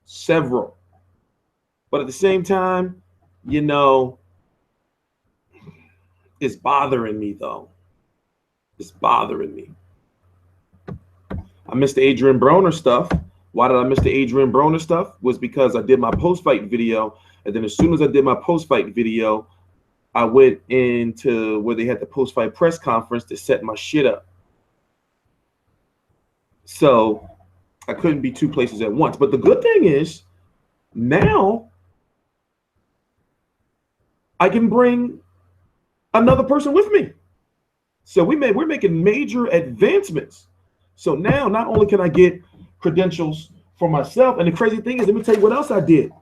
several. But at the same time, you know, it's bothering me though. It's bothering me. I missed the Adrian Broner stuff. Why did I miss the Adrian Broner stuff? Was because I did my post-fight video, and then as soon as I did my post-fight video, I went into where they had the post-fight press conference to set my shit up. So I couldn't be two places at once. But the good thing is now I can bring another person with me. So we're making major advancements. So now not only can I get credentials for myself, and the crazy thing is, let me tell you what else I did.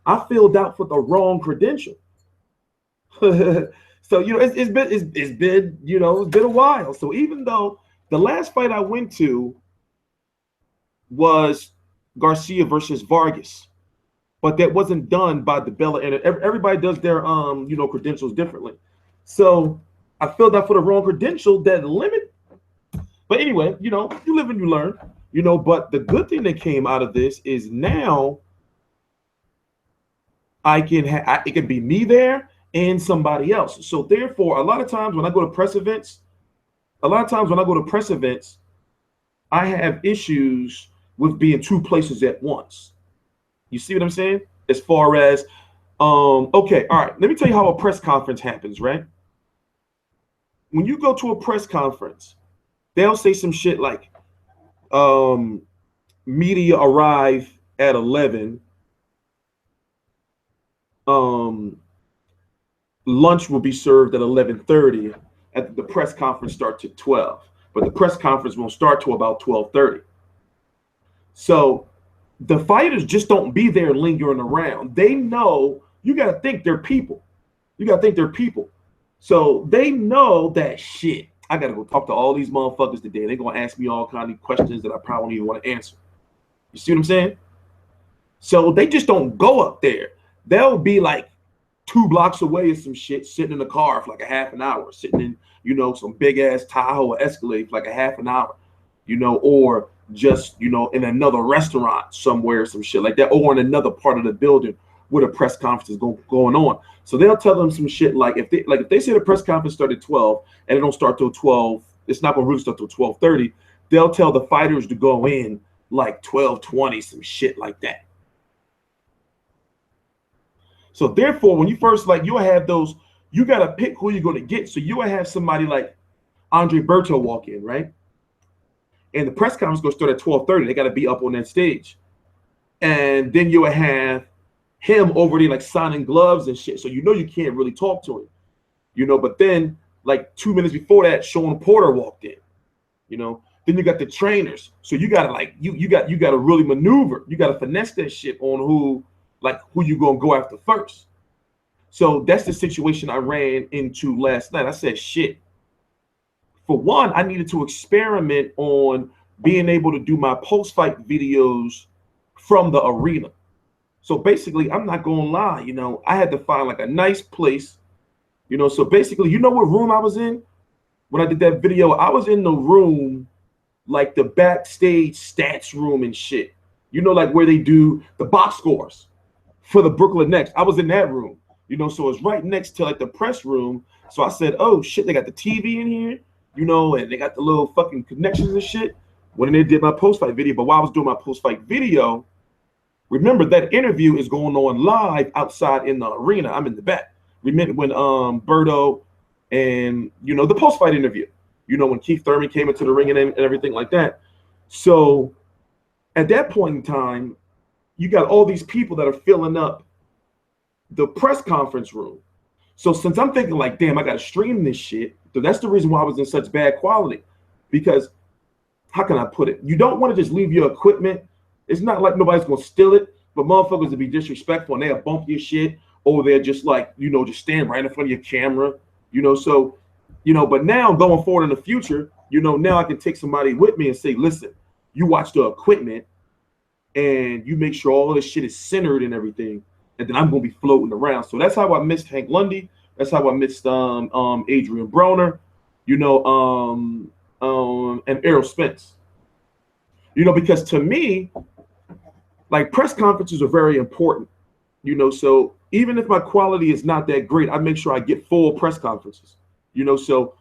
I filled out for the wrong credential. So you know, it's been you know, it's been a while. So even though the last fight I went to was Garcia versus Vargas, but that wasn't done by the Bella, and everybody does their you know, credentials differently. So I filled out for the wrong credential that limit. But anyway, you know, you live and you learn, you know. But the good thing that came out of this is now I can it can be me there and somebody else. So therefore, a lot of times when I go to press events, I have issues with being two places at once. You see what I'm saying? As far as okay, all right, let me tell you how a press conference happens, right? When you go to a press conference, they'll say some shit like media arrive at 11, lunch will be served at 11:30, and the press conference starts at 12, but the press conference won't start till about 12:30. So the fighters just don't be there lingering around. They know, you got to think they're people. So they know that shit, I got to go talk to all these motherfuckers today. They're going to ask me all kinds of questions that I probably don't even want to answer. You see what I'm saying? So they just don't go up there. They'll be like 2 blocks away or some shit, sitting in the car for like a half an hour, sitting in, you know, some big ass Tahoe or Escalade for like a half an hour, you know, or just, you know, in another restaurant somewhere, some shit like that, or in another part of the building where the press conference is going on. So they'll tell them some shit like if they say the press conference started at 12 and it don't start till 12, it's not gonna really start till 12:30. They'll tell the fighters to go in like 12:20, some shit like that. So therefore, when you first, like, you'll have those, you gotta pick who you're gonna get. So you'll have somebody like Andre Berto walk in, right? And the press conference gonna start at 12:30. They gotta be up on that stage. And then you'll have him over there like signing gloves and shit. So you know you can't really talk to him. You know, but then like 2 minutes before that, Shawn Porter walked in. You know, then you got the trainers. So you gotta like you gotta really maneuver. You gotta finesse that shit on who you gonna go after first. So that's the situation I ran into last night. I said, shit. For one, I needed to experiment on being able to do my post-fight videos from the arena. So basically, I'm not gonna lie, you know, I had to find like a nice place, you know. So basically, you know what room I was in when I did that video? I was in the room, like the backstage stats room and shit. You know, like where they do the box scores for the Brooklyn Nets. I was in that room, you know, so it's right next to like the press room. So I said, oh shit, they got the TV in here, you know, and they got the little fucking connections and shit when they did my post-fight video. But while I was doing my post-fight video, remember that interview is going on live outside in the arena. I'm in the back. Remember when Berto and, you know, the post-fight interview, you know, when Keith Thurman came into the ring and everything like that. So at that point in time, you got all these people that are filling up the press conference room. So since I'm thinking like, damn, I got to stream this shit. So that's the reason why I was in such bad quality. Because how can I put it? You don't want to just leave your equipment. It's not like nobody's going to steal it, but motherfuckers will be disrespectful and they'll bump your shit, or they're just like, you know, just stand right in front of your camera, you know. So, you know, but now going forward in the future, you know, now I can take somebody with me and say, listen, you watch the equipment and you make sure all this shit is centered and everything, and then I'm going to be floating around. So that's how I missed Hank Lundy. That's how I missed Adrian Broner, you know, and Errol Spence. You know, because to me, like press conferences are very important, you know. So even if my quality is not that great, I make sure I get full press conferences, you know. So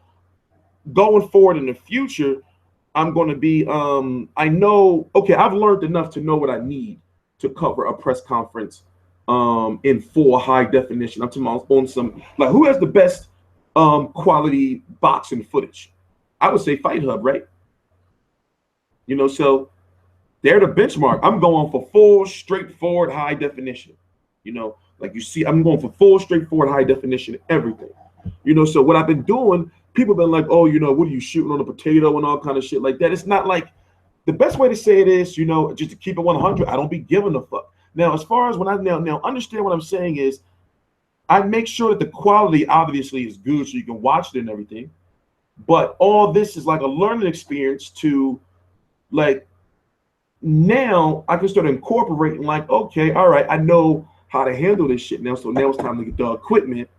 going forward in the future, I'm going to be, I know, okay, I've learned enough to know what I need to cover a press conference in full high definition. I'm talking about on some, like, who has the best quality boxing footage? I would say Fight Hub, right? You know, so they're the benchmark. I'm going for full, straightforward, high definition. You know, like you see, I'm going for full, straightforward, high definition, everything. You know, so what I've been doing, people have been like, oh, you know, what are you shooting on a potato and all kind of shit like that. It's not like, the best way to say it is, you know, just to keep it 100, I don't be giving a fuck. Now, as far as when I now understand what I'm saying is, I make sure that the quality obviously is good so you can watch it and everything. But all this is like a learning experience to, like, now I can start incorporating, like, okay, all right, I know how to handle this shit now. So now it's time to get the equipment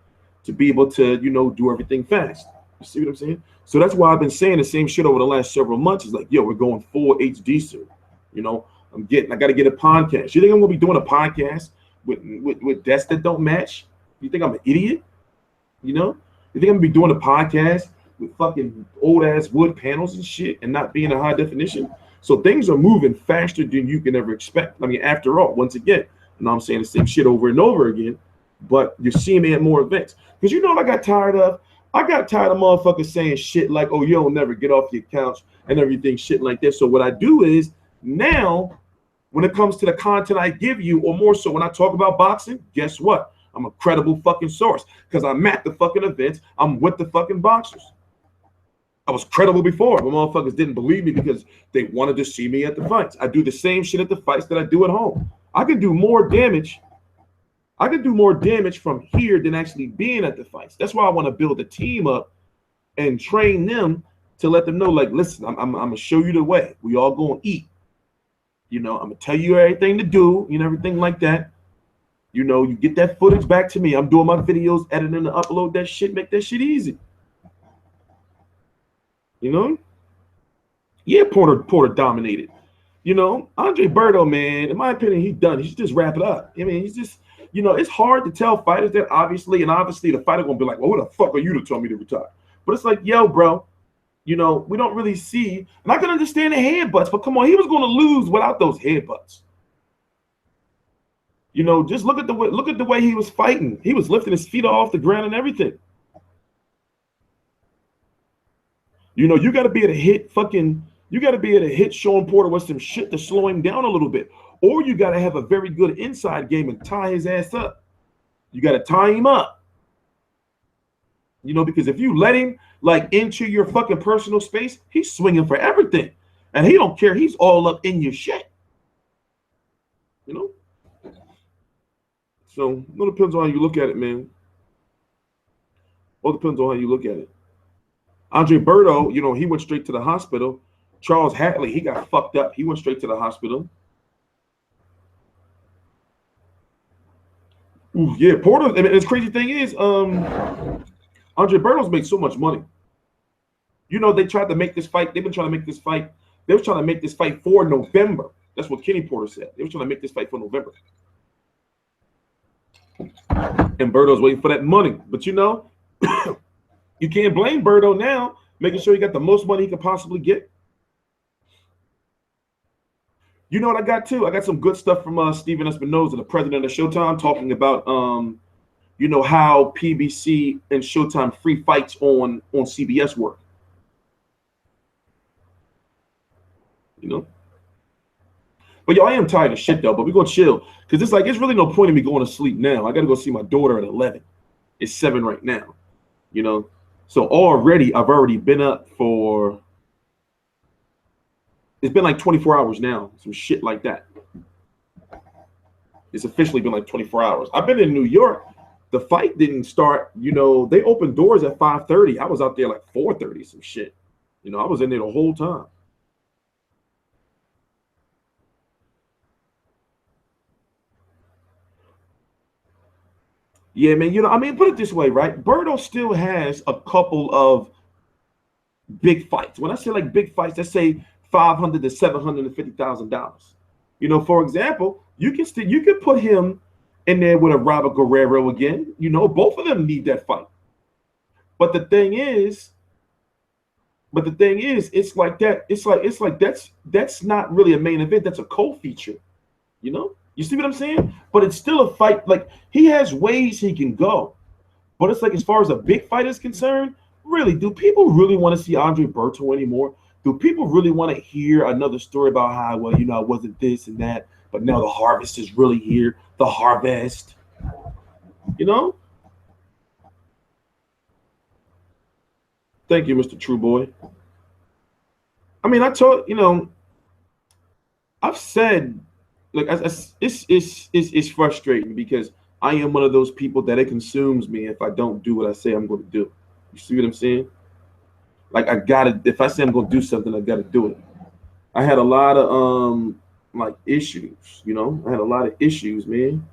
to be able to, you know, do everything fast. You see what I'm saying? So that's why I've been saying the same shit over the last several months. It's like, yo, we're going full HD soon. You know, I got to get a podcast. You think I'm gonna be doing a podcast with desks that don't match? You think I'm an idiot? You know? You think I'm gonna be doing a podcast with fucking old ass wood panels and shit and not being in high definition? So things are moving faster than you can ever expect. I mean, after all, once again, you know, I'm saying the same shit over and over again, but you're seeing me at more events. Because you know what I got tired of? I got tired of motherfuckers saying shit like, oh, you'll never get off your couch and everything, shit like that. So what I do is now, when it comes to the content I give you, or more so when I talk about boxing, guess what? I'm a credible fucking source because I'm at the fucking events. I'm with the fucking boxers. I was credible before, but motherfuckers didn't believe me because they wanted to see me at the fights. I do the same shit at the fights that I do at home. I can do more damage. I can do more damage from here than actually being at the fights. That's why I want to build a team up and train them to let them know, like, listen, I'm going to show you the way. We all going to eat. You know, I'm going to tell you everything to do, you know, everything like that. You know, you get that footage back to me. I'm doing my videos, editing and upload that shit, make that shit easy. You know? Yeah, Porter dominated. You know, Andre Berto, man, in my opinion, he's done. He should just wrap it up. I mean, he's just, you know, it's hard to tell fighters that, obviously, and obviously the fighter gonna be like, well, who the fuck are you to tell me to retire? But it's like, yo, bro, you know, we don't really see, and I can understand the headbutts, but come on, he was gonna lose without those headbutts. You know, just look at the way he was fighting. He was lifting his feet off the ground and everything. You know, you got to be able to hit you got to be able to hit Shawn Porter with some shit to slow him down a little bit. Or you got to have a very good inside game and tie his ass up. You got to tie him up. You know, because if you let him, like, into your fucking personal space, he's swinging for everything. And he don't care. He's all up in your shit. You know? So, it all depends on how you look at it, man. All depends on how you look at it. Andre Berto, you know, he went straight to the hospital. Charles Hatley, he got fucked up. He went straight to the hospital. Ooh, yeah, Porter. I mean, this crazy thing is, Andre Berto's made so much money. You know, they tried to make this fight. They've been trying to make this fight. They was trying to make this fight for November. That's what Kenny Porter said. They were trying to make this fight for November. And Berto's waiting for that money. But, you know, you can't blame Berto now, making sure he got the most money he could possibly get. You know what I got too? I got some good stuff from Steven Espinoza, the president of Showtime, talking about you know, how PBC and Showtime free fights on CBS work. You know? But yo, I am tired of shit though, but we're gonna chill. Because it's like, it's really no point in me going to sleep now. I gotta go see my daughter at 11. It's 7 right now. You know? So already, I've already been up for, it's been like 24 hours now. Some shit like that. It's officially been like 24 hours. I've been in New York. The fight didn't start, you know, they opened doors at 5:30. I was out there like 4:30, some shit. You know, I was in there the whole time. Yeah, man, you know, I mean, put it this way, right? Berto still has a couple of big fights. When I say like big fights, let's say $500,000 to $750,000. You know, for example, you can put him in there with a Robert Guerrero again. You know, both of them need that fight. But the thing is, it's like that. It's like that's not really a main event. That's a co-feature. You know, you see what I'm saying? But it's still a fight. Like he has ways he can go. But it's like as far as a big fight is concerned, really, do people really want to see Andre Berto anymore? Do people really want to hear another story about how, well, you know, I wasn't this and that, but now the harvest is really here? The harvest, you know? Thank you, Mr. True Boy. I mean, I told, you know, I've said, like, it's frustrating because I am one of those people that it consumes me if I don't do what I say I'm going to do. You see what I'm saying? Like I gotta, if I say I'm going to do something, I got to do it. I had a lot of like issues, you know. I had a lot of issues, man.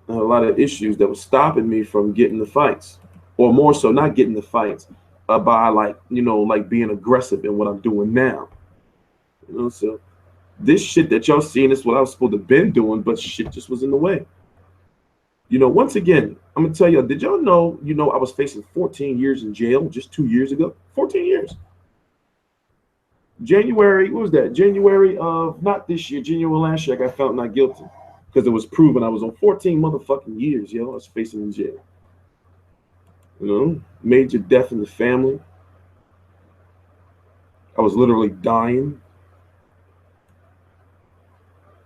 I had a lot of issues that was stopping me from getting the fights, or more so, not getting the fights, by like, you know, like being aggressive in what I'm doing now. You know, so this shit that y'all seeing is what I was supposed to been doing, but shit just was in the way. You know, once again, I'm gonna tell you, did y'all know, you know, I was facing 14 years in jail just 2 years ago? 14 years. January, what was that? January of, not this year, January last year, I got found not guilty because it was proven I was on 14 motherfucking years, yo. I was facing in jail. You know, major death in the family. I was literally dying.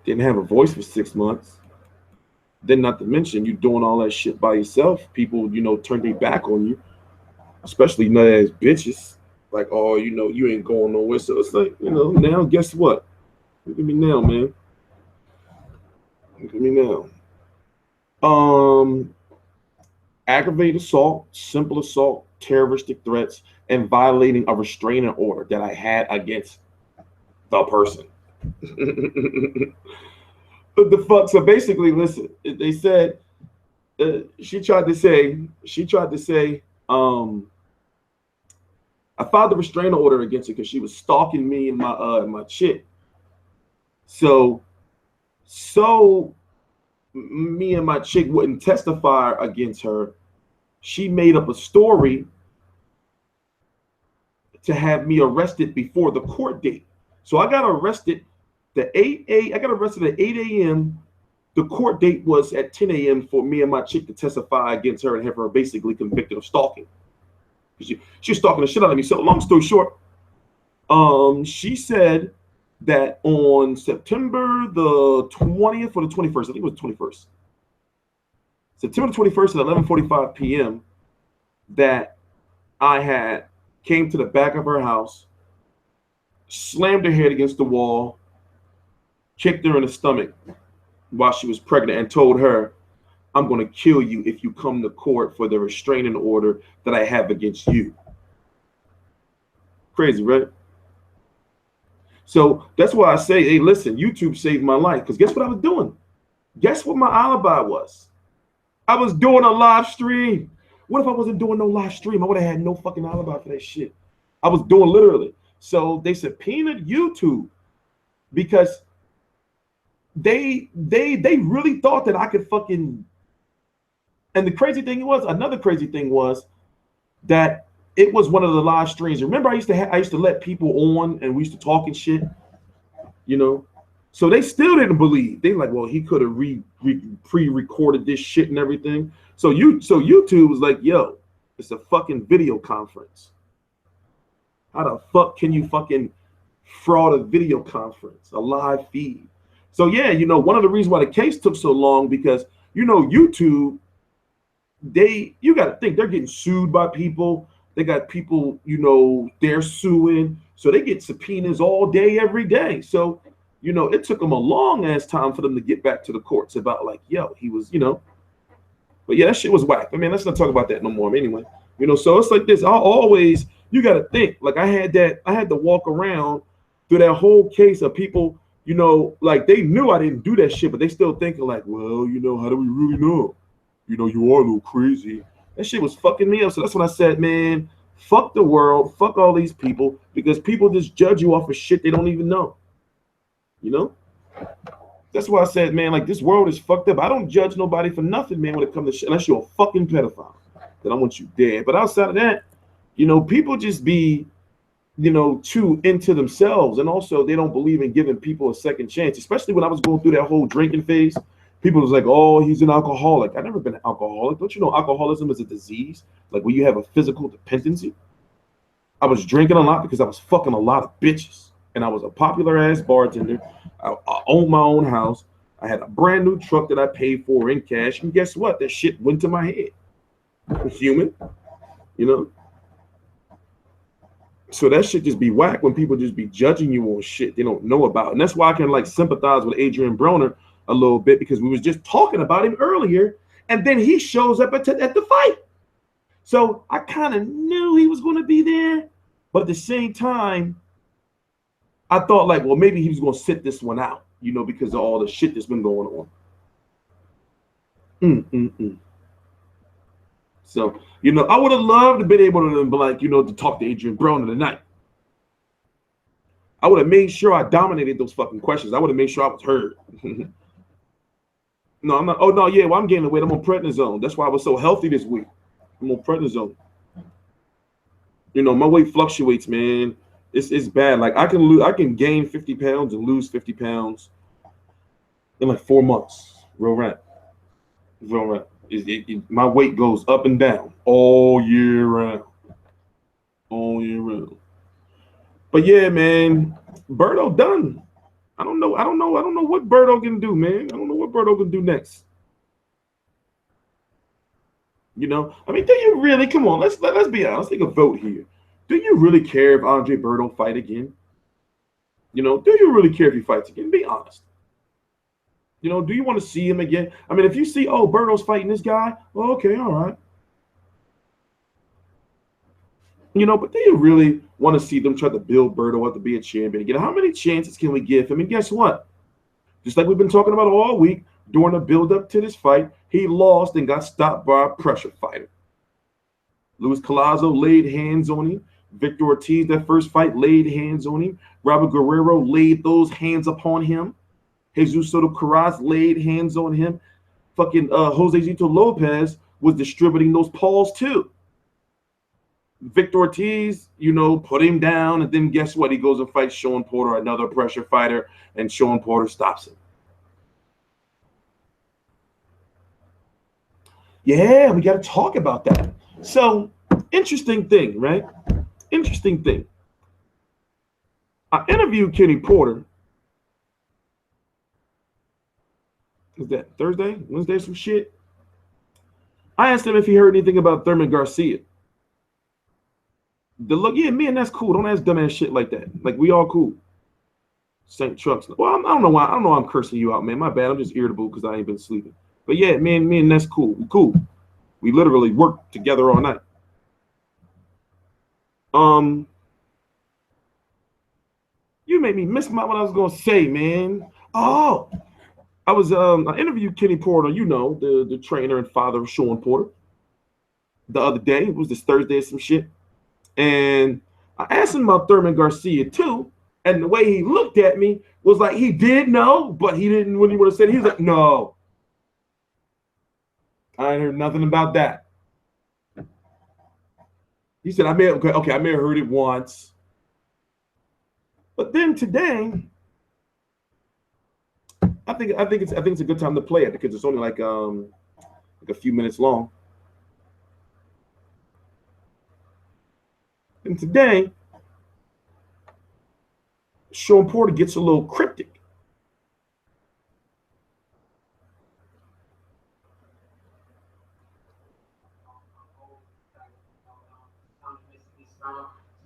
Didn't have a voice for 6 months. Then, not to mention, you doing all that shit by yourself. People, you know, turn their back on you, especially nut ass bitches. Like, oh, you know, you ain't going nowhere. So it's like, you know, now guess what? Look at me now, man. Look at me now. Aggravated assault, simple assault, terroristic threats, and violating a restraining order that I had against the person. What the fuck? So basically, listen, they said she tried to say, I filed a restraining order against her because she was stalking me and my chick. So me and my chick wouldn't testify against her. She made up a story to have me arrested before the court date. So I got arrested I got arrested at 8 a.m. The court date was at 10 a.m. for me and my chick to testify against her and have her basically convicted of stalking. She was stalking the shit out of me. So long story short, she said that on September the 20th or the 21st, I think it was the 21st, September the 21st at 11:45 p.m. that I had came to the back of her house, slammed her head against the wall, kicked her in the stomach while she was pregnant, and told her, I'm going to kill you if you come to court for the restraining order that I have against you. Crazy, right? So that's why I say, hey, listen, YouTube saved my life. Because guess what I was doing? Guess what my alibi was? I was doing a live stream. What if I wasn't doing no live stream? I would have had no fucking alibi for that shit. I was doing literally. So they subpoenaed YouTube because they really thought that I could fucking. And the crazy thing was, another crazy thing was that it was one of the live streams. Remember, I used to let people on and we used to talk and shit, you know. So they still didn't believe. They like, well, he could have pre-recorded this shit and everything. So YouTube was like, yo, it's a fucking video conference. How the fuck can you fucking fraud a video conference, a live feed? So yeah, you know, one of the reasons why the case took so long because, you know, YouTube, you got to think they're getting sued by people. They got people, you know, they're suing. So they get subpoenas all day, every day. So, you know, it took them a long ass time for them to get back to the courts about like, yo, he was, you know. But yeah, that shit was whack. I mean, let's not talk about that no more. Anyway, you know, so it's like this. You got to think, like I had to walk around through that whole case of people, you know, like they knew I didn't do that shit, but they still thinking like, well, you know, how do we really know? You know, you are a little crazy. That shit was fucking me up. So that's when I said, man, fuck the world, fuck all these people, because people just judge you off of shit they don't even know. You know? That's why I said, man, like, this world is fucked up. I don't judge nobody for nothing, man, when it comes to shit, unless you're a fucking pedophile. Then I want you dead. But outside of that, you know, people just be, you know, too into themselves. And also, they don't believe in giving people a second chance, especially when I was going through that whole drinking phase. People was like, oh, he's an alcoholic. I've never been an alcoholic. Don't you know alcoholism is a disease? Like, where you have a physical dependency. I was drinking a lot because I was fucking a lot of bitches. And I was a popular ass bartender. I owned my own house. I had a brand new truck that I paid for in cash. And guess what? That shit went to my head. I'm human, you know? So that shit just be whack when people just be judging you on shit they don't know about. And that's why I can like sympathize with Adrian Broner a little bit, because we was just talking about him earlier. And then he shows up at the fight. So I kind of knew he was going to be there. But at the same time, I thought like, well, maybe he was going to sit this one out, you know, because of all the shit that's been going on. So, you know, I would have loved to been able to, like, you know, to talk to Adrian Broner tonight. I would have made sure I dominated those fucking questions. I would have made sure I was heard. No, I'm not. Oh, no, yeah, well, I'm gaining weight. I'm on prednisone. That's why I was so healthy this week. I'm on prednisone. You know, my weight fluctuates, man. It's bad. Like, I can gain 50 pounds and lose 50 pounds in like 4 months. Real rap. Real rap. My weight goes up and down all year round. All year round. But yeah, man, Berto done. I don't know what Berto can do, man. I don't know what Berto can do next. You know, I mean, do you really? Come on, let's be honest. Let's take a vote here. Do you really care if Andre Berto fight again? You know, do you really care if he fights again? Be honest. You know, do you want to see him again? I mean, if you see, oh, Berto's fighting this guy, well, okay, all right. You know, but do you really want to see them try to build Berto up to be a champion again? How many chances can we give him? And guess what? Just like we've been talking about all week, during the build-up to this fight, he lost and got stopped by a pressure fighter. Luis Collazo laid hands on him. Victor Ortiz, that first fight, laid hands on him. Robert Guerrero laid those hands upon him. Jesus Soto Carras laid hands on him. Fucking Jose Zito Lopez was distributing those paws too. Victor Ortiz, you know, put him down, and then guess what? He goes and fights Shawn Porter, another pressure fighter, and Shawn Porter stops him. Yeah, we got to talk about that. So, interesting thing, right? Interesting thing. I interviewed Kenny Porter. Is that Thursday? Wednesday, some shit? I asked him if he heard anything about Thurman Garcia. The look, yeah, me and that's cool. Don't ask dumbass shit like that. Like, we all cool. St. Trucks. Well, I don't know why. I don't know why I'm cursing you out, man. My bad. I'm just irritable because I ain't been sleeping. But yeah, me and that's cool. We cool. We literally worked together all night. You made me miss what I was gonna say, man. Oh, I interviewed Kenny Porter, you know, the trainer and father of Shawn Porter, the other day. It was this Thursday or some shit. And I asked him about Thurman Garcia too. And the way he looked at me was like he did know, but he didn't really want to say it. He was like, no. I ain't heard nothing about that. He said, I may have heard it once. But then today, I think it's a good time to play it because it's only like a few minutes long. And today, Shawn Porter gets a little cryptic.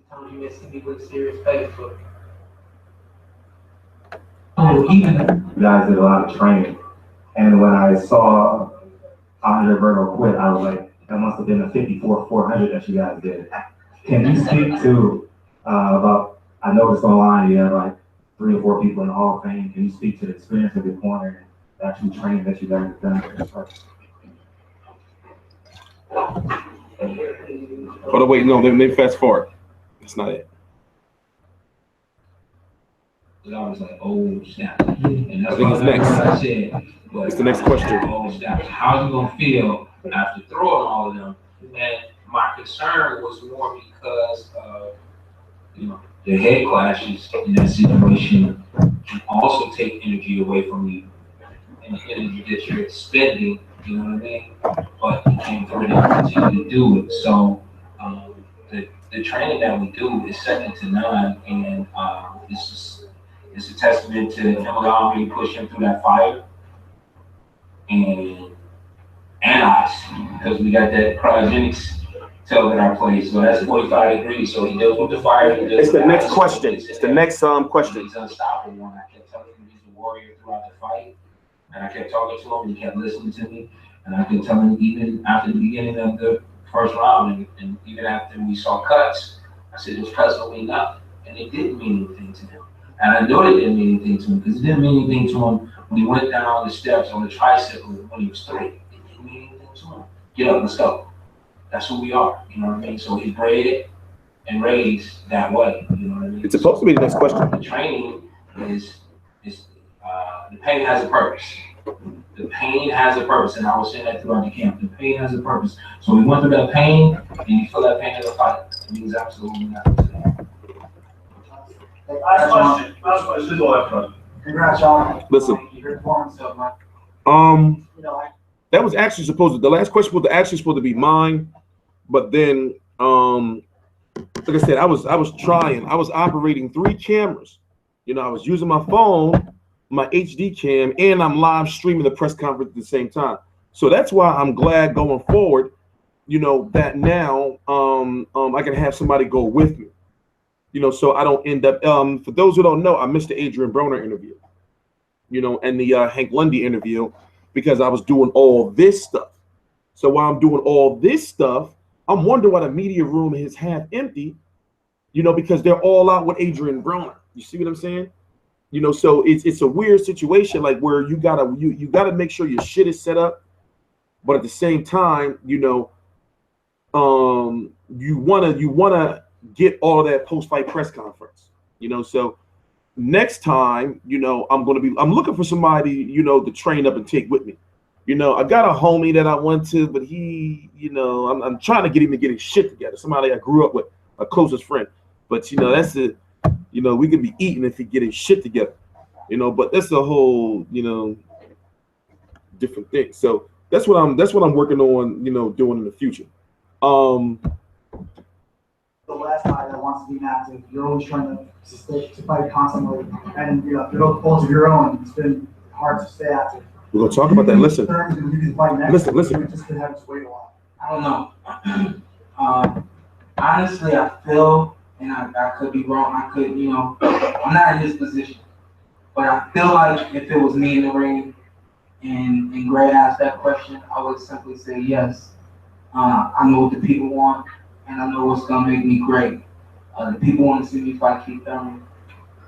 Sometimes you miss me with serious Facebook. Even you guys did a lot of training, and when I saw Andre Berto quit, I was like, that must have been a 54-400 that you guys did. Can you speak to about? I noticed online you have like 3 or 4 people in the Hall of Fame. Can you speak to the experience of your corner and the actual training that you guys have done? Oh, wait, no, they fast forward. That's not it. Because I was like, oh, snap. And that's I think it's next. I said, but it's the next question. Oh, snap. How's you going to feel after throwing all of them? And my concern was more because of, the head clashes in that situation can also take energy away from you. And the energy that you're expending, you know what I mean? But you came through it and continue to do it. So the training that we do is second to none, and it's a testament to him allowing me to push him through that fire and us, because we got that cryogenics tell in our place. So that's 45 degrees. So he deals with the fire. It's the next question. It's the next question. He's unstoppable. And I kept telling him he's a warrior throughout the fight. And I kept talking to him, and he kept listening to me. And I kept telling him even after the beginning of the first round, and even after we saw cuts, I said those cuts don't mean nothing. And it didn't mean anything to him. And I know they didn't mean anything to him, because it didn't mean anything to him when he went down the steps on the tricycle when he was 3. It didn't mean anything to him. Get up, let's go. That's who we are, you know what I mean? So he's bred and raised that way, you know what I mean? It's supposed to be the next question. The training is the pain has a purpose. The pain has a purpose, and I was saying that throughout the camp. The pain has a purpose. So we went through that pain, and you feel that pain in the fight. It means absolutely nothing to that. Last question. Congrats, Shawn. Listen. Your performance of my. That was actually the last question was actually supposed to be mine, but then, like I said, I was operating 3 cameras. I was using my phone, my HD cam, and I'm live streaming the press conference at the same time. So that's why I'm glad going forward, that now I can have somebody go with me, so I don't end up. For those who don't know, I missed the Adrian Broner interview, and the Hank Lundy interview, because I was doing all this stuff. So while I'm doing all this stuff, I'm wondering why the media room is half empty, because they're all out with Adrian Broner. You see what I'm saying? So it's a weird situation, like where you gotta make sure your shit is set up, but at the same time, you wanna get all of that post-fight press conference. So next time, I'm looking for somebody, to train up and take with me. I got a homie that I went to, but he, I'm trying to get him to get his shit together. Somebody I grew up with, a closest friend. But that's it. We could be eating if he get his shit together. But that's a whole, different thing. So that's what I'm working on, doing in the future. The last guy that wants to be active, you're always trying to fight constantly, and you have goals of your own. It's been hard to stay active. We're gonna talk about that. Listen. Listen. Just to have to wait a while. I don't know. Honestly, I feel, and I could be wrong. I could, I'm not in his position, but I feel like if it was me in the ring, and Gray asked that question, I would simply say yes. I know what the people want, and I know what's gonna make me great. The people want to see me fight Keith Thurman,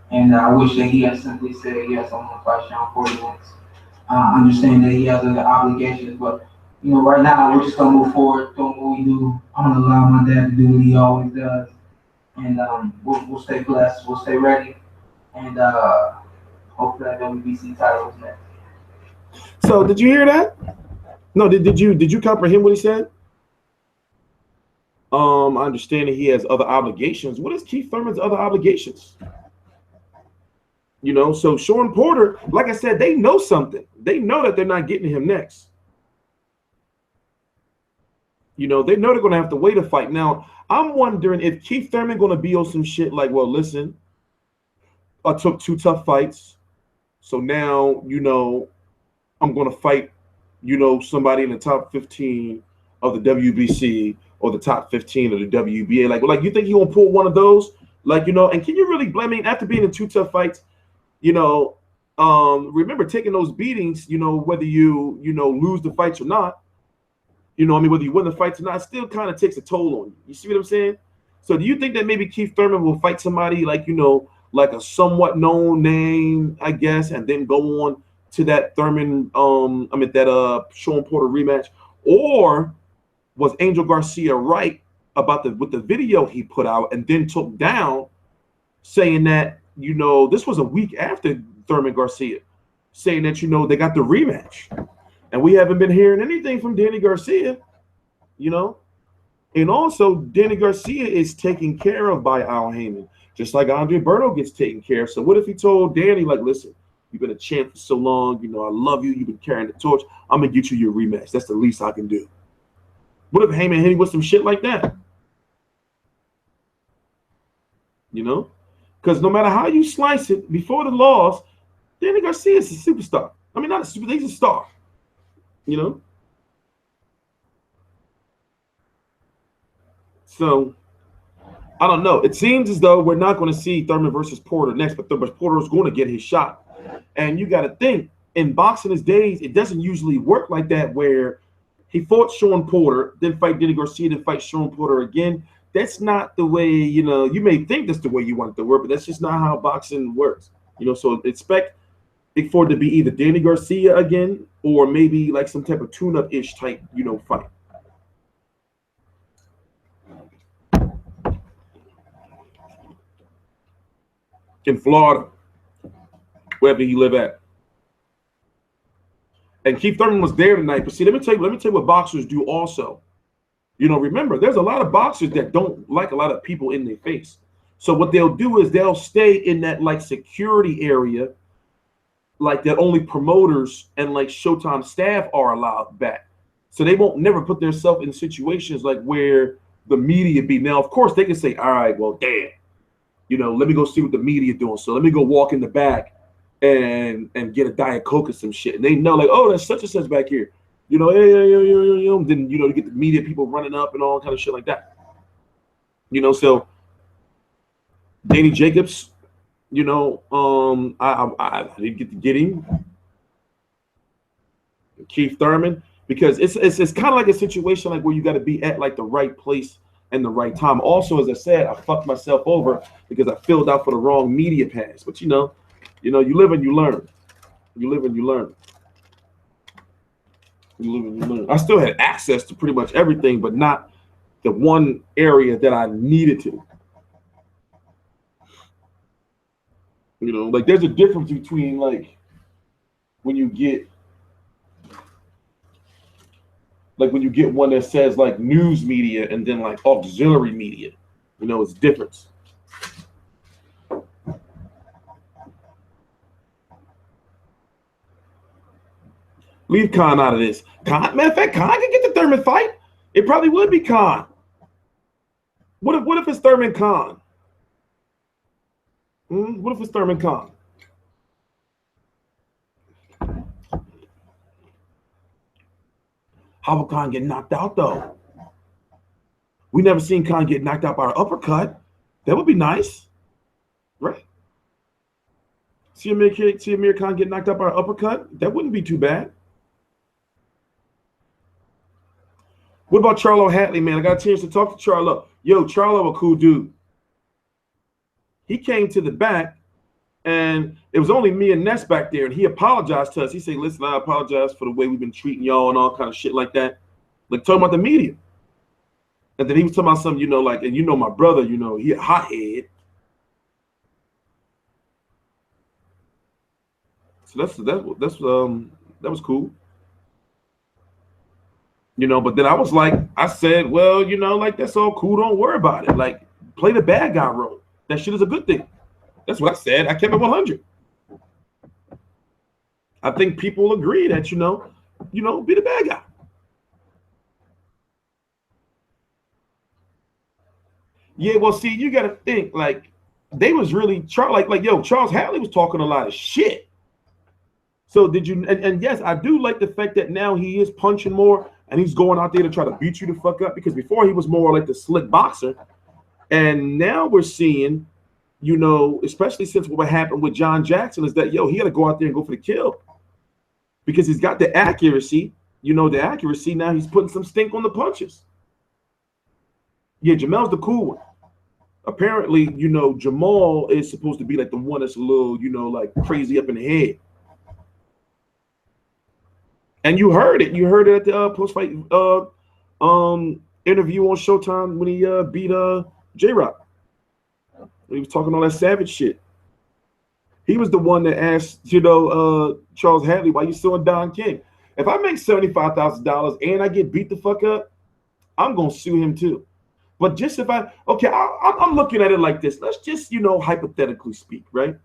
and I wish that he had simply said yes. I'm gonna fight Shawn Porter next. Understand that he has other obligations, but right now we're just gonna move forward, doing what we do. I'm gonna allow my dad to do what he always does, and we'll stay blessed, we'll stay ready, and hopefully that WBC title is next. So did you hear that? No, did you comprehend what he said? I understand that he has other obligations. What is Keith Thurman's other obligations? So Shawn Porter, like I said, they know something. They know that they're not getting him next. They know they're going to have to wait a fight. Now, I'm wondering if Keith Thurman going to be on some shit like, well, listen, I took 2 tough fights. So now, I'm going to fight, somebody in the top 15 of the WBC or the top 15 of the WBA. Like you think he going to pull one of those? And can you really blame him after being in 2 tough fights? Remember taking those beatings, whether you lose the fights or not, whether you win the fights or not, it still kind of takes a toll on you. You see what I'm saying? So do you think that maybe Keith Thurman will fight somebody like a somewhat known name, I guess, and then go on to that Thurman, that Shawn Porter rematch? Or was Angel Garcia right about with the video he put out and then took down, saying that, you know, this was a week after Thurman Garcia, saying that, you know, they got the rematch. And we haven't been hearing anything from Danny Garcia, you know. And also, Danny Garcia is taken care of by Al Haymon, just like Andre Berto gets taken care of. So what if he told Danny, like, listen, you've been a champ for so long, you know, I love you, you've been carrying the torch, I'm going to get you your rematch. That's the least I can do. What if Haymon hit him with some shit like that? You know? Because no matter how you slice it, before the loss, Danny Garcia is a superstar. I mean, not a superstar, he's a star. You know? So, I don't know. It seems as though we're not going to see Thurman versus Porter next, but Porter is going to get his shot. And you got to think, in boxing these days, it doesn't usually work like that where he fought Shawn Porter, then fight Danny Garcia, then fight Shawn Porter again. That's not the way, you know, you may think that's the way you want it to work, but that's just not how boxing works. You know, so expect it for it to be either Danny Garcia again or maybe like some type of tune-up-ish type, you know, fight. In Florida, wherever you live at. And Keith Thurman was there tonight. But see, let me tell you what boxers do also. You know, remember, there's a lot of boxers that don't like a lot of people in their face. So what they'll do is they'll stay in that like security area, like that only promoters and like Showtime staff are allowed back. So they won't never put themselves in situations like where the media be. Now, of course, they can say, all right, well, damn. You know, let me go see what the media doing. So let me go walk in the back and get a Diet Coke or some shit. And they know, like, oh, that's such and such back here. You know, then, you know, to get the media people running up and all kind of shit like that. You know, so Danny Jacobs, you know, I didn't get to get him. Keith Thurman, because it's kind of like a situation like where you got to be at like the right place and the right time. Also, as I said, I fucked myself over because I filled out for the wrong media pass. But you live and you learn. You live and you learn. You live and you learn. I still had access to pretty much everything, but not the one area that I needed to. You know, like there's a difference between like when you get one that says like news media and then like auxiliary media. You know, it's different. Leave Khan out of this. Khan, matter of fact, Khan can get the Thurman fight. It probably would be Khan. What if it's Thurman Khan? What if it's Thurman Khan? How would Khan get knocked out, though? We never seen Khan get knocked out by an uppercut. That would be nice, right? See Amir Khan get knocked out by an uppercut? That wouldn't be too bad. What about Charlo Hatley, man? I got a chance to talk to Charlo. Yo, Charlo, a cool dude. He came to the back, and it was only me and Ness back there, and he apologized to us. He said, listen, I apologize for the way we've been treating y'all and all kind of shit like that. Like, talking about the media. And then he was talking about something, you know, like, and you know my brother, you know, he a hothead. So that was cool. You know, but then I said, well, you know, like, that's all cool. Don't worry about it. Like, play the bad guy role. That shit is a good thing. That's what I said. I kept it 100. I think people agree that, you know, be the bad guy. Yeah, well, see, you got to think, like, they was really, Charles Hatley was talking a lot of shit. So did you, and yes, I do like the fact that now he is punching more and he's going out there to try to beat you the fuck up, because before he was more like the slick boxer. And now we're seeing, you know, especially since what happened with John Jackson, is that, yo, he got to go out there and go for the kill because he's got the accuracy, you know, the accuracy. Now he's putting some stink on the punches. Yeah, Jermell's the cool one. Apparently, you know, Jermell is supposed to be like the one that's a little, you know, like crazy up in the head. And you heard it. You heard it at the post-fight interview on Showtime when he beat J-Rock. He was talking all that savage shit. He was the one that asked, Charles Hatley, why you suing Don King? If I make $75,000 and I get beat the fuck up, I'm gonna sue him too. But just if I'm looking at it like this. Let's just, hypothetically speak, right?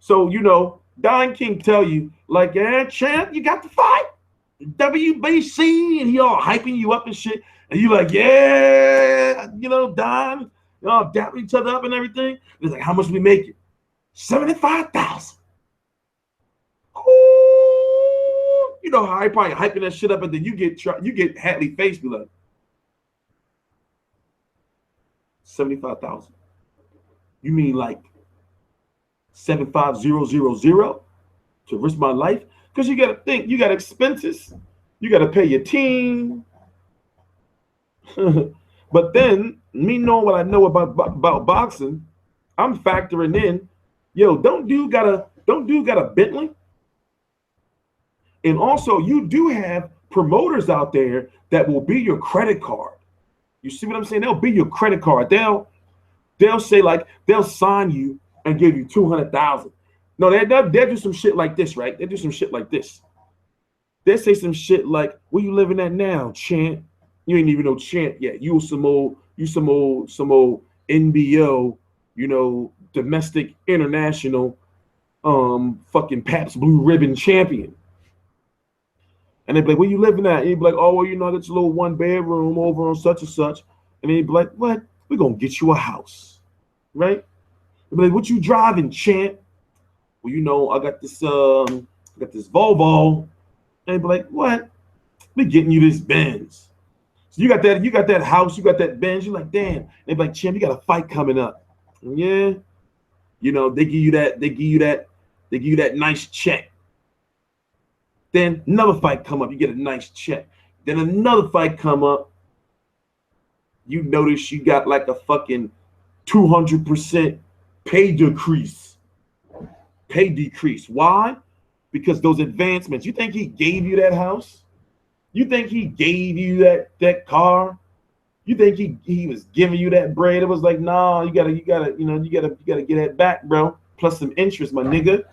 So, Don King tell you, like, champ, you got to fight WBC, and he all hyping you up and shit. And you like, yeah, Don, y'all dapping each other up and everything. He's like, how much we make it? 75,000. You know how I probably hyping that shit up, and then you get Hatley face be like 75,000. You mean like 75,000 to risk my life? Because you got to think, you got expenses, you got to pay your team. But then, me knowing what I know about boxing, I'm factoring in, don't dude got a Bentley? And also, you do have promoters out there that will be your credit card. You see what I'm saying? They'll be your credit card. They'll say, like, they'll sign you and give you 200,000. No, they'll do some shit like this, right? They do some shit like this. They say some shit like, where you living at now, champ? You ain't even no champ yet. You some old NBO, domestic international fucking Pabst Blue Ribbon champion. And they'd be like, where you living at? And he'd be like, oh, well, that's a little 1-bedroom over on such and such. And he'd be like, what? We're going to get you a house, right? They'd be like, what you driving, champ? Well, I got this Volvo. And he'd be like, what? We're getting you this Benz. So you got that house, you got that Benz. You're like, damn. And they'd be like, champ, you got a fight coming up. And yeah. They give you that nice check. Then another fight come up, you get a nice check. Then another fight come up, you notice you got like a fucking 200% pay decrease. Why? Because those advancements. You think he gave you that house? You think he gave you that car? You think he was giving you that bread? It was like, nah, you gotta get that back, bro. Plus some interest, my nigga.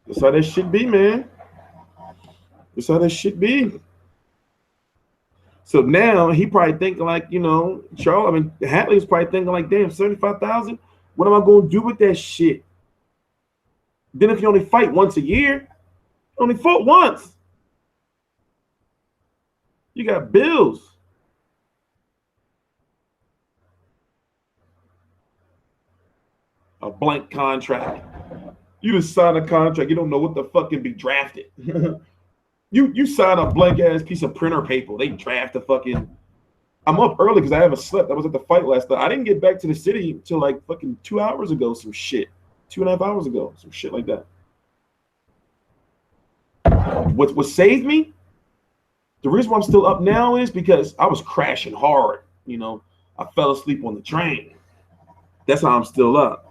That's how that shit be, man. That's how that shit be. So now he probably thinking like, Hatley's probably thinking like, damn, 75,000. What am I gonna do with that shit? Then if you only fight once a year, only fought once. You got bills. A blank contract. You just sign a contract. You don't know what the fuck can be drafted. You sign a blank ass piece of printer paper. They draft the fucking. I'm up early because I haven't slept. I was at the fight last night. I didn't get back to the city until like fucking 2 hours ago. Some shit. 2.5 hours ago. Some shit like that. What saved me? The reason why I'm still up now is because I was crashing hard. I fell asleep on the train. That's how I'm still up.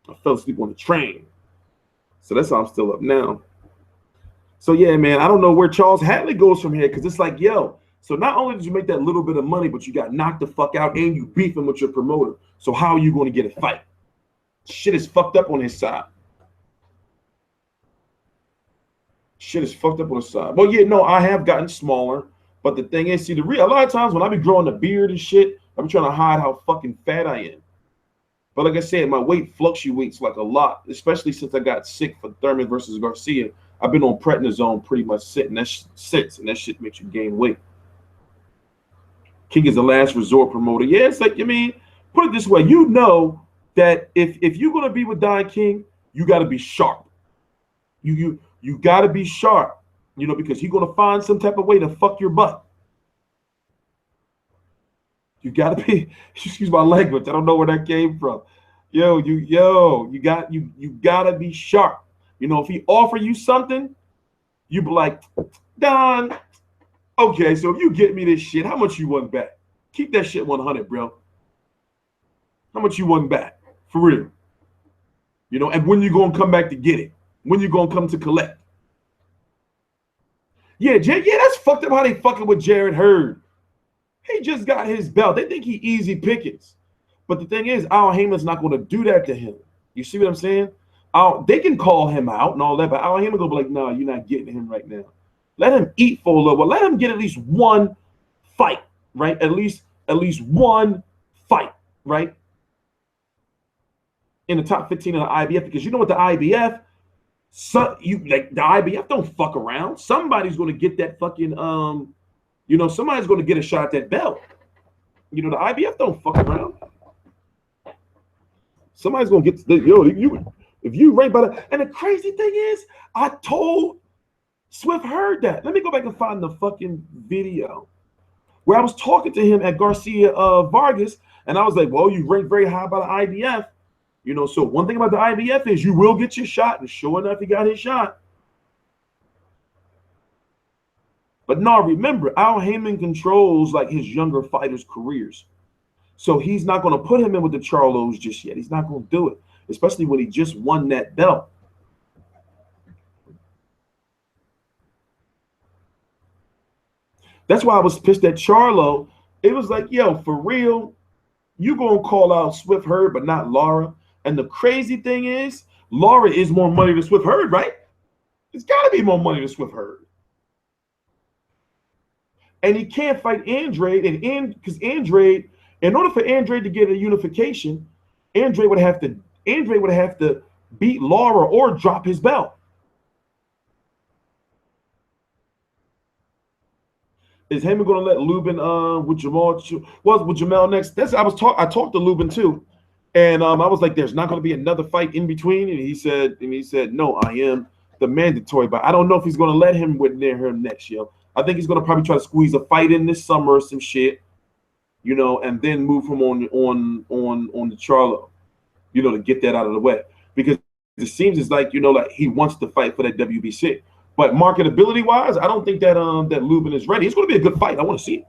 I fell asleep on the train. So that's how I'm still up now. So yeah, man, I don't know where Charles Hatley goes from here, because it's like, yo, so not only did you make that little bit of money, but you got knocked the fuck out and you beefing with your promoter. So how are you going to get a fight? Shit is fucked up on his side. Shit is fucked up on his side. Well, yeah, no, I have gotten smaller. But the thing is, see, a lot of times when I be growing a beard and shit, I'm trying to hide how fucking fat I am. But like I said, my weight fluctuates like a lot, especially since I got sick for Thurman versus Garcia. I've been on prednisone pretty much and that shit makes you gain weight. King is a last resort promoter. Yeah, it's like, put it this way. You know that if you're going to be with Don King, you got to be sharp. You got to be sharp, because he's going to find some type of way to fuck your butt. You got to be, excuse my language. I don't know where that came from. You got to be sharp. If he offer you something, you be like, Don, okay, so if you get me this shit, how much you want back? Keep that shit 100, bro. How much you want back? For real. And when you going to come back to get it? When you going to come to collect? Yeah, that's fucked up how they fucking with Jared Hurd. He just got his belt. They think he easy pickings. But the thing is, Al Haymon's not going to do that to him. You see what I'm saying? They can call him out and all that, but Al Haymon's going to be like, no, you're not getting him right now. Let him eat for a little while. Let him get at least one fight, right? At least one fight, right? In the top 15 of the IBF, because you know what the IBF, the IBF don't fuck around. Somebody's going to get that fucking somebody's going to get a shot at that belt. The IBF don't fuck around. Somebody's going to get if you right by the, and the crazy thing is, I told Swift Hurd that. Let me go back and find the fucking video where I was talking to him at Garcia Vargas, and I was like, well, you ranked very high by the IBF. So one thing about the IBF is you will get your shot, and sure enough, he got his shot. But no, remember, Al Haymon controls like his younger fighters' careers. So he's not going to put him in with the Charlos just yet. He's not going to do it, especially when he just won that belt. That's why I was pissed at Charlo. It was like, yo, for real, you going to call out Swift Hurd, but not Lara. And the crazy thing is, Lara is more money than Swift Hurd, right? It's got to be more money than Swift Hurd. And he can't fight Andre, because Andre, in order for Andre to get a unification, Andre would have to beat Lara or drop his belt. Is Haymon going to let Lubin with Jermell? With Jermell next? I talked to Lubin too, and I was like, "There's not going to be another fight in between." And he said, "No, I am the mandatory." But I don't know if he's going to let him with near him next year. I think he's going to probably try to squeeze a fight in this summer or some shit, and then move him on the Charlo, to get that out of the way, because it seems as like like he wants to fight for that WBC. But marketability wise, I don't think that that Lubin is ready. It's going to be a good fight. I want to see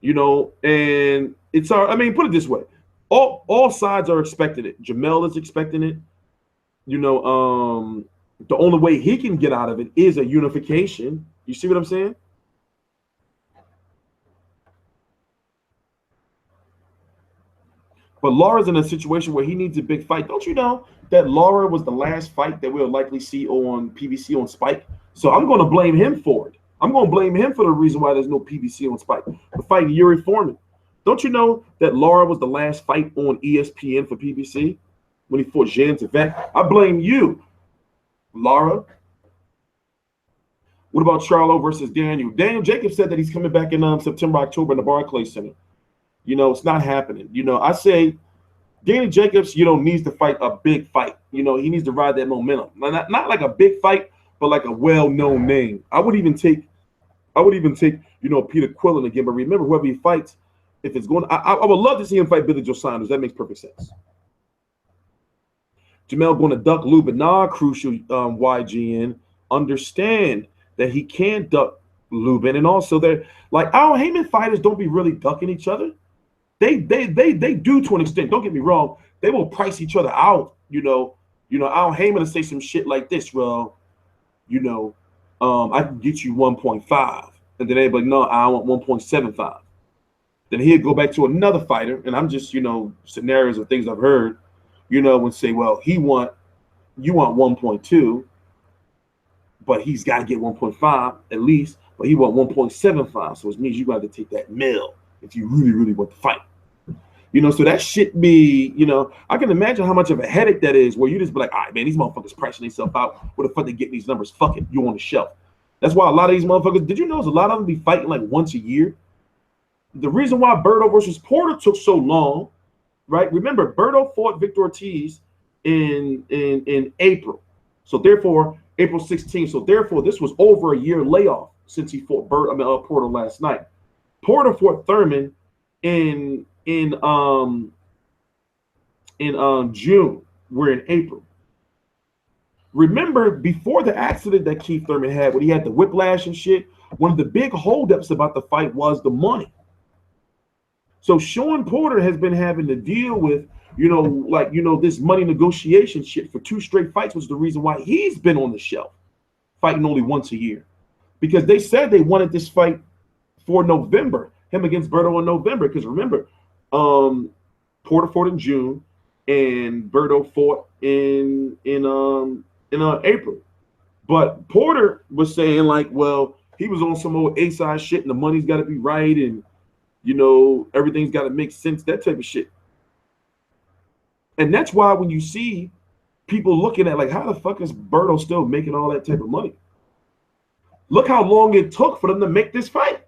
it. And it's I mean, put it this way: all sides are expecting it. Jermell is expecting it. The only way he can get out of it is a unification. You see what I'm saying? But Lara's in a situation where he needs a big fight. Don't you know that Lara was the last fight that we'll likely see on PBC on Spike? So I'm going to blame him for it. I'm going to blame him for the reason why there's no PBC on Spike. The fight Yuri Foreman. Don't you know that Lara was the last fight on ESPN for PBC when he fought Jean Tevek? I blame you, Lara. What about Charlo versus Daniel? Daniel Jacobs said that he's coming back in September, October in the Barclays Center. It's not happening. I say Danny Jacobs, needs to fight a big fight. He needs to ride that momentum. Not like a big fight, but like a well-known name. I would even take, Peter Quillen again. But remember, whoever he fights, if it's going, I would love to see him fight Billy Joe Saunders. That makes perfect sense. Jermell going to duck Lubin. Nah, crucial YGN. Understand that he can duck Lubin, and also they're like our Haymon fighters don't be really ducking each other. They do to an extent. Don't get me wrong. They will price each other out. Al Haymon to say some shit like this. Well, I can get you 1.5, and then they'd be like, no, I want 1.75. Then he'd go back to another fighter, and I'm just scenarios of things I've heard, and say, well, you want 1.2, but he's got to get 1.5 at least, but he want 1.75. So it means you got to take that mil if you really, really want to fight. So that shit be, I can imagine how much of a headache that is where you just be like, all right, man, these motherfuckers pricing themselves out. Where the fuck they get these numbers? Fuck it. You on the shelf. That's why a lot of these motherfuckers, did you know a lot of them be fighting like once a year? The reason why Berto versus Porter took so long, right? Remember, Berto fought Victor Ortiz in April. So therefore, April 16th. So therefore, this was over a year layoff since he fought Porter last night. Porter fought Thurman in June. We're in April. Remember, before the accident that Keith Thurman had, when he had the whiplash and shit, one of the big holdups about the fight was the money. So Shawn Porter has been having to deal with, this money negotiation shit for 2 straight fights, which is the reason why he's been on the shelf, fighting only once a year. Because they said they wanted this fight for November. Him against Berto in November. Because remember, Porter fought in June, and Berto fought in April. But Porter was saying like, well, he was on some old A-side shit, and the money's got to be right, and you know everything's got to make sense. That type of shit. And that's why when you see people looking at like, how the fuck is Berto still making all that type of money? Look how long it took for them to make this fight.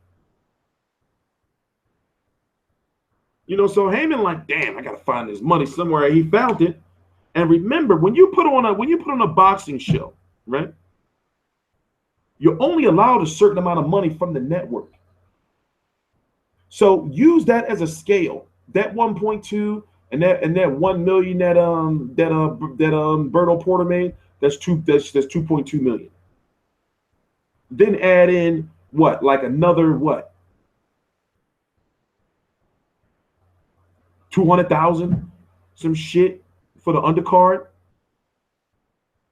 You know, so Haymon like, damn, I gotta find this money somewhere. He found it. And remember, when you put on a boxing show, right? You're only allowed a certain amount of money from the network. So use that as a scale. That 1.2 and that 1 million that Berto Porter made, that's 2.2 million. Then add in what, like another what? 200,000, some shit for the undercard.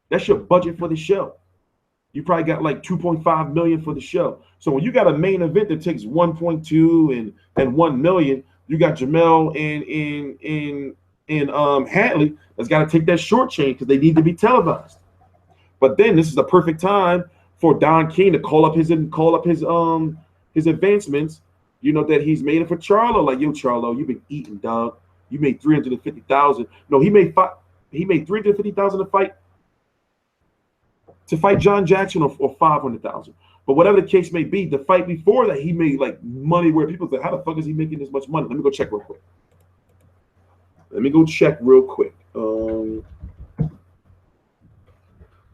That's your budget for the show. You probably got like 2.5 million for the show. So when you got a main event that takes 1.2 and 1 million, you got Jermell and Hatley that's got to take that short chain because they need to be televised. But then this is the perfect time for Don King to call up his advancements. You know, that he's made it for Charlo. Like, yo, Charlo, you've been eating, dog. You made 350,000. No, he made 350,000 to fight John Jackson or 500,000. But whatever the case may be, the fight before that, he made like money where people say, how the fuck is he making this much money? Let me go check real quick.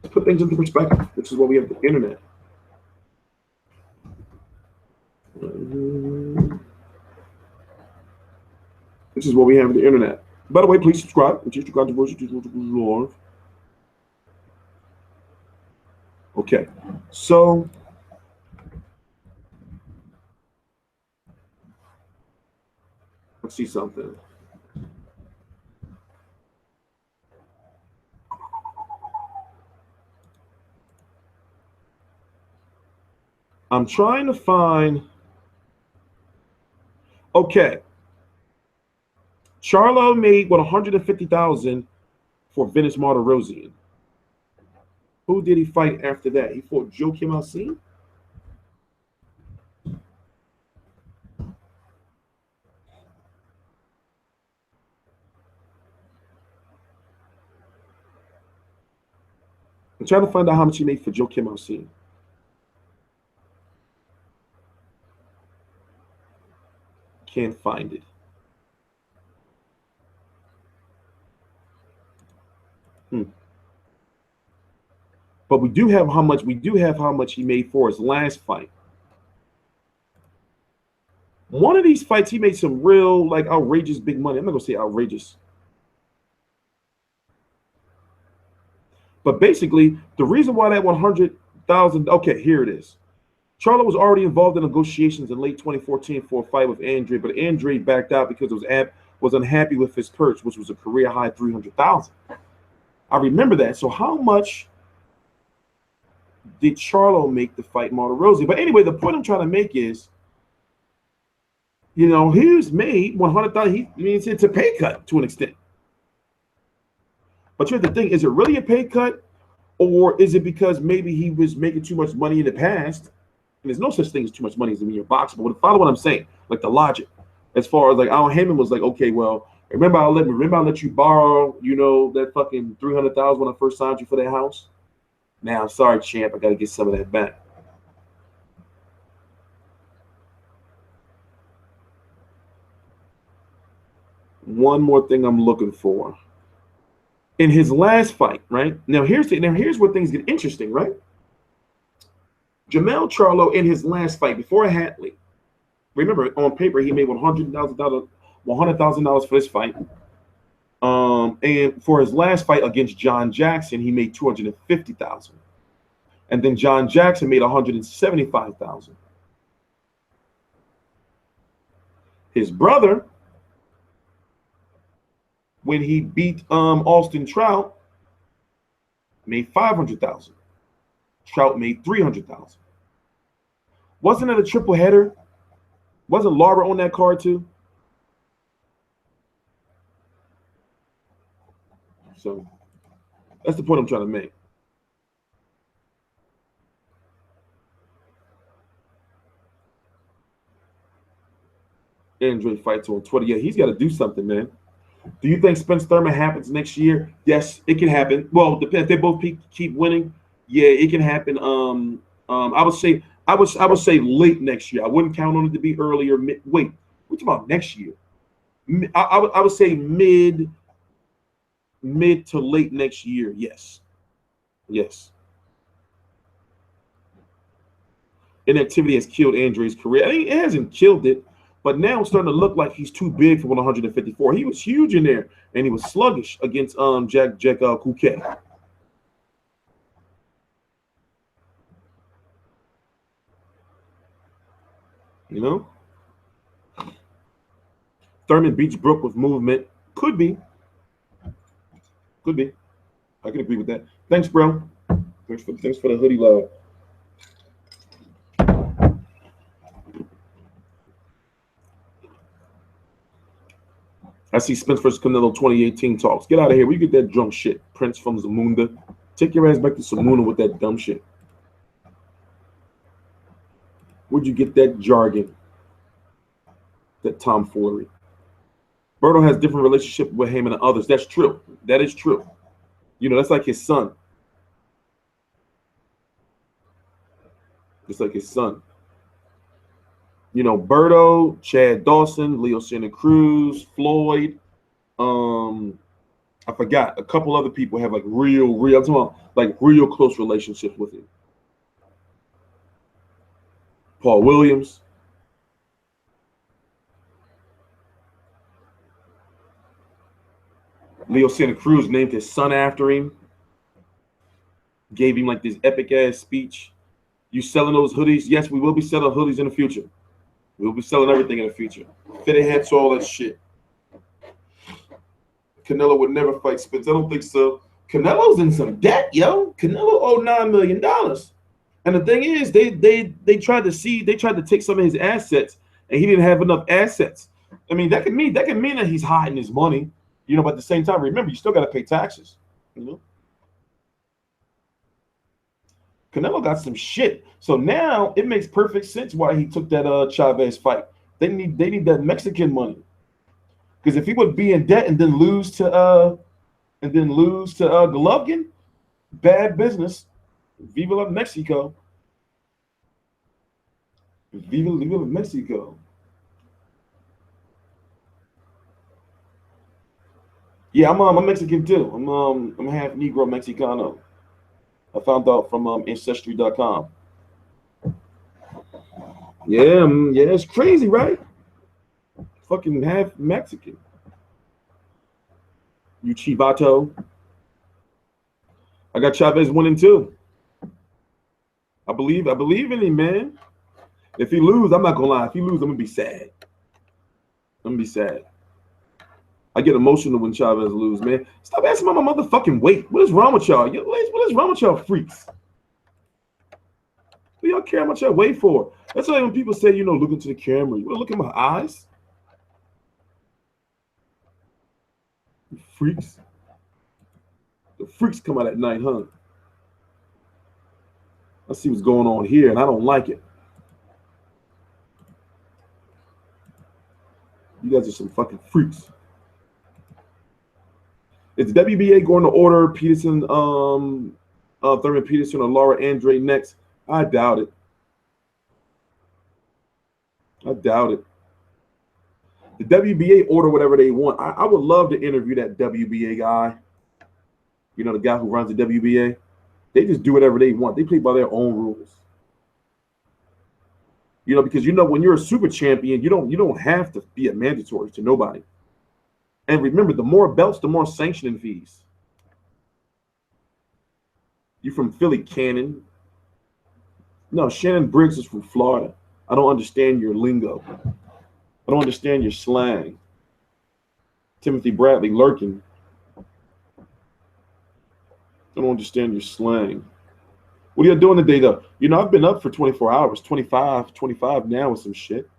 Let's put things into perspective. This is what we have the internet. This is what we have on the internet. By the way, please subscribe. Okay, so let's see something. I'm trying to find. Okay. Charlo made 150,000 for Venice Martirosyan. Who did he fight after that? He fought Joakim Alcine? I'm trying to find out how much he made for Joakim Alcine. Can't find it. But we do have how much he made for his last fight. One of these fights, he made some real like outrageous big money. I'm not gonna say outrageous. But basically, the reason why that 100,000, okay, here it is. Charlo was already involved in negotiations in late 2014 for a fight with Andre, but Andre backed out because it was unhappy with his purse, which was a career high 300,000. I remember that. So how much did Charlo make to fight Martirosyan? But anyway, the point I'm trying to make is, you know, he's made 100,000. He means it's a pay cut to an extent. But here's the thing: is it really a pay cut, or is it because maybe he was making too much money in the past? And there's no such thing as too much money as in your boxing. But follow what I'm saying, like the logic, as far as like Haymon was like, okay, well, remember I let you borrow, you know, that fucking 300,000 when I first signed you for that house. Now, I'm sorry, champ, I got to get some of that back. One more thing I'm looking for. In his last fight, right? Now here's where things get interesting, right? Jermell Charlo in his last fight before Hatley. Remember, on paper, he made $100,000 for this fight. And for his last fight against John Jackson, he made $250,000. And then John Jackson made $175,000. His brother, when he beat Austin Trout, made $500,000. Trout made $300,000. Wasn't it a triple header Wasn't Laura on that card too? So that's the point I'm trying to make. Andre fights on Twitter. Yeah, he's got to do something, man. Do you think Spence Thurman happens next year? Yes, it can happen. Well, depends. If they both keep winning, yeah, it can happen. I would say late next year. I wouldn't count on it to be earlier. Wait, we're talking about next year. I would say mid to late next year. Yes. Inactivity has killed Andre's career. I mean, it hasn't killed it, but now it's starting to look like he's too big for 154. He was huge in there, and he was sluggish against Jack Kouket. You know? Thurman beats Brook with movement. Could be. I can agree with that. Thanks, bro. Thanks for the hoodie love. I see Spence versus Canelo 2018 talks. Get out of here. Where you get that drunk shit? Prince from Zamunda. Take your ass back to Samuna with that dumb shit. Where'd you get that jargon? That tomfoolery. Berto has different relationship with Haymon and others. That's true. That is true. You know, that's like his son. It's like his son. You know, Berto, Chad Dawson, Leo Santa Cruz, Floyd. I forgot. A couple other people have like real, I'm talking about like real close relationships with him. Paul Williams. Leo Santa Cruz named his son after him. Gave him like this epic ass speech. You selling those hoodies? Yes, we will be selling hoodies in the future. We'll be selling everything in the future. Fitted hats, all that shit. Canelo would never fight Spence. I don't think so. Canelo's in some debt, yo. Canelo owed $9 million. And the thing is, they tried to take some of his assets, and he didn't have enough assets. I mean, that could mean that he's hiding his money, you know, but at the same time, remember, you still gotta pay taxes, you know. Canelo got some shit. So now it makes perfect sense why he took that Chavez fight. They need that Mexican money. Because if he would be in debt and then lose to Golovkin, bad business. Viva la Mexico. Viva la Mexico. Yeah, I'm Mexican too. I'm half Negro Mexicano. I found out from ancestry.com. Yeah, it's crazy, right? Fucking half Mexican. You chivato. I got Chavez winning too. I believe in him, man. If he lose, I'm not gonna lie. If he lose, I'm gonna be sad. I get emotional when Chavez lose, man. Stop asking about my motherfucking weight. What is wrong with y'all? What is wrong with y'all freaks? What y'all care how much I weigh for? That's why when people say, you know, look into the camera, you wanna look at my eyes? You freaks. The freaks come out at night, huh? I see what's going on here, and I don't like it. You guys are some fucking freaks. Is the WBA going to order Peterson, Thurman Peterson or Laura Andre next? I doubt it. The WBA order whatever they want. I would love to interview that WBA guy. You know, the guy who runs the WBA. They just do whatever they want. They play by their own rules. You know, because you know when you're a super champion, you don't have to be a mandatory to nobody. And remember, the more belts, the more sanctioning fees. You from Philly, Cannon? No, Shannon Briggs is from Florida. I don't understand your lingo. I don't understand your slang. Timothy Bradley lurking. I don't understand your slang. What are you doing today, though? You know, I've been up for 24 hours, 25 now with some shit.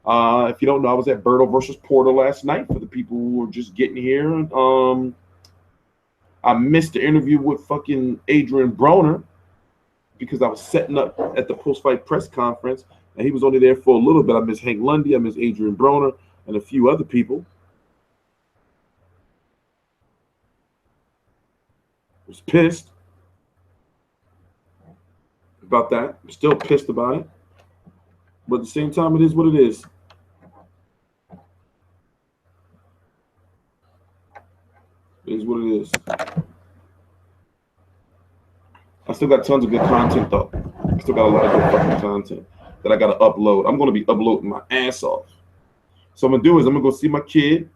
If you don't know, I was at Berto versus Porter last night for the people who are just getting here. I missed the interview with fucking Adrian Broner because I was setting up at the post-fight press conference, and he was only there for a little bit. I miss Hank Lundy, I miss Adrian Broner, and a few other people. I was pissed about that. I'm still pissed about it. But at the same time, it is what it is. It is what it is. I still got tons of good content, though. I still got a lot of good fucking content that I got to upload. I'm going to be uploading my ass off. So I'm going to do is I'm going to go see my kid,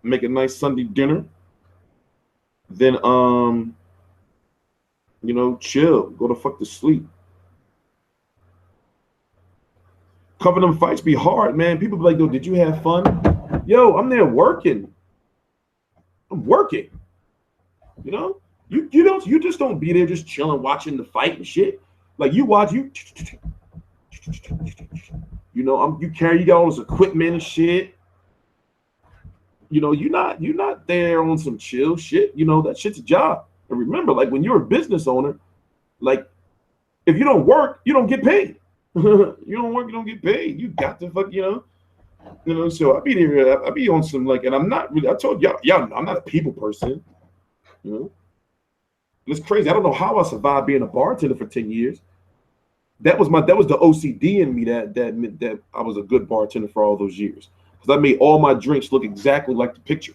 make a nice Sunday dinner. Then, you know, chill, go the fuck to sleep. Cover them fights be hard, man. People be like, yo, did you have fun? Yo, I'm there working. I'm working. You know, you just don't be there just chilling, watching the fight and shit. Like you watch you know, you got all this equipment and shit. You know, you're not there on some chill shit. You know, that shit's a job. And remember, like when you're a business owner, like if you don't work, you don't get paid. You don't work, you don't get paid. You got to fuck, you know. So I be there, I be on some like, and I'm not really. I told y'all, I'm not a people person. You know, it's crazy. I don't know how I survived being a bartender for 10 years. That was the OCD in me that I was a good bartender for all those years. Because I made all my drinks look exactly like the picture.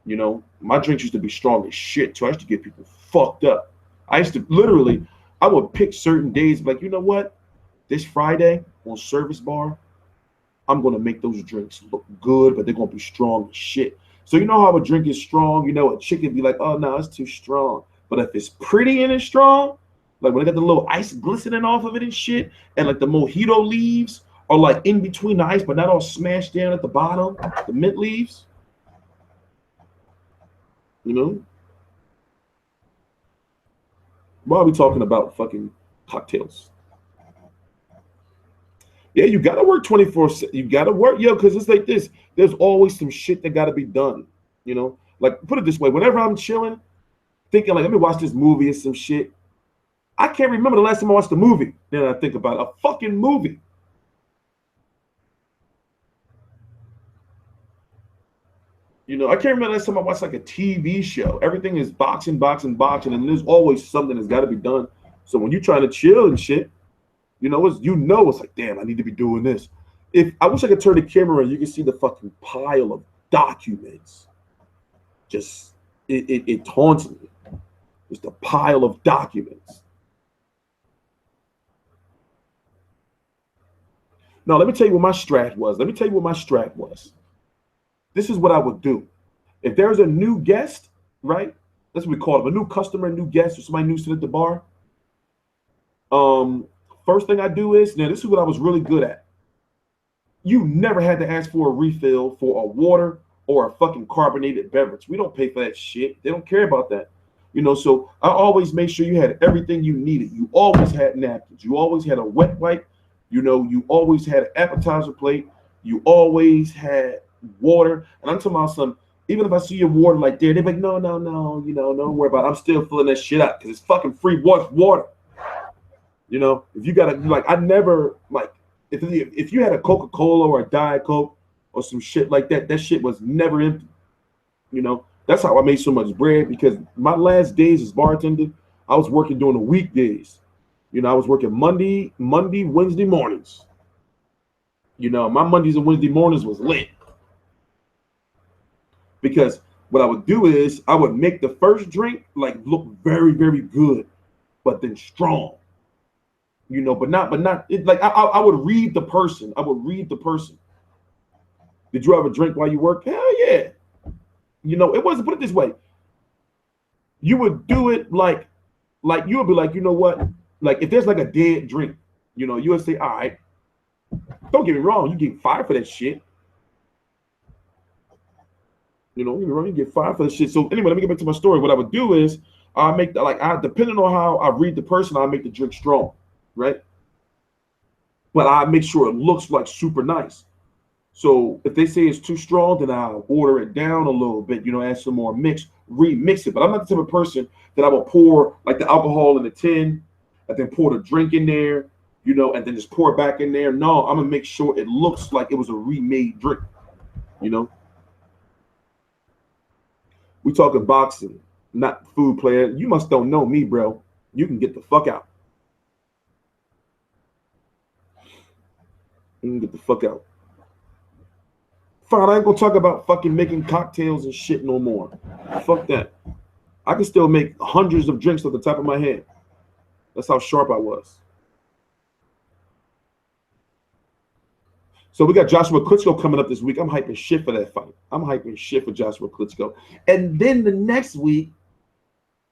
You know, my drinks used to be strong as shit too. I used to get people fucked up. I used to literally, I would pick certain days, like, you know what? This Friday on Service Bar, I'm going to make those drinks look good, but they're going to be strong as shit. So you know how a drink is strong? You know, a chick can be like, oh, no, it's too strong. But if it's pretty and it's strong, like when they got the little ice glistening off of it and shit, and like the mojito leaves are like in between the ice, but not all smashed down at the bottom, the mint leaves. You know? Why are we talking about fucking cocktails? Yeah, you gotta work 24/7. You gotta work, yo, because it's like this. There's always some shit that gotta be done. You know, like put it this way: whenever I'm chilling, thinking like, let me watch this movie or some shit, I can't remember the last time I watched a movie. Then I think about a fucking movie. You know, I can't remember the last time I watched like a TV show. Everything is boxing, and there's always something that's got to be done. So when you're trying to chill and shit, it's like, damn, I need to be doing this. If I wish I could turn the camera and you can see the fucking pile of documents. Just it taunts me. Just a pile of documents. Now let me tell you what my strat was. This is what I would do. If there's a new guest, right? That's what we call it, a new customer, a new guest, or somebody new sitting at the bar. First thing I do is, now this is what I was really good at. You never had to ask for a refill for a water or a fucking carbonated beverage. We don't pay for that shit. They don't care about that. You know, so I always made sure you had everything you needed. You always had napkins. You always had a wet wipe. You know, you always had an appetizer plate. You always had water. And I'm talking about some, even if I see your water like there, they're like, no, you know, don't worry about it. I'm still filling that shit up because it's fucking free water. You know, if you gotta, like, I never, like, if you had a Coca-Cola or a Diet Coke or some shit like that, that shit was never empty. You know, that's how I made so much bread, because my last days as bartending, I was working during the weekdays. You know, I was working Monday, Wednesday mornings. You know, my Mondays and Wednesday mornings was lit. Because what I would do is I would make the first drink like look very, very good, but then strong. You know, but not it, like I would read the person. Did you ever drink while you work? Hell yeah. You know, it wasn't, put it this way. You would do it like you would be like, you know what? Like if there's like a dead drink, you know, you would say, all right, don't get me wrong, you get fired for that shit. You know, you get fired for that shit. So anyway, let me get back to my story. What I would do is I make depending on how I read the person, I make the drink strong, right? but I make sure it looks like super nice. So if they say it's too strong, then I'll water it down a little bit, add some more mix, remix it. But I'm not the type of person that I will pour like the alcohol in the tin and then pour the drink in there, and then just pour it back in there. No, I'm gonna make sure it looks like it was a remade drink, We talking boxing, not food, player. You must don't know me, bro. You can get the fuck out. You can get the fuck out. Fine, I ain't gonna talk about fucking making cocktails and shit no more. Fuck that. I can still make hundreds of drinks off the top of my head. That's how sharp I was. So we got Joshua Klitschko coming up this week. I'm hyping shit for that fight. I'm hyping shit for Joshua Klitschko. And then the next week,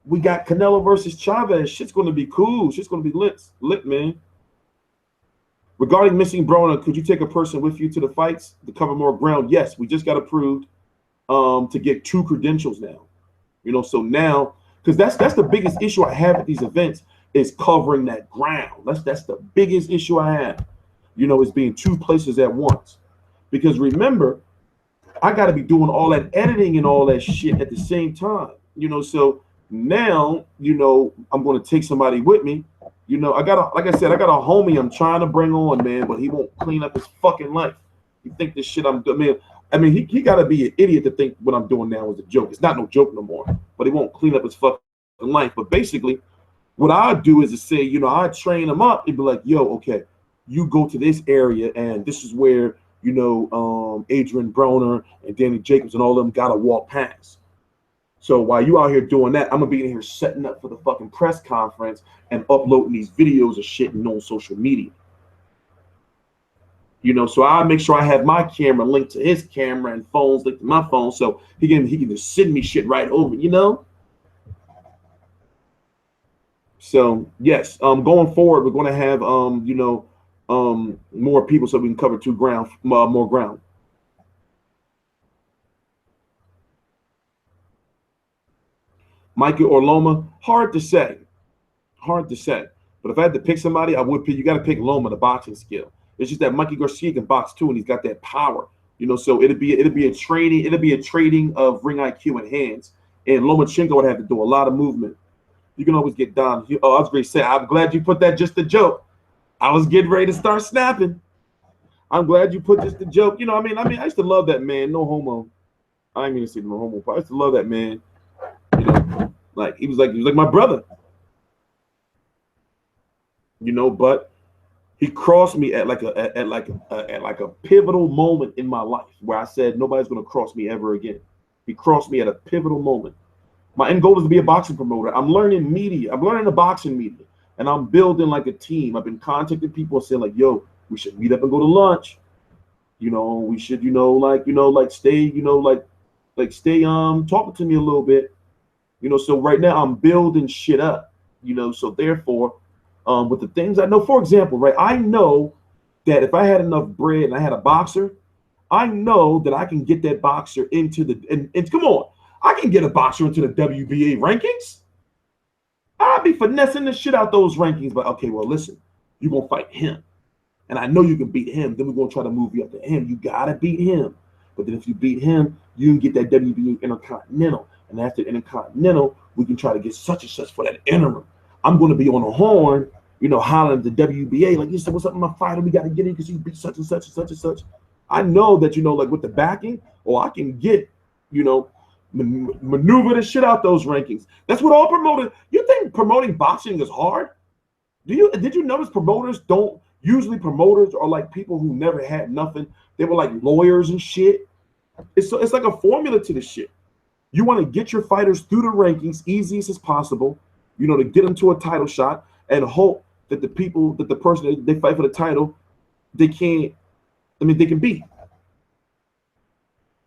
we got Canelo versus Chavez. Shit's going to be cool. Shit's going to be lit, man. Regarding missing Broner, could you take a person with you to the fights to cover more ground? Yes, we just got approved to get 2 credentials now. So now, because that's the biggest issue I have at these events is covering that ground. That's the biggest issue I have. Is being 2 places at once. Because remember, I got to be doing all that editing and all that shit at the same time. So now, I'm going to take somebody with me. Like I said, I got a homie I'm trying to bring on, man, but he won't clean up his fucking life. You think this shit I'm doing, man. He got to be an idiot to think what I'm doing now is a joke. It's not no joke no more, but he won't clean up his fucking life. But basically, what I do is to say, I train him up and be like, yo, okay, you go to this area and this is where, Adrian Broner and Danny Jacobs and all of them got to walk past. So while you out here doing that, I'm going to be in here setting up for the fucking press conference and uploading these videos of shit on social media. So I make sure I have my camera linked to his camera and phones linked to my phone so he can just send me shit right over, So yes, going forward, we're going to have, more people so we can cover more ground. Mikey or Loma, hard to say. But if I had to pick somebody, I would pick. You got to pick Loma, the boxing skill. It's just that Mikey Garcia can box too, and he's got that power. So it'd be a trading of ring IQ and hands. And Lomachenko would have to do a lot of movement. You can always get down. Oh, I was great. Say, I'm glad you put that just a joke. I was getting ready to start snapping. I'm glad you put just a joke. I used to love that man. No homo. I didn't mean to say no homo, but I used to love that man. Like he was like my brother. But he crossed me at like a pivotal moment in my life where I said nobody's gonna cross me ever again. He crossed me at a pivotal moment. My end goal is to be a boxing promoter. I'm learning media. I'm learning the boxing media, and I'm building like a team. I've been contacting people and saying like, "Yo, we should meet up and go to lunch. We should, stay talking to me a little bit. So right now I'm building shit up. So therefore, with the things I know, for example, right, I know that if I had enough bread and I had a boxer, I know that I can get that boxer into and come on, I can get a boxer into the WBA rankings. I'll be finessing the shit out those rankings, but okay, well, listen, you're going to fight him. And I know you can beat him. Then we're going to try to move you up to him. You got to beat him. But then if you beat him, you can get that WBA Intercontinental. And after Intercontinental, we can try to get such and such for that interim. I'm going to be on the horn, hollering at the WBA, like, listen, what's up with my fighter? We got to get in because you beat such and such and such and such. I know that, like with the backing, I can get, maneuver the shit out those rankings. That's what all promoters. You think promoting boxing is hard? Did you notice promoters promoters are like people who never had nothing. They were like lawyers and shit. It's like a formula to this shit. You want to get your fighters through the rankings easiest as possible, to get them to a title shot and hope that the person that they fight for the title, they can beat.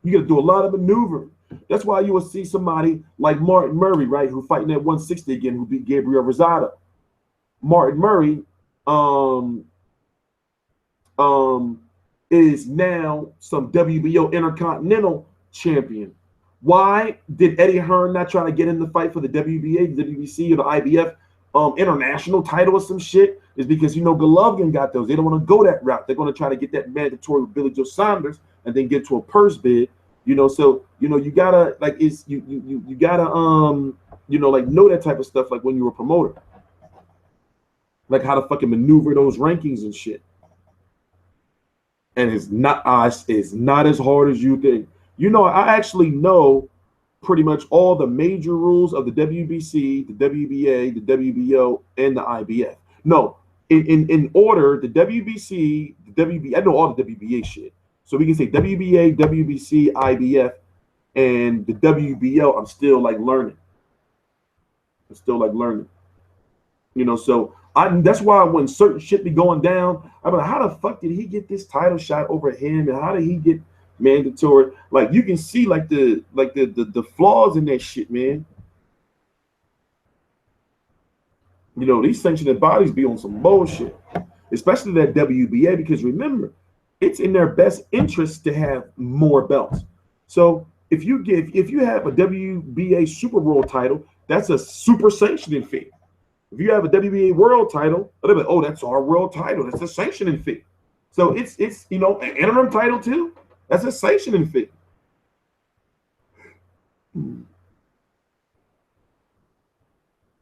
You got to do a lot of maneuvering. That's why you will see somebody like Martin Murray, right, who fighting at 160 again, who beat Gabriel Rosado. Martin Murray is now some WBO Intercontinental champion. Why did Eddie Hearn not try to get in the fight for the WBA, the WBC, or the IBF? international title or some shit, is because, you know, Golovkin got those. They don't want to go that route. They're going to try to get that mandatory with Billy Joe Saunders and then get to a purse bid, you know. So, you know, you gotta like you gotta you know, like know that type of stuff, like when you're a promoter, like how to fucking maneuver those rankings and shit. And it's not as hard as you think. You know, I actually know pretty much all the major rules of the WBC, the WBA, the WBO, and the IBF. No, in order, the WBC, the WBA, I know all the WBA shit. So we can say WBA, WBC, IBF, and the WBO, I'm still like learning. You know, so that's why when certain shit be going down, I'm like, how the fuck did he get this title shot over him? And how did he get mandatory? Like, you can see like the flaws in that shit, man. You know, these sanctioned bodies be on some bullshit, especially that WBA, because remember, it's in their best interest to have more belts. So if you have a WBA Super World title, that's a super sanctioning fee. If you have a WBA World title, they'll be like, oh, that's our world title. That's a sanctioning fee. So it's you know, an interim title too. That's a sanctioning fee.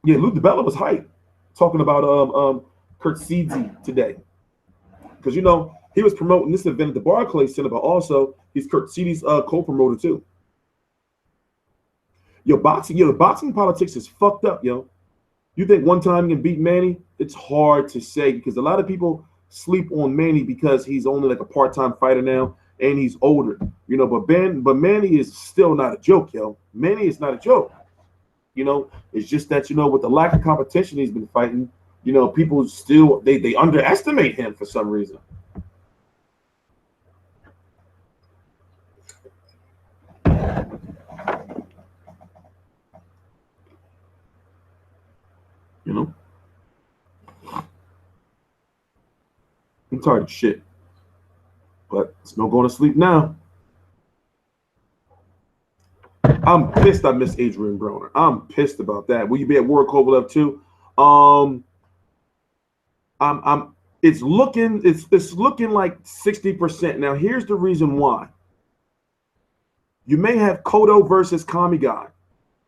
Yeah, Lou DiBella was hype talking about Kurt Seedzy today, because, you know, he was promoting this event at the Barclays Center, but also he's Kurt Seedzy's co-promoter too. Yo, boxing politics is fucked up, yo. You think one time you can beat Manny? It's hard to say, because a lot of people sleep on Manny because he's only like a part-time fighter now and he's older, you know. But Manny is still not a joke, yo. Manny is not a joke. You know, it's just that, you know, with the lack of competition he's been fighting, you know, people still they underestimate him for some reason. You know, I'm tired of shit, but it's no going to sleep now. I'm pissed I missed Adrian Broner. I'm pissed about that. Will you be at World Kovalev too? It's looking like 60%. Now here's the reason why. You may have Cotto versus Kamigai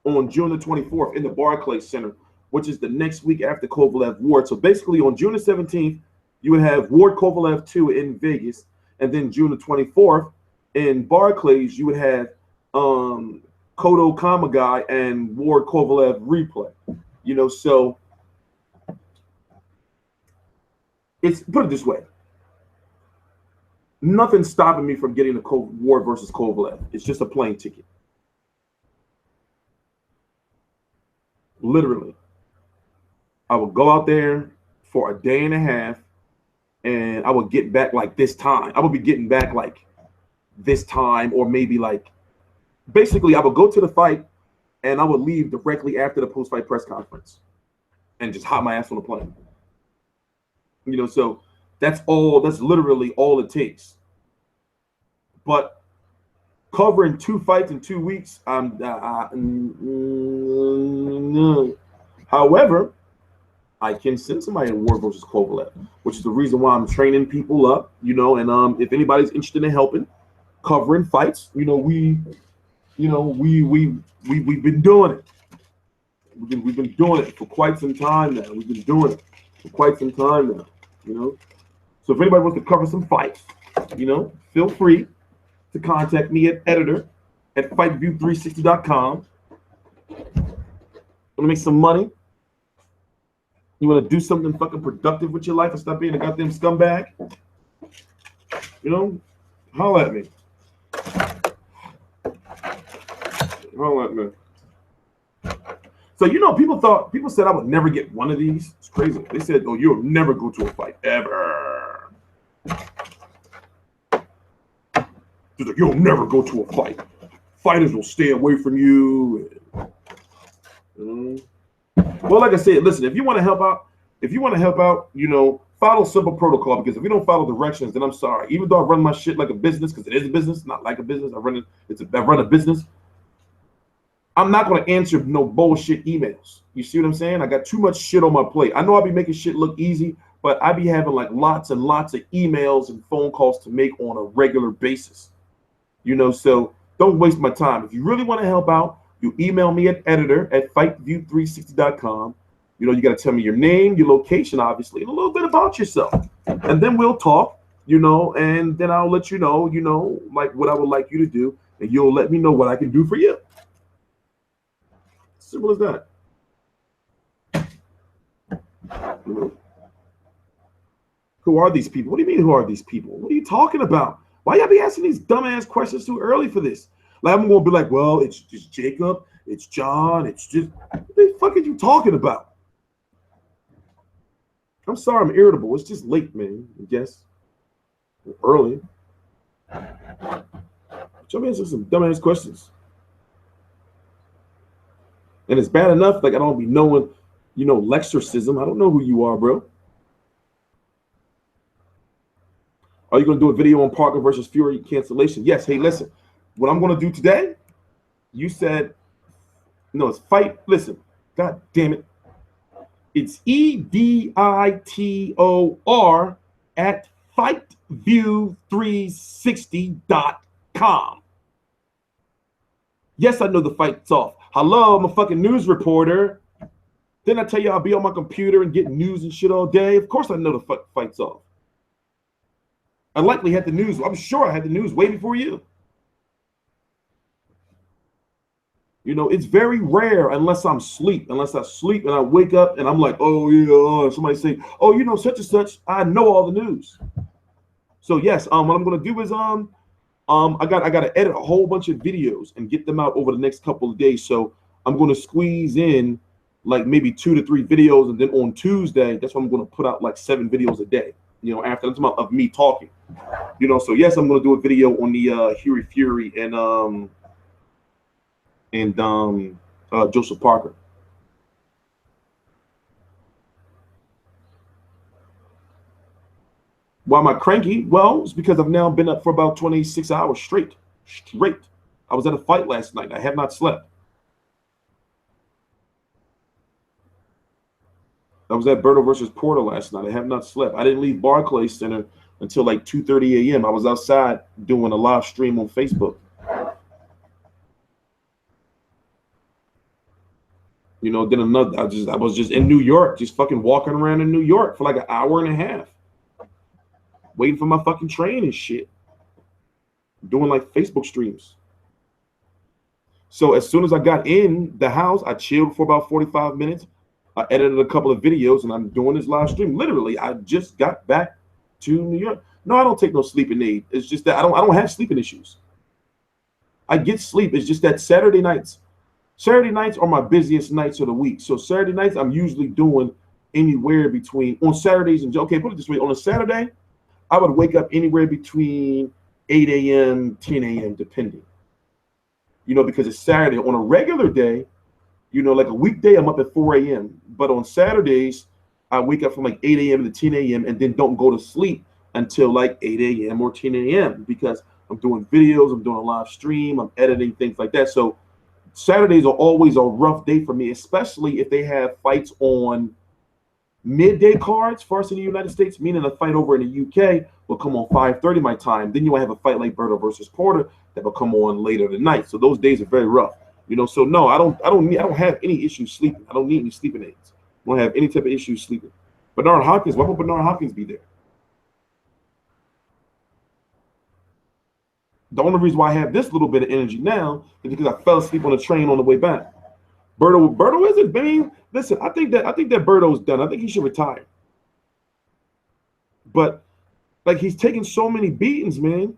on June the 24th in the Barclays Center, which is the next week after Kovalev Ward. So basically on June the 17th, you would have Ward Kovalev 2 in Vegas, and then June the 24th in Barclays, you would have Cotto Kamigai and Ward Kovalev replay. You know, so it's, put it this way, nothing's stopping me from getting the Ward versus Kovalev. It's just a plane ticket. Literally. I would go out there for a day and a half, and I would get back like this time. I would be getting back like this time, or maybe like, basically I would go to the fight and I would leave directly after the post-fight press conference and just hop my ass on the plane. You know, so that's literally all it takes. But covering 2 fights in 2 weeks, however, I can send somebody in Ward versus Kovalev, which is the reason why I'm training people up, you know. And if anybody's interested in helping covering fights, you know, we've been doing it. We've been doing it for quite some time now. We've been doing it for quite some time now, you know. So if anybody wants to cover some fights, you know, feel free to contact me at editor@fightview360.com. Want to make some money? You want to do something fucking productive with your life and stop being a goddamn scumbag? You know, holla at me. Holla at me. So, you know, people said I would never get one of these. It's crazy. They said, oh, you'll never go to a fight ever. They're like, you'll never go to a fight. Fighters will stay away from you. Well, like I said, listen, if you want to help out, you know, follow simple protocol, because if you don't follow directions, then I'm sorry. Even though I run my shit like a business, because it is a business, not like a business. I run a business. I'm not going to answer no bullshit emails. You see what I'm saying? I got too much shit on my plate. I know I'll be making shit look easy, but I be having like lots and lots of emails and phone calls to make on a regular basis. You know, so don't waste my time. If you really want to help out, you email me at editor@fightview360.com. You know, you got to tell me your name, your location, obviously, and a little bit about yourself. And then we'll talk, you know, and then I'll let you know, like what I would like you to do, and you'll let me know what I can do for you. Simple as that. You know? Who are these people? What do you mean, who are these people? What are you talking about? Why y'all be asking these dumbass questions too early for this? Like, I'm going to be like, well, it's just Jacob, it's John, it's just, what the fuck are you talking about? I'm sorry I'm irritable. It's just late, man, I guess. Early. Y'all answer some dumbass questions. And it's bad enough, like I don't be knowing, you know, Lexorcism. I don't know who you are, bro. Are you going to do a video on Parker versus Fury cancellation? Yes. Hey, listen, what I'm going to do today, you said, no, it's fight. Listen, God damn it. It's EDITOR at fightview360.com. Yes, I know the fight's off. Hello, I'm a fucking news reporter. Didn't I tell you I'll be on my computer and get news and shit all day? Of course I know the fight's off. I likely had the news. I'm sure I had the news way before you. You know, it's very rare unless I sleep and I wake up and I'm like, oh yeah, somebody say, oh, you know, such and such. I know all the news. So yes, what I'm gonna do is I gotta edit a whole bunch of videos and get them out over the next couple of days. So I'm gonna squeeze in like maybe 2 to 3 videos, and then on Tuesday, that's when I'm gonna put out like 7 videos a day. You know, after that's of me talking. You know, so yes, I'm gonna do a video on the Fury and Joseph Parker. Why am I cranky? Well, it's because I've now been up for about 26 hours straight. I was at a fight last night. I have not slept. I was at Berto versus Porter last night. I have not slept. I didn't leave Barclays Center until like 2:30 a.m. I was outside doing a live stream on Facebook. You know, then another, I was just in New York, just fucking walking around in New York for like an hour and a half. Waiting for my fucking train and shit. Doing like Facebook streams. So as soon as I got in the house, I chilled for about 45 minutes. I edited a couple of videos and I'm doing this live stream. Literally, I just got back to New York. No, I don't take no sleeping aid. It's just that I don't have sleeping issues. I get sleep. It's just that Saturday nights are my busiest nights of the week. So Saturday nights, I'm usually doing anywhere between, on Saturdays, and okay, put it this way, on a Saturday, I would wake up anywhere between 8 a.m., 10 a.m., depending. You know, because it's Saturday. On a regular day, you know, like a weekday, I'm up at 4 a.m. But on Saturdays, I wake up from like 8 a.m. to 10 a.m. and then don't go to sleep until like 8 a.m. or 10 a.m. because I'm doing videos, I'm doing a live stream, I'm editing, things like that. So Saturdays are always a rough day for me, especially if they have fights on midday cards for us in the United States, meaning a fight over in the UK will come on 5:30 my time. Then you will have a fight like Berto versus Porter that will come on later tonight. So those days are very rough. You know, so no, I don't have any issues sleeping. I don't need any sleeping aids. I don't have any type of issues sleeping. Bernard Hopkins, why would Bernard Hopkins be there? The only reason why I have this little bit of energy now is because I fell asleep on a train on the way back. Berto isn't. I mean, listen, I think that Berto's done. I think he should retire. But like he's taking so many beatings, man.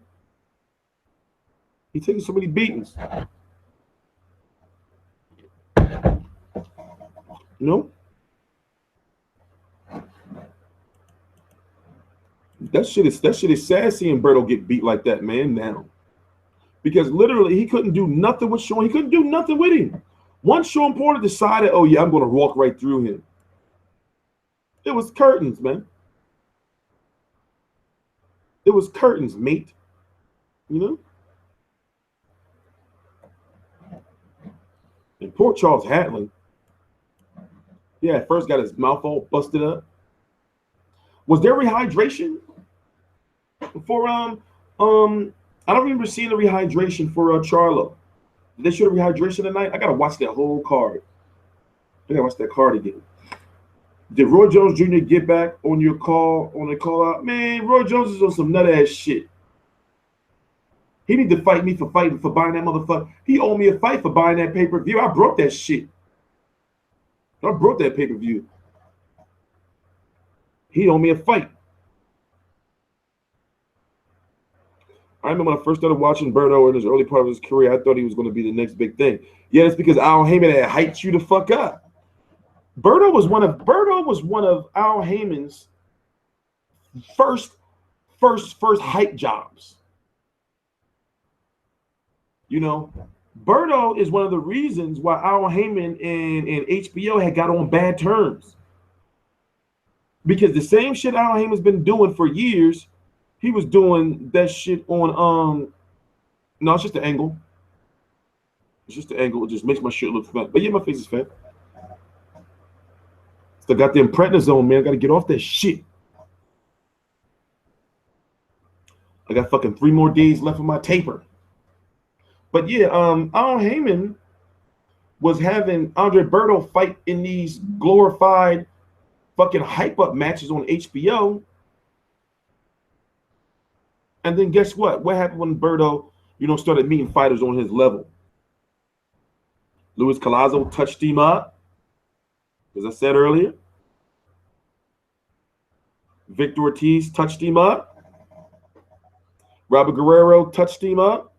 He's taking so many beatings. You know? That shit is sad seeing Berto get beat like that, man, now. Because literally he couldn't do nothing with Shawn. He couldn't do nothing with him. Once Shawn Porter decided, oh yeah, I'm gonna walk right through him. It was curtains, man. It was curtains, mate. You know? And poor Charles Hatley. Yeah, first got his mouth all busted up. Was there rehydration for I don't remember seeing the rehydration for Charlo. Did they show the rehydration tonight? I gotta watch that whole card. I gotta watch that card again. Did Roy Jones Jr. get back on your call on the call out? Man, Roy Jones is on some nut ass shit. He need to fight me for buying that motherfucker. He owed me a fight for buying that pay-per-view. I broke that shit. I broke that pay-per-view. He owed me a fight. I remember when I first started watching Berto in his early part of his career, I thought he was going to be the next big thing. Yeah, it's because Al Haymon had hyped you the fuck up. Berto was one of Al Haymon's first hype jobs. You know, Berto is one of the reasons why Al Haymon and HBO had got on bad terms. Because the same shit Al Haymon's been doing for years, he was doing that shit on no, it's just the angle. It's just the angle. It just makes my shit look fat. But yeah, my face is fat. Still got them prednisone, man. I gotta get off that shit. I got fucking 3 more days left of my taper. But yeah, Al Haymon was having Andre Berto fight in these glorified fucking hype up matches on HBO. And then guess what? What happened when Berto, started meeting fighters on his level? Luis Collazo touched him up, as I said earlier. Victor Ortiz touched him up. Robert Guerrero touched him up.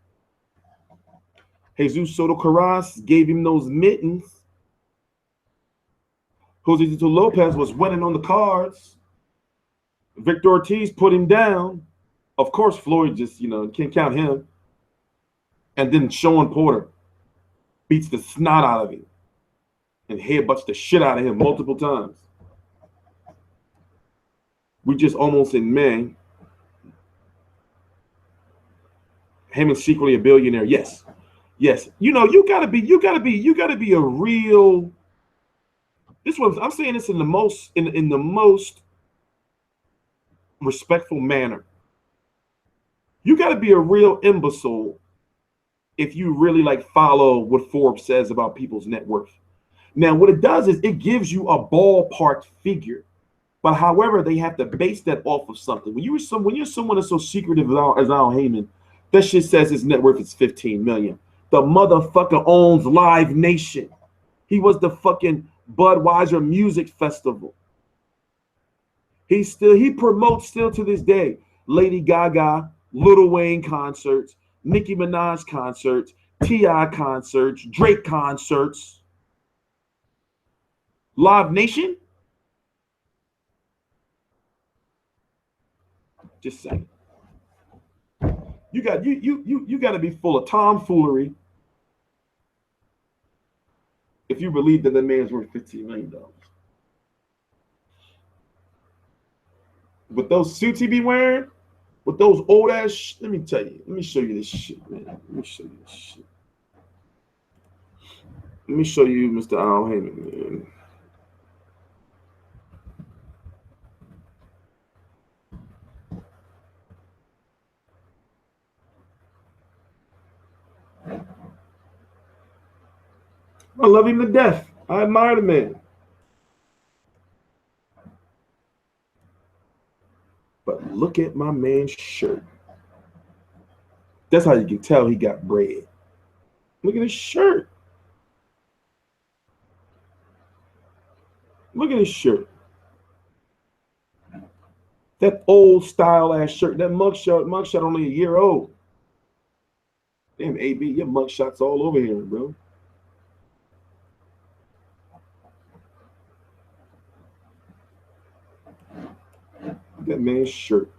Jesus Soto Carras gave him those mittens. Josecito Lopez was winning on the cards. Victor Ortiz put him down. Of course, Floyd just, can't count him. And then Shawn Porter beats the snot out of him and headbutts the shit out of him multiple times. We just almost in May. Haymon's secretly a billionaire. Yes. Yes. You gotta be a real. This one, I'm saying this in the most respectful manner. You got to be a real imbecile if you really follow what Forbes says about people's net worth. Now, what it does is it gives you a ballpark figure, but however, they have to base that off of something. When you're someone that's so secretive as Al Haymon, that shit says his net worth is $15 million. The motherfucker owns Live Nation. He was the fucking Budweiser Music Festival. He promotes still to this day Lady Gaga, Lil Wayne concerts, Nicki Minaj concerts, T.I. concerts, Drake concerts. Live Nation? Just saying. You got to be full of tomfoolery if you believe that man's worth $15 million. With those suits he be wearing, with those old ass, let me tell you. Let me show you this shit, man. Let me show you this shit. Let me show you Mr. Al Haymon, man. I love him to death. I admire the man. But look at my man's shirt. That's how you can tell he got bread. Look at his shirt. Look at his shirt. That old style ass shirt. That mugshot only a year old. Damn, AB, your mugshot's all over here, bro. That man's shirt.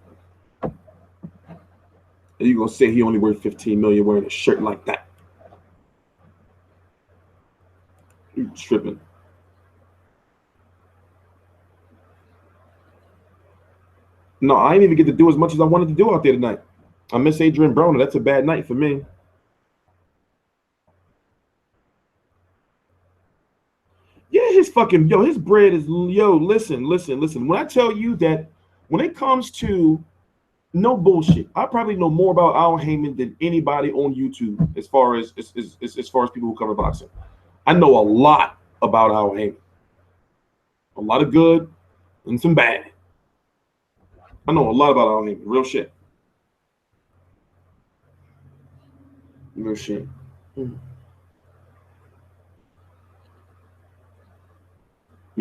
And you gonna say he only worth $15 million wearing a shirt like that? You tripping? No, I didn't even get to do as much as I wanted to do out there tonight. I miss Adrian Broner. That's a bad night for me. his fucking, yo, his bread is, yo, listen. When I tell you that when it comes to no bullshit, I probably know more about Al Haymon than anybody on YouTube as far as people who cover boxing. I know a lot about Al Haymon. A lot of good and some bad. I know a lot about Al Haymon. Real shit. Real shit. You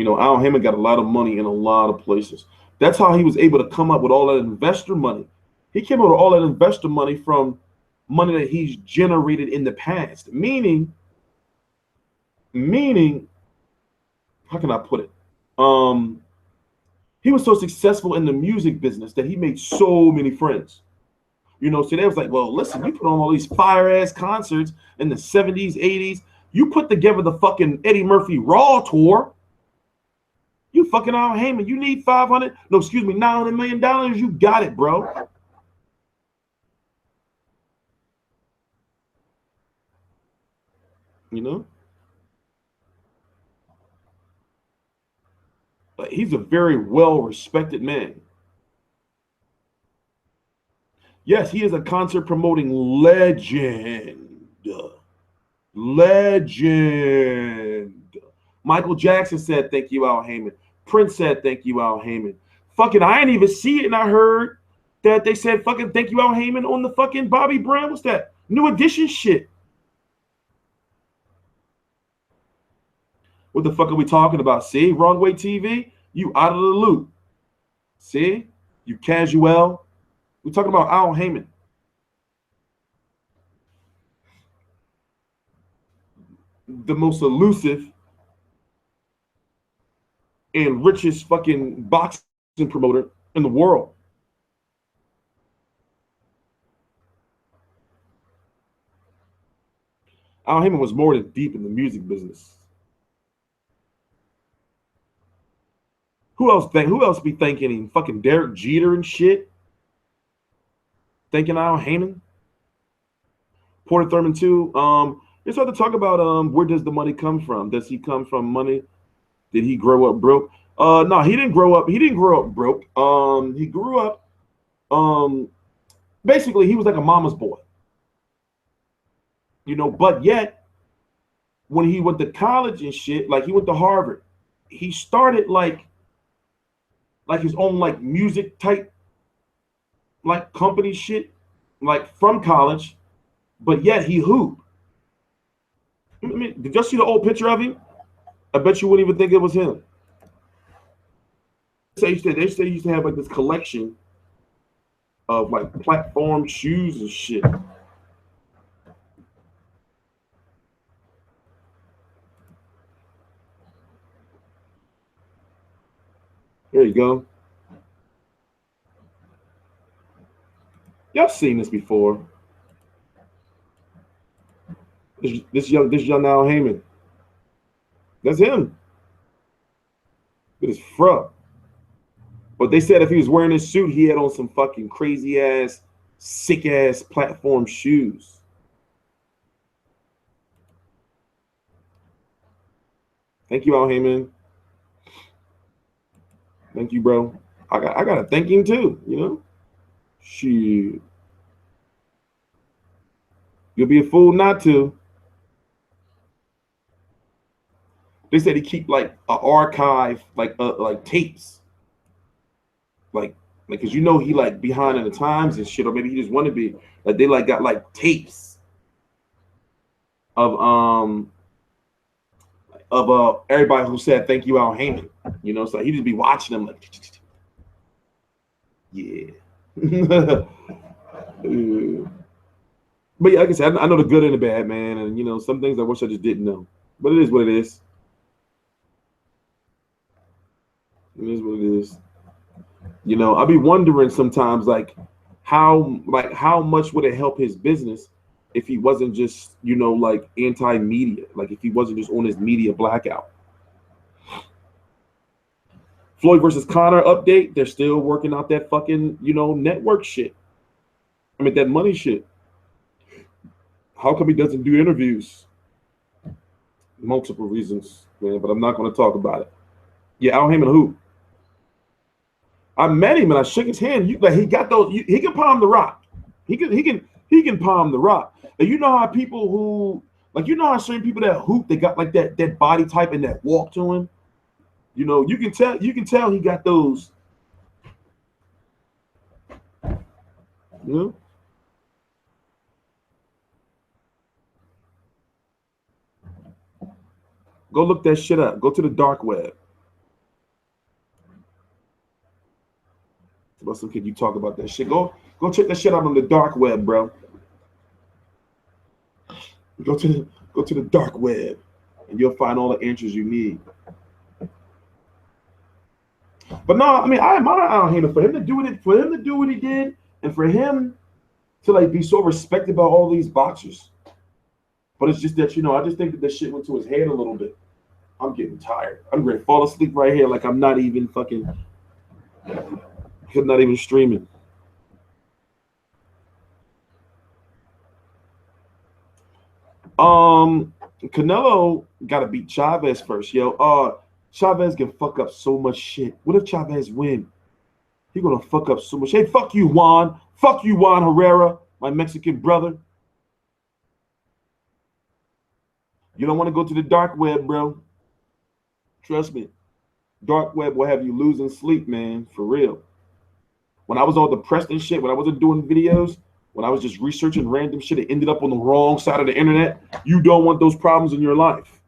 know, Al Haymon got a lot of money in a lot of places. That's how he was able to come up with all that investor money. He came up with all that investor money from money that he's generated in the past. Meaning, how can I put it? He was so successful in the music business that he made so many friends. You know, so they was like, well, listen, you put on all these fire-ass concerts in the 70s, 80s. You put together the fucking Eddie Murphy Raw tour. You fucking Al Haymon. You need $900 million. You got it, bro. You know? But he's a very well-respected man. Yes, he is a concert promoting legend. Michael Jackson said, thank you, Al Haymon. Prince said, thank you, Al Haymon. Fucking, I didn't even see it, and I heard that they said, fucking, thank you, Al Haymon, on the fucking Bobby Brown. What's that? New Edition shit. What the fuck are we talking about? See? Wrong Way TV? You out of the loop. See? You casual. We're talking about Al Haymon. The most elusive and richest fucking boxing promoter in the world. Al Haymon was more than deep in the music business. Who else be thanking him? Fucking Derek Jeter and shit. Thanking Al Haymon. Porter Thurman too. It's hard to talk about where does the money come from? Does he come from money? Did he grow up broke? No, he didn't grow up broke. He grew up basically he was like a mama's boy. You know, but yet when he went to college and shit, like he went to Harvard, he started like his own like music type like company shit, like from college, but yet he hooped. I mean, did you see the old picture of him? I bet you wouldn't even think it was him. They say he used to have like this collection of like platform shoes and shit. There you go. Y'all seen this before. This young Al Haymon. That's him. With his fro. But they said if he was wearing this suit, he had on some fucking crazy ass, sick ass platform shoes. Thank you, Al Haymon. Thank you, bro. I gotta thank him too, you know? Shit. You'll be a fool not to. They said he keep like an archive, like tapes. Like cause you know he like behind in the times and shit, or maybe he just want to be. Like they like got like tapes of everybody who said thank you, Al Haymon. You know, so he just be watching them like yeah. But yeah, like I said, I know the good and the bad, man, and you know, some things I wish I just didn't know. But it is what it is. It is what it is. You know, I be wondering sometimes, like how much would it help his business if he wasn't just, you know, like anti-media, like if he wasn't just on his media blackout. Floyd versus Conor update. They're still working out that fucking, you know, network shit. I mean, that money shit. How come he doesn't do interviews? Multiple reasons, man, but I'm not going to talk about it. Yeah, Al Haymon who? I met him and I shook his hand. Like he got those. He can palm the rock. He can palm the rock. And you know how people who you know how certain people that hoop, they got like that body type and that walk to him. You know, you can tell he got those. You know? Go look that shit up. Go to the dark web. Can you talk about that shit? Go check that shit out on the dark web, bro. Go to the dark web, and you'll find all the answers you need. But no, I mean, I admire Al Haymon for him to do what he did, and for him to like be so respected by all these boxers. But it's just that, you know, I just think that shit went to his head a little bit. I'm getting tired. I'm ready to fall asleep right here, like I'm not even fucking. I'm not even streaming. Canelo got to beat Chavez first, yo. Chavez can fuck up so much shit. What if Chavez win? He gonna fuck up so much. Hey, fuck you, Juan. Fuck you, Juan Herrera, my Mexican brother. You don't want to go to the dark web, bro. Trust me. Dark web will have you losing sleep, man. For real. When I was all depressed and shit, when I wasn't doing videos, when I was just researching random shit, it ended up on the wrong side of the internet. You don't want those problems in your life.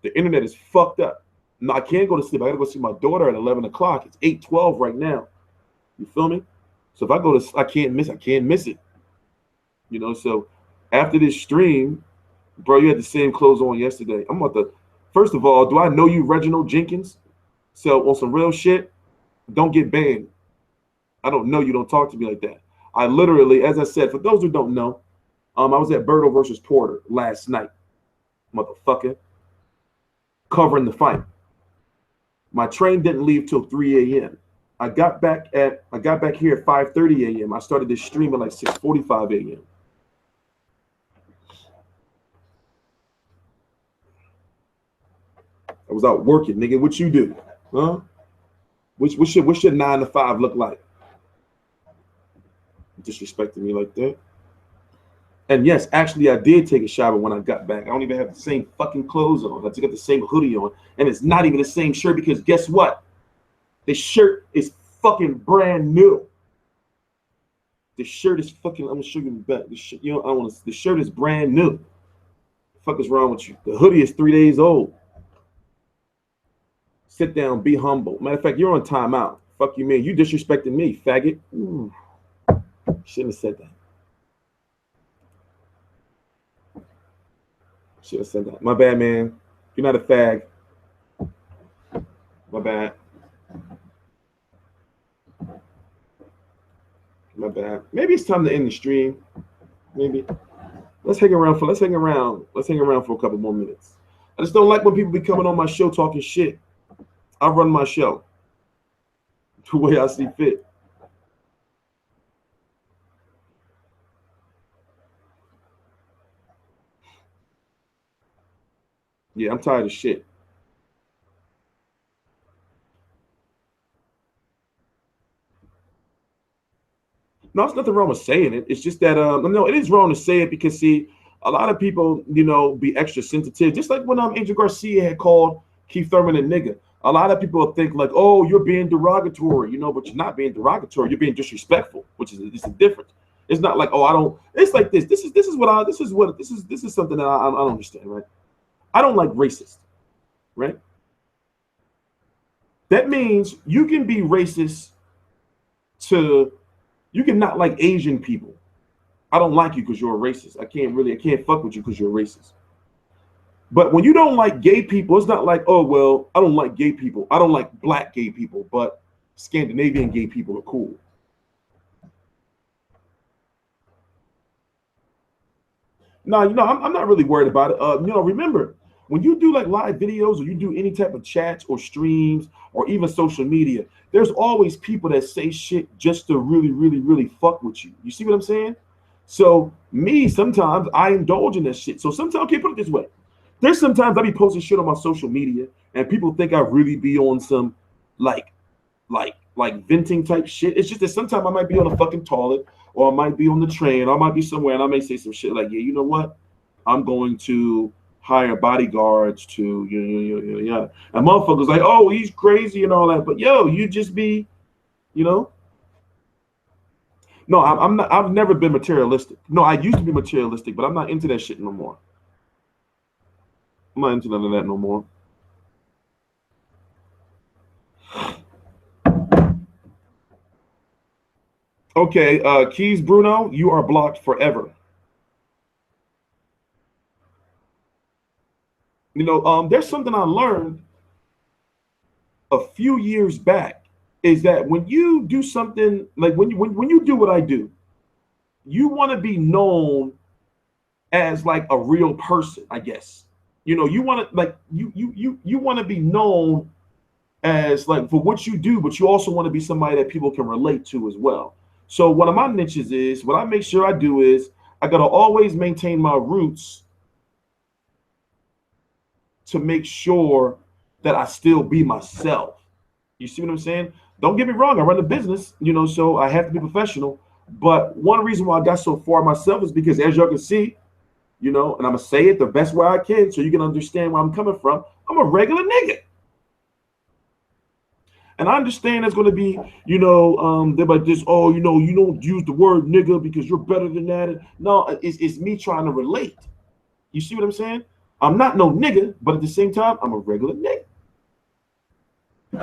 The internet is fucked up. No, I can't go to sleep. I gotta go see my daughter at 11 o'clock. It's 8:12 right now. You feel me? So if I go to, I can't miss it. You know, so after this stream, bro, you had the same clothes on yesterday. I'm about to, first of all, do I know you, Reginald Jenkins? So on some real shit, don't get banned. I don't know you. Don't talk to me like that. I literally, as I said, for those who don't know, I was at Berto versus Porter last night, motherfucker, covering the fight. My train didn't leave till 3 a.m. I got back here at 5:30 a.m. I started this stream at like 6:45 a.m. I was out working, nigga. What you do? Huh? What's your 9 to 5 look like? Disrespecting me like that. And yes, actually, I did take a shower when I got back. I don't even have the same fucking clothes on. I just got the same hoodie on, and it's not even the same shirt because guess what? The shirt is fucking brand new. The shirt is fucking. I'm gonna show you the back. The shirt, you know, I want to. The shirt is brand new. The fuck is wrong with you? The hoodie is 3 days old. Sit down, be humble. Matter of fact, you're on timeout. Fuck you, man. You disrespecting me, faggot. Ooh. Shouldn't have said that. Should have said that. My bad, man. You're not a fag. My bad. My bad. Maybe it's time to end the stream. Maybe. Let's hang around for a couple more minutes. I just don't like when people be coming on my show talking shit. I run my show the way I see fit. Yeah, I'm tired of shit. No, there's nothing wrong with saying it. It's just that no, it is wrong to say it because see, a lot of people, you know, be extra sensitive. Just like when Andre Garcia had called Keith Thurman a nigga. A lot of people think like, oh, you're being derogatory, you know, but you're not being derogatory. You're being disrespectful, which is it's a difference. It's not like, oh, I don't. It's like this. This is something that I don't understand, right? I don't like racist, right? That means you can be racist to, you can not like Asian people. I don't like you because you're a racist. I can't fuck with you because you're a racist. But when you don't like gay people, it's not like, oh, well, I don't like gay people. I don't like black gay people, but Scandinavian gay people are cool. No, you know, I'm not really worried about it. You know, remember, when you do like live videos or you do any type of chats or streams or even social media, there's always people that say shit just to really, really, really fuck with you. You see what I'm saying? So me, sometimes I indulge in that shit. So sometimes, okay, put it this way. There's sometimes I be posting shit on my social media, and people think I really be on some like venting type shit. It's just that sometimes I might be on a fucking toilet, or I might be on the train, or I might be somewhere, and I may say some shit like, yeah, you know what? I'm going to hire bodyguards to yeah. And motherfuckers like, oh, he's crazy and all that. But yo, you just be, you know. No, I'm not. I've never been materialistic. No, I used to be materialistic, but I'm not into that shit no more. I'm not into none of that no more. Okay, Keys Bruno, you are blocked forever. You know, there's something I learned a few years back, is that when you do something like when you do what I do, you want to be known as like a real person, I guess. You know, you want to like you want to be known as like for what you do, but you also want to be somebody that people can relate to as well. So one of my niches is, what I make sure I do is I gotta always maintain my roots to make sure that I still be myself. You see what I'm saying? Don't get me wrong, I run a business, you know, so I have to be professional. But one reason why I got so far myself is because, as y'all can see, you know, and I'm gonna say it the best way I can so you can understand where I'm coming from. I'm a regular nigga. And I understand there's going to be, you know, they're like this, oh, you know, you don't use the word nigga because you're better than that. No, it's me trying to relate. You see what I'm saying? I'm not no nigga, but at the same time, I'm a regular nigga.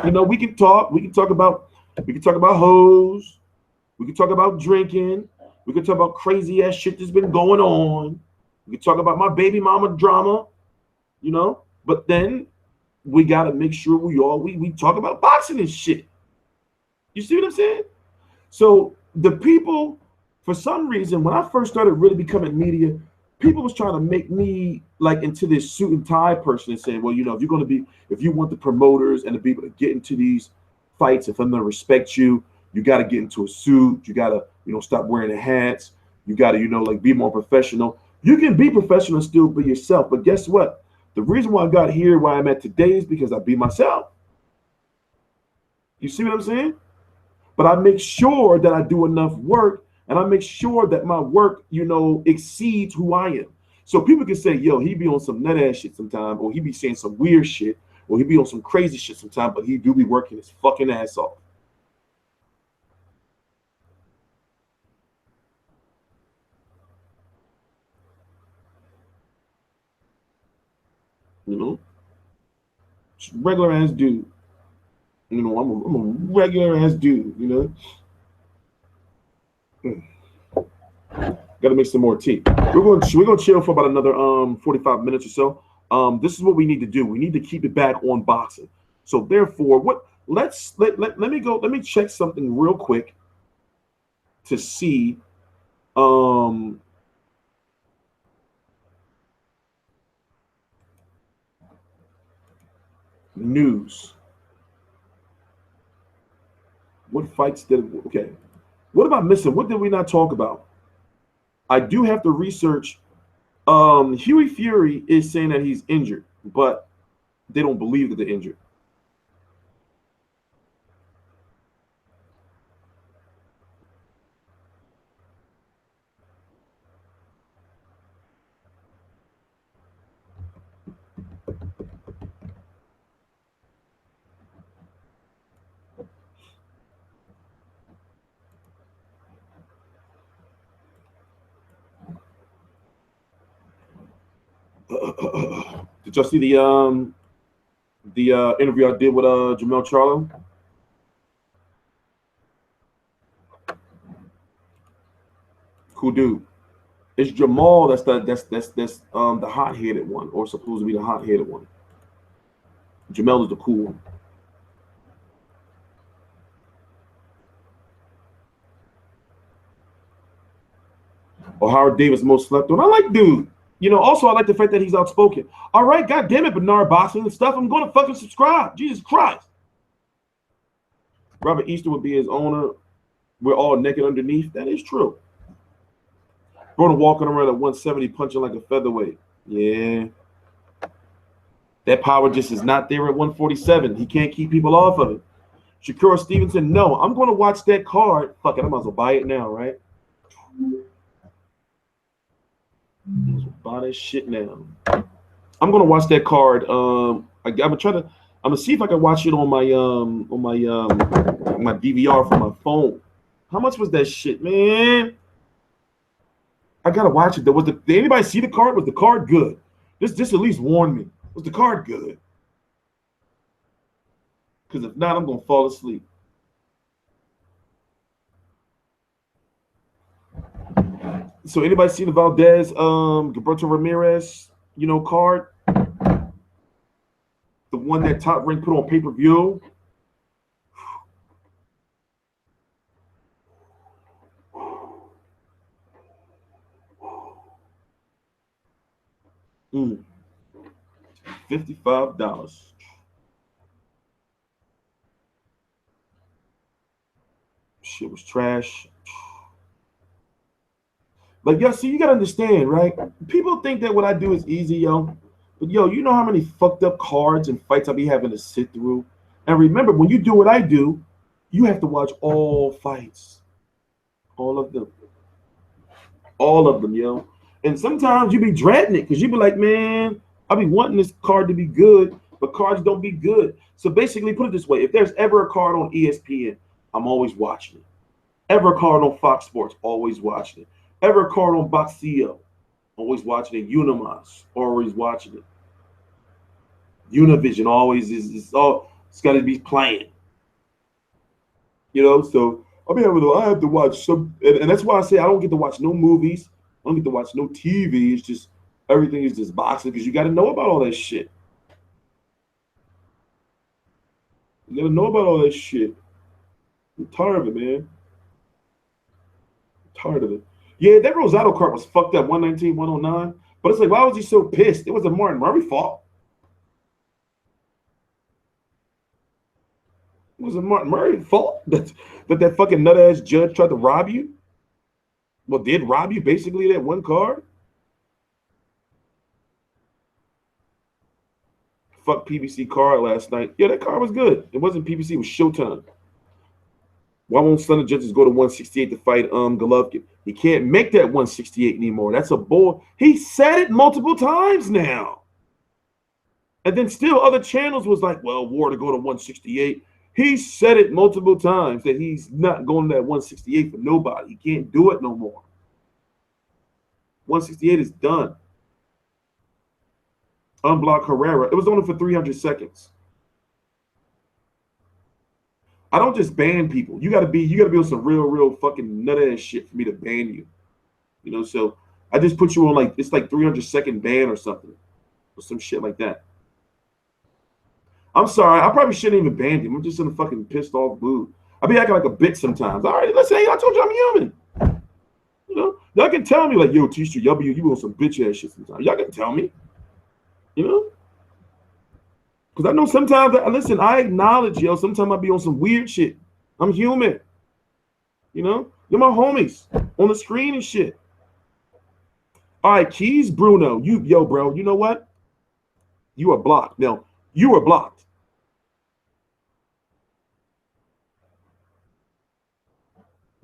You know, we can talk about hoes. We can talk about drinking. We can talk about crazy ass shit that's been going on. We can talk about my baby mama drama, you know, but then we got to make sure we talk about boxing and shit. You see what I'm saying? So the people, for some reason, when I first started really becoming media, people was trying to make me like into this suit and tie person and saying, well, you know, if you want the promoters and the people to get into these fights, if I'm going to respect you, you got to get into a suit. You got to, you know, stop wearing the hats. You got to, you know, like be more professional. You can be professional and still be yourself. But guess what? The reason why I got here, where I'm at today, is because I be myself. You see what I'm saying? But I make sure that I do enough work, and I make sure that my work, you know, exceeds who I am. So people can say, yo, he be on some nut ass shit sometime, or he be saying some weird shit, or he be on some crazy shit sometime, but he do be working his fucking ass off. You know? Just regular ass dude. You know, I'm a regular ass dude, you know. Gotta make some more tea. We're gonna chill for about another 45 minutes or so. This is what we need to do. We need to keep it back on boxing. So therefore, let me check something real quick to see news. What fights okay. What am I missing? What did we not talk about? I do have to research. Huey Fury is saying that he's injured, but they don't believe that they're injured. Did y'all see the interview I did with Jermell Charlo? Cool dude. It's Jermell that's the hot-headed one, or supposed to be the hot-headed one. Jermell is the cool one. Or Howard Davis most slept on. I like dude. You know, also I like the fact that he's outspoken. All right, God damn it, Bernard Boxing and stuff. I'm gonna fucking subscribe. Jesus Christ. Robert Easter would be his owner. We're all naked underneath. That is true. Broner walking around at 170, punching like a featherweight. Yeah. That power just is not there at 147. He can't keep people off of it. Shakur Stevenson, no, I'm going to watch that card. Fuck it, I might as well buy it now, right? Buy that shit now. I'm going to watch that card. I'm gonna see if I can watch it on my my DVR from my phone. How much was that shit, man? I gotta watch it. Did anybody see the card? Was the card good? This at least warn me. Was the card good? Because if not, I'm gonna fall asleep. So anybody see the Valdez, Gilberto Ramirez, card? The one that Top Rank put on pay-per-view. $55. Shit was trash. Like, yo, see, you gotta understand, right? People think that what I do is easy, yo. But yo, you know how many fucked up cards and fights I be having to sit through? And remember, when you do what I do, you have to watch all fights. All of them. All of them, yo. And sometimes you be dreading it because you be like, man, I be wanting this card to be good, but cards don't be good. So basically, put it this way. If there's ever a card on ESPN, I'm always watching it. Ever a card on Fox Sports, always watching it. Ever a card on Boxio, always watching it. Unimas, always watching it. Univision always it's got to be playing. So I have to watch some, and that's why I say I don't get to watch no movies. I don't get to watch no TV. It's just everything is just boxing because you got to know about all that shit. You got to know about all that shit. I'm tired of it, man. I'm tired of it. Yeah, that Rosado card was fucked up, 119, 109. But it's like, why was he so pissed? It was a Martin Murray fault. It was a Martin Murray fault that fucking nut-ass judge tried to rob you? Well, did rob you basically that one card? Fuck PBC card last night. Yeah, that card was good. It wasn't PBC, it was Showtime. Why won't Thunder judges go to 168 to fight Golovkin? He can't make that 168 anymore. That's a bull. He said it multiple times now. And then still other channels was like, well, War to go to 168. He said it multiple times that he's not going to that 168 for nobody. He can't do it no more. 168 is done. Unblock Herrera. It was only for 300 seconds. I don't just ban people. You gotta be on some real fucking nut ass shit for me to ban you. So I just put you on it's like 300-second ban or something. Or some shit like that. I'm sorry, I probably shouldn't even ban him. I'm just in a fucking pissed off mood. I be acting like a bitch sometimes. All right, listen, I told you I'm human. Y'all can tell me like, yo, T-Street, you on some bitch ass shit sometimes. Y'all can tell me. Because I know sometimes, listen, I acknowledge, sometimes I be on some weird shit. I'm human. You're my homies on the screen and shit. All right, Keys Bruno. Bro, you know what? You are blocked. Now, you are blocked.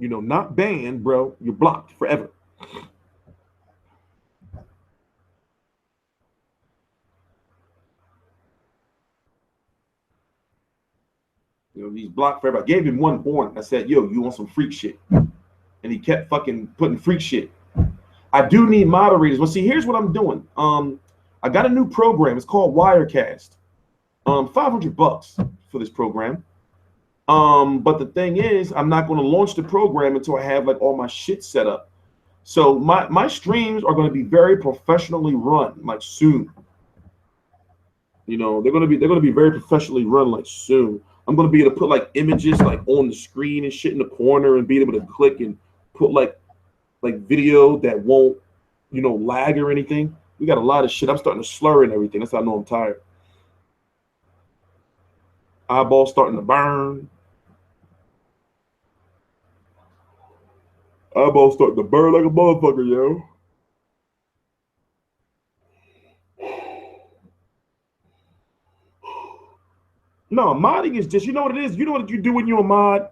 Not banned, bro. You're blocked forever. He's blocked forever. I gave him one warning. I said, yo, you want some freak shit? And he kept fucking putting freak shit. I do need moderators. Well, see, here's what I'm doing. I got a new program. It's called Wirecast. $500 for this program. But the thing is, I'm not going to launch the program until I have all my shit set up. So my streams are going to be very professionally run, soon. They're going to be very professionally run, soon. I'm going to be able to put images on the screen and shit in the corner and be able to click and put like video that won't, lag or anything. We got a lot of shit. I'm starting to slur and everything. That's how I know I'm tired. Eyeball starting to burn. Eyeball starting to burn like a motherfucker, yo. No, modding is just, you know what it is? You know what you do when you're a mod?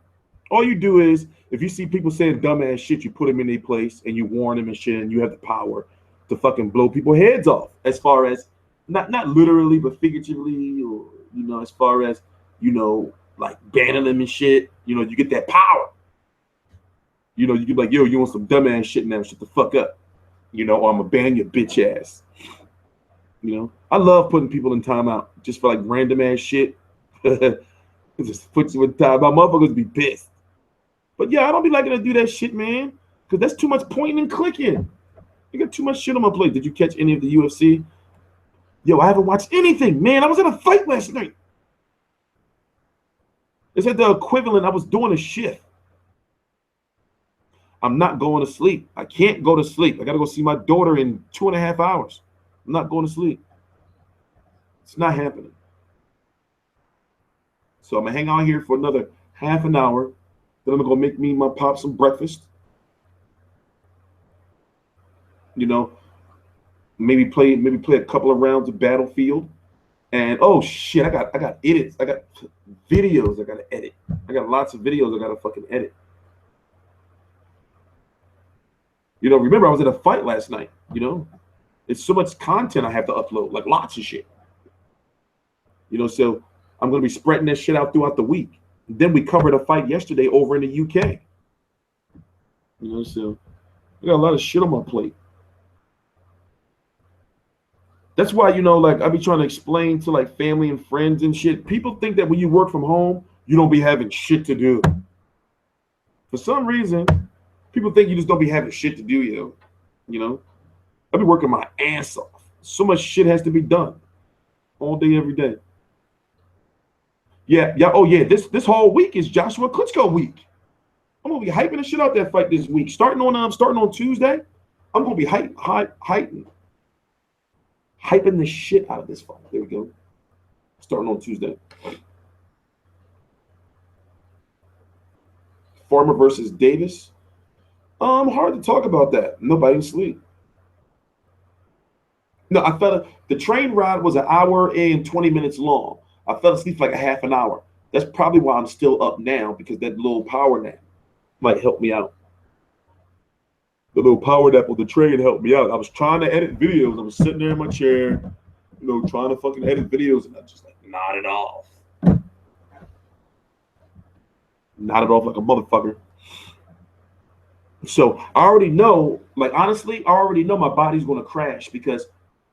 All you do is, if you see people saying dumbass shit, you put them in their place and you warn them and shit, and you have the power to fucking blow people's heads off. As far as, not literally, but figuratively, or, you know, as far as, you know, like banning them and shit, you know, you get that power. You know, you can be like, yo, you want some dumbass shit now, shut the fuck up. You know, or I'm gonna ban your bitch ass. You know, I love putting people in timeout just for like random ass shit. Just put you in time. My motherfuckers be pissed. But yeah, I don't be liking to do that shit, man. Because that's too much pointing and clicking. You got too much shit on my plate. Did you catch any of the UFC? Yo, I haven't watched anything, man. I was in a fight last night. It's at the equivalent. I was doing a shift. I'm not going to sleep. I can't go to sleep. I got to go see my daughter in 2.5 hours. I'm not going to sleep. It's not happening. So I'm going to hang out here for another half an hour. Then I'm going to go make me and my pop some breakfast. You know, maybe play a couple of rounds of Battlefield. And oh shit, I got edits. I got videos I got to edit. I got lots of videos I got to fucking edit. You know, remember I was in a fight last night, you know? It's so much content I have to upload, like lots of shit. You know, so I'm going to be spreading that shit out throughout the week. And then we covered a fight yesterday over in the UK. You know, so I got a lot of shit on my plate. That's why, you know, like I be trying to explain to like family and friends and shit. People think that when you work from home, you don't be having shit to do. For some reason, people think you just don't be having shit to do, you know. I be working my ass off. So much shit has to be done all day, every day. Yeah. Oh yeah, this whole week is Joshua Klitschko week. I'm gonna be hyping the shit out that fight this week. Starting on Tuesday, I'm gonna be hyping the shit out of this fight. There we go. Starting on Tuesday. Farmer versus Davis. Hard to talk about that. Nobody can sleep. No, the train ride was 1 hour and 20 minutes long. I fell asleep for like a half an hour. That's probably why I'm still up now, because that little power nap might help me out. The little power nap on the train helped me out. I was trying to edit videos. I was sitting there in my chair, you know, trying to fucking edit videos, and I just like nodded off. Nodded off like a motherfucker. So I already know, like honestly, I already know my body's gonna crash, because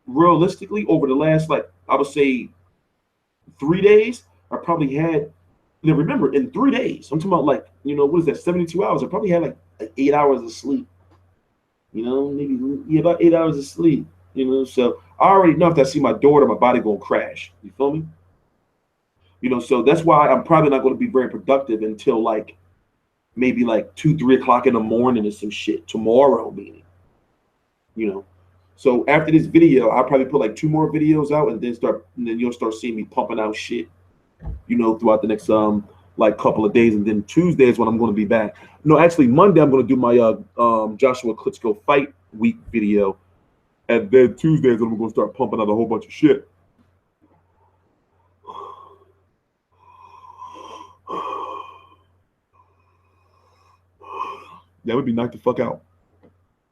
realistically, over the last, like, I would say 3 days, I probably had, now remember, in 3 days, I'm talking about like, you know, what is that, 72 hours, I probably had like 8 hours of sleep. You know, maybe about 8 hours of sleep, you know. So I already know if I see my daughter, my body gonna crash. You feel me? You know, so that's why I'm probably not gonna be very productive until like maybe like 2, 3 o'clock in the morning or some shit tomorrow, meaning. You know. So after this video, I'll probably put like 2 more videos out, and then you'll start seeing me pumping out shit, you know, throughout the next like couple of days. And then Tuesday is when I'm going to be back. No, actually Monday I'm going to do my Joshua Klitschko fight week video, and then Tuesday is when I'm going to start pumping out a whole bunch of shit. That would be knocked the fuck out.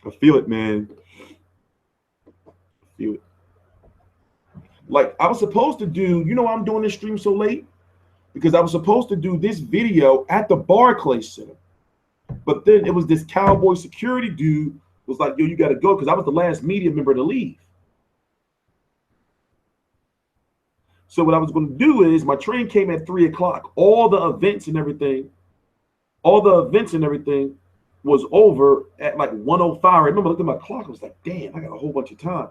I feel it, man. Feel it. Like I was supposed to do, you know why I'm doing this stream so late? Because I was supposed to do this video at the Barclays Center. But then it was this cowboy security dude was like, yo, you gotta go, because I was the last media member to leave. So what I was gonna do is, my train came at 3 o'clock. All the events and everything was over at like 1:05. I remember looking at my clock, I was like, damn, I got a whole bunch of time.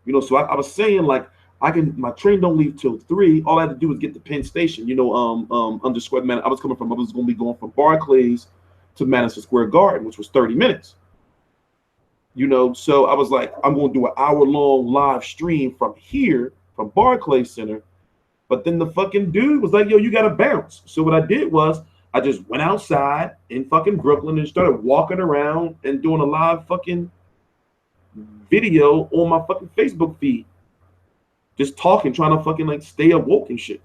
You know, so I was saying like, my train don't leave till 3. All I had to do was get to Penn Station, you know, underscore man. I was going to be going from Barclays to Madison Square Garden, which was 30 minutes. You know, so I was like, I'm going to do an hour-long live stream from here, from Barclays Center. But then the fucking dude was like, yo, you got to bounce. So what I did was, I just went outside in fucking Brooklyn and started walking around and doing a live fucking video on my fucking Facebook feed. Just talking, trying to fucking like stay awoke and shit.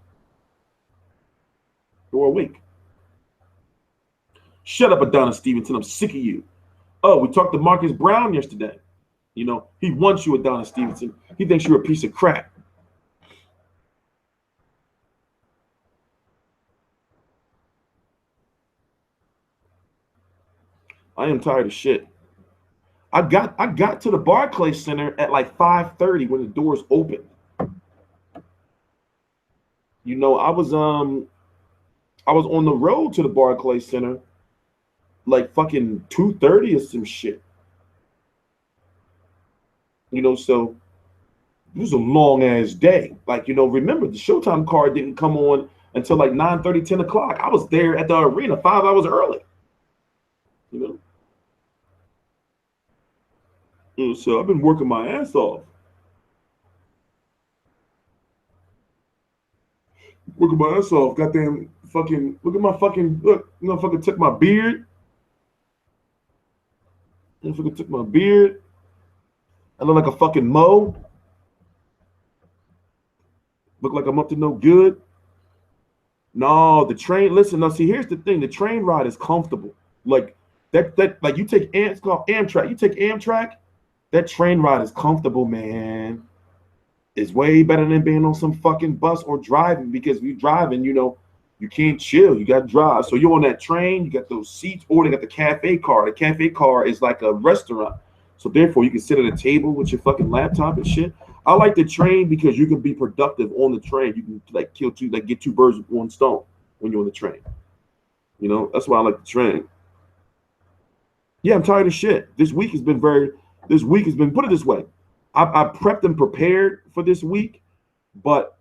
or a week. Shut up, Adonis Stevenson. I'm sick of you. Oh, we talked to Marcus Brown yesterday. You know, he wants you, Adonis Stevenson. He thinks you're a piece of crap. I am tired of shit. I got to the Barclays Center at like 5:30 when the doors opened. You know, I was on the road to the Barclays Center like fucking 2:30 or some shit. You know, so it was a long ass day. Like, you know, remember the Showtime card didn't come on until like 9:30, 10 o'clock. I was there at the arena 5 hours early. You know? So I've been working my ass off. Working my ass off. Goddamn fucking, look at my fucking, look, you know, fucking took my beard. I fucking took my beard. I look like a fucking mo. Look like I'm up to no good. No, the train, listen, now see, here's the thing. The train ride is comfortable. Like that like you take it's called Amtrak. You take Amtrak, that train ride is comfortable, man. It's way better than being on some fucking bus or driving, because if you're driving, you know, you can't chill. You got to drive. So you're on that train, you got those seats, or they got the cafe car. The cafe car is like a restaurant. So therefore, you can sit at a table with your fucking laptop and shit. I like the train because you can be productive on the train. You can like get two birds with one stone when you're on the train. You know, that's why I like the train. Yeah, I'm tired of shit. This week has been, put it this way. I prepped and prepared for this week, but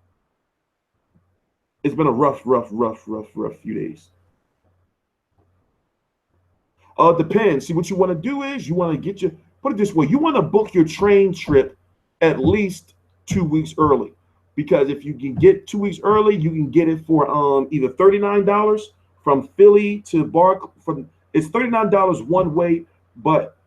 it's been a rough few days. Depends. See, what you want to do is you want to put it this way. You want to book your train trip at least 2 weeks early, because if you can get 2 weeks early, you can get it for either $39 from Philly to it's $39 one way, but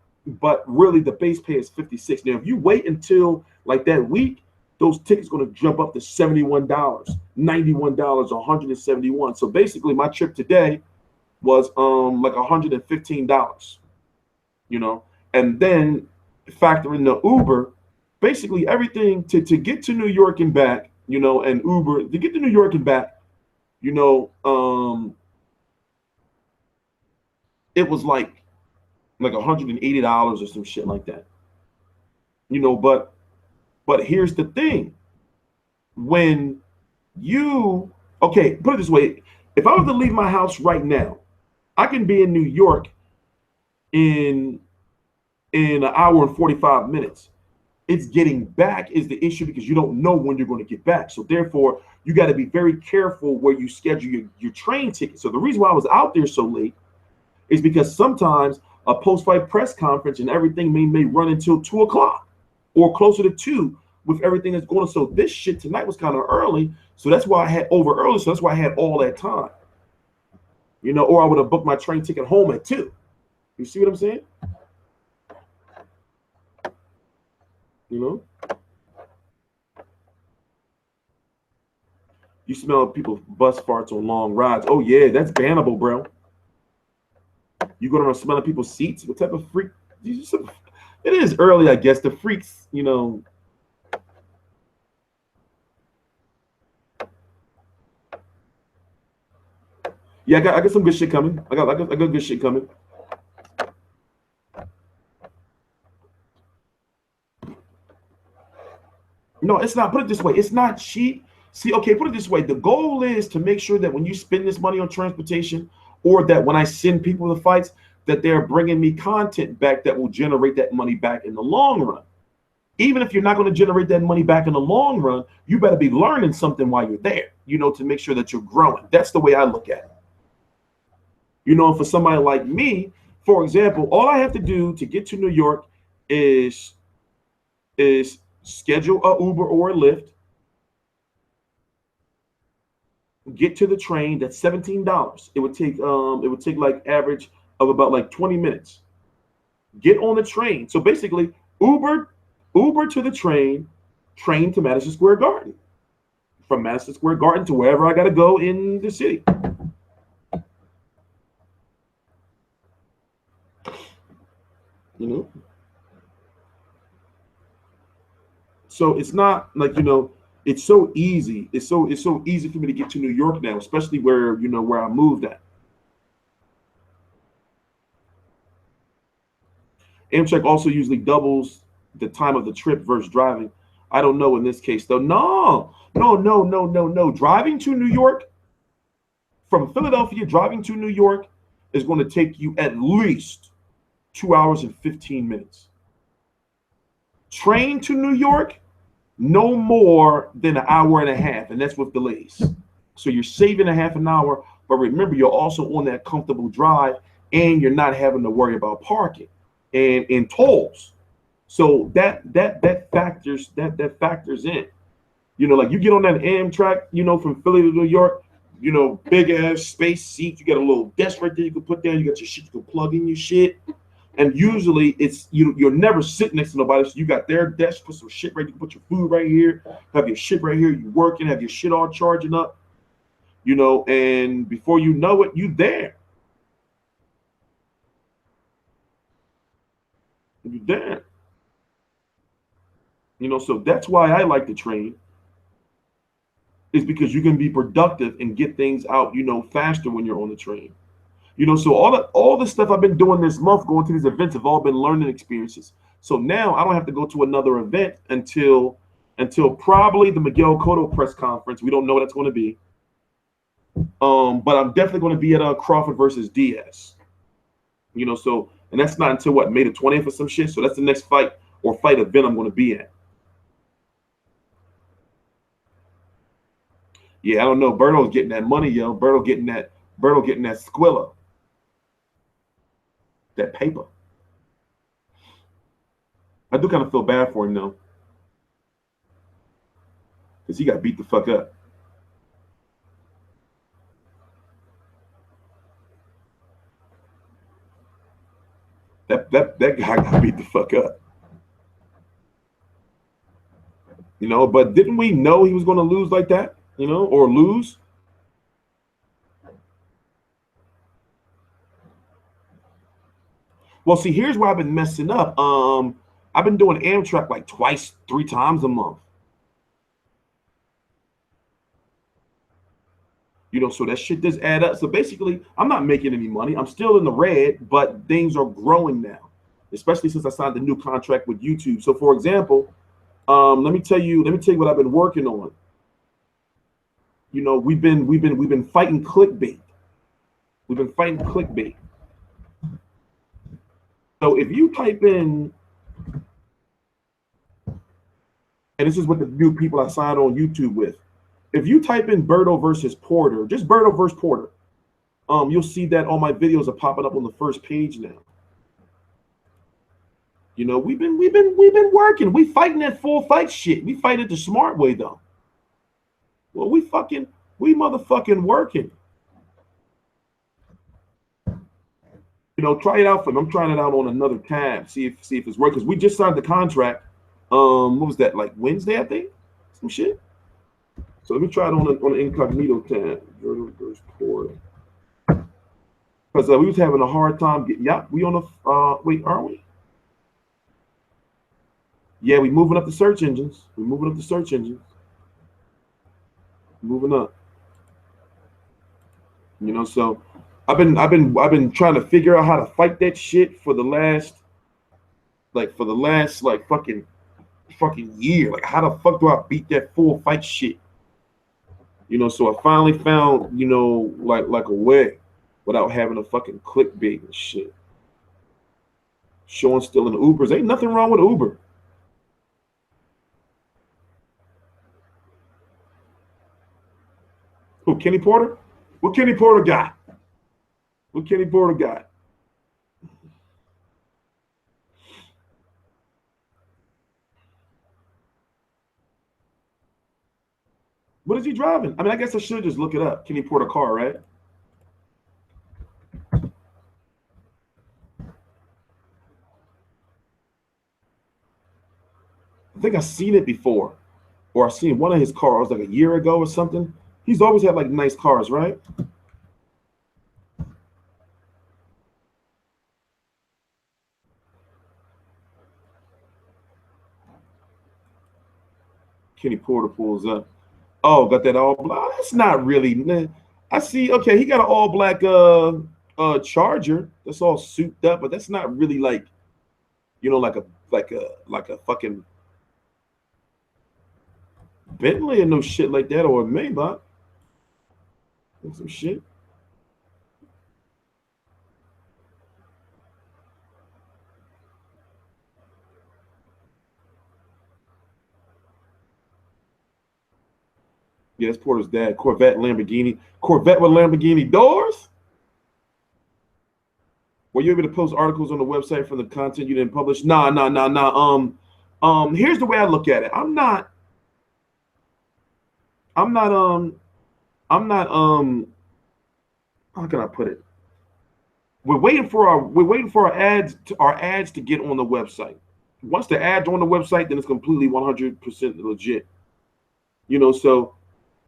really the base pay is $56. Now, if you wait until like that week, those tickets going to jump up to $71, $91, $171. So basically, my trip today was like $115, you know, and then factor in the Uber, basically everything to get to New York and back, you know, and Uber to get to New York and back, you know, it was like $180 or some shit like that, you know. But here's the thing: when you put it this way, if I was to leave my house right now, I can be in New York in an hour and 45 minutes. It's getting back is the issue, because you don't know when you're going to get back. So therefore, you got to be very careful where you schedule your train ticket. So the reason why I was out there so late is because sometimes a post-fight press conference and everything may run until 2 o'clock or closer to 2 with everything that's going on. So this shit tonight was kind of early. So that's why I had over early. So that's why I had all that time, you know, or I would have booked my train ticket home at 2. You see what I'm saying? You know, you smell people bus farts on long rides. Oh yeah, that's bannable, bro. You go around smelling people's seats. What type of freak? It is early, I guess. The freaks, you know. Yeah, I got some good shit coming. I got good shit coming. No, it's not. Put it this way. It's not cheap. See, okay, put it this way. The goal is to make sure that when you spend this money on transportation, or that when I send people to fights, that they're bringing me content back that will generate that money back in the long run. Even if you're not going to generate that money back in the long run, you better be learning something while you're there, you know, to make sure that you're growing. That's the way I look at it. You know, for somebody like me, for example, all I have to do to get to New York is schedule a Uber or a Lyft, get to the train. That's $17. It would take like average of about like 20 minutes. Get on the train. So basically, Uber to the train to Madison Square Garden. From Madison Square Garden to wherever I got to go in the city. You know, so it's not like, you know, it's so easy. It's so easy for me to get to New York now, especially where, you know, where I moved at. Amtrak also usually doubles the time of the trip versus driving. I don't know in this case though. No, no, no, no, no, no. Driving to New York from Philadelphia, driving to New York is going to take you at least 2 hours and 15 minutes. Train to New York, no more than an hour and a half, and that's with delays. So you're saving a half an hour, but remember, you're also on that comfortable drive, and you're not having to worry about parking and tolls. So that factors in. You know, like you get on that Amtrak, you know, from Philly to New York, you know, big ass space seats. You got a little desk right there you can put down. You got your shit, you can plug in your shit. And usually it's you're never sitting next to nobody. So you got their desk, put some shit right. You can put your food right here, have your shit right here. You working, have your shit all charging up, you know, and before you know it, you there. You there. You know, so that's why I like to train. Is because you can be productive and get things out, you know, faster when you're on the train. You know, so all the stuff I've been doing this month, going to these events, have all been learning experiences. So now I don't have to go to another event until probably the Miguel Cotto press conference. We don't know what that's going to be. But I'm definitely going to be at Crawford versus Diaz. You know, so, and that's not until what, May the 20th or some shit. So that's the next fight event I'm going to be at. Yeah, I don't know. Berto's getting that money, yo. Berto getting that squilla. That paper. I do kind of feel bad for him though. Because he got beat the fuck up. That guy got beat the fuck up. You know, but didn't we know he was going to lose like that? You know, or lose? Well, see, here's where I've been messing up. I've been doing Amtrak like twice, 3 times a month. You know, so that shit does add up. So basically, I'm not making any money. I'm still in the red, but things are growing now, especially since I signed the new contract with YouTube. So, for example, let me tell you what I've been working on. You know, we've been fighting clickbait. We've been fighting clickbait. So if you type in, and this is what the new people I signed on YouTube with. If you type in Berto versus Porter, just Berto versus Porter, you'll see that all my videos are popping up on the first page now. You know, we've been working. We fighting that full fight shit. We fight it the smart way though. Well, we motherfucking working. You know, try it out for me. I'm trying it out on another tab. See if it's working. Because we just signed the contract. What was that, like Wednesday, I think? Some shit. So let me try it on an incognito tab. Because we was having a hard time getting. Yeah, we on the wait, aren't we? Yeah, we moving up the search engines. We're moving up the search engines. Moving up. You know, so I've been trying to figure out how to fight that shit for the last fucking year. Like, how the fuck do I beat that full fight shit? You know, so I finally found, you know, like a way without having a fucking clickbait and shit. Sean still in the Ubers. Ain't nothing wrong with Uber. Who, Kenny Porter? What Kenny Porter got? What Kenny Porter got? What is he driving? I mean, I guess I should just look it up. Kenny Porter car, right? I think I've seen it before. Or I've seen one of his cars like a year ago or something. He's always had like nice cars, right? Kenny Porter pulls up. Oh, got that all black. That's not really. I see. Okay, he got an all black Charger. That's all souped up, but that's not really like, you know, like a fucking Bentley or no shit like that, or a Maybach. Some shit. Yeah, that's Porter's dad. Corvette, Lamborghini. Corvette with Lamborghini doors? Were you able to post articles on the website for the content you didn't publish? Nah. Here's the way I look at it. I'm not how can I put it? We're waiting for our ads to get on the website. Once the ads are on the website, then it's completely 100% legit. You know, so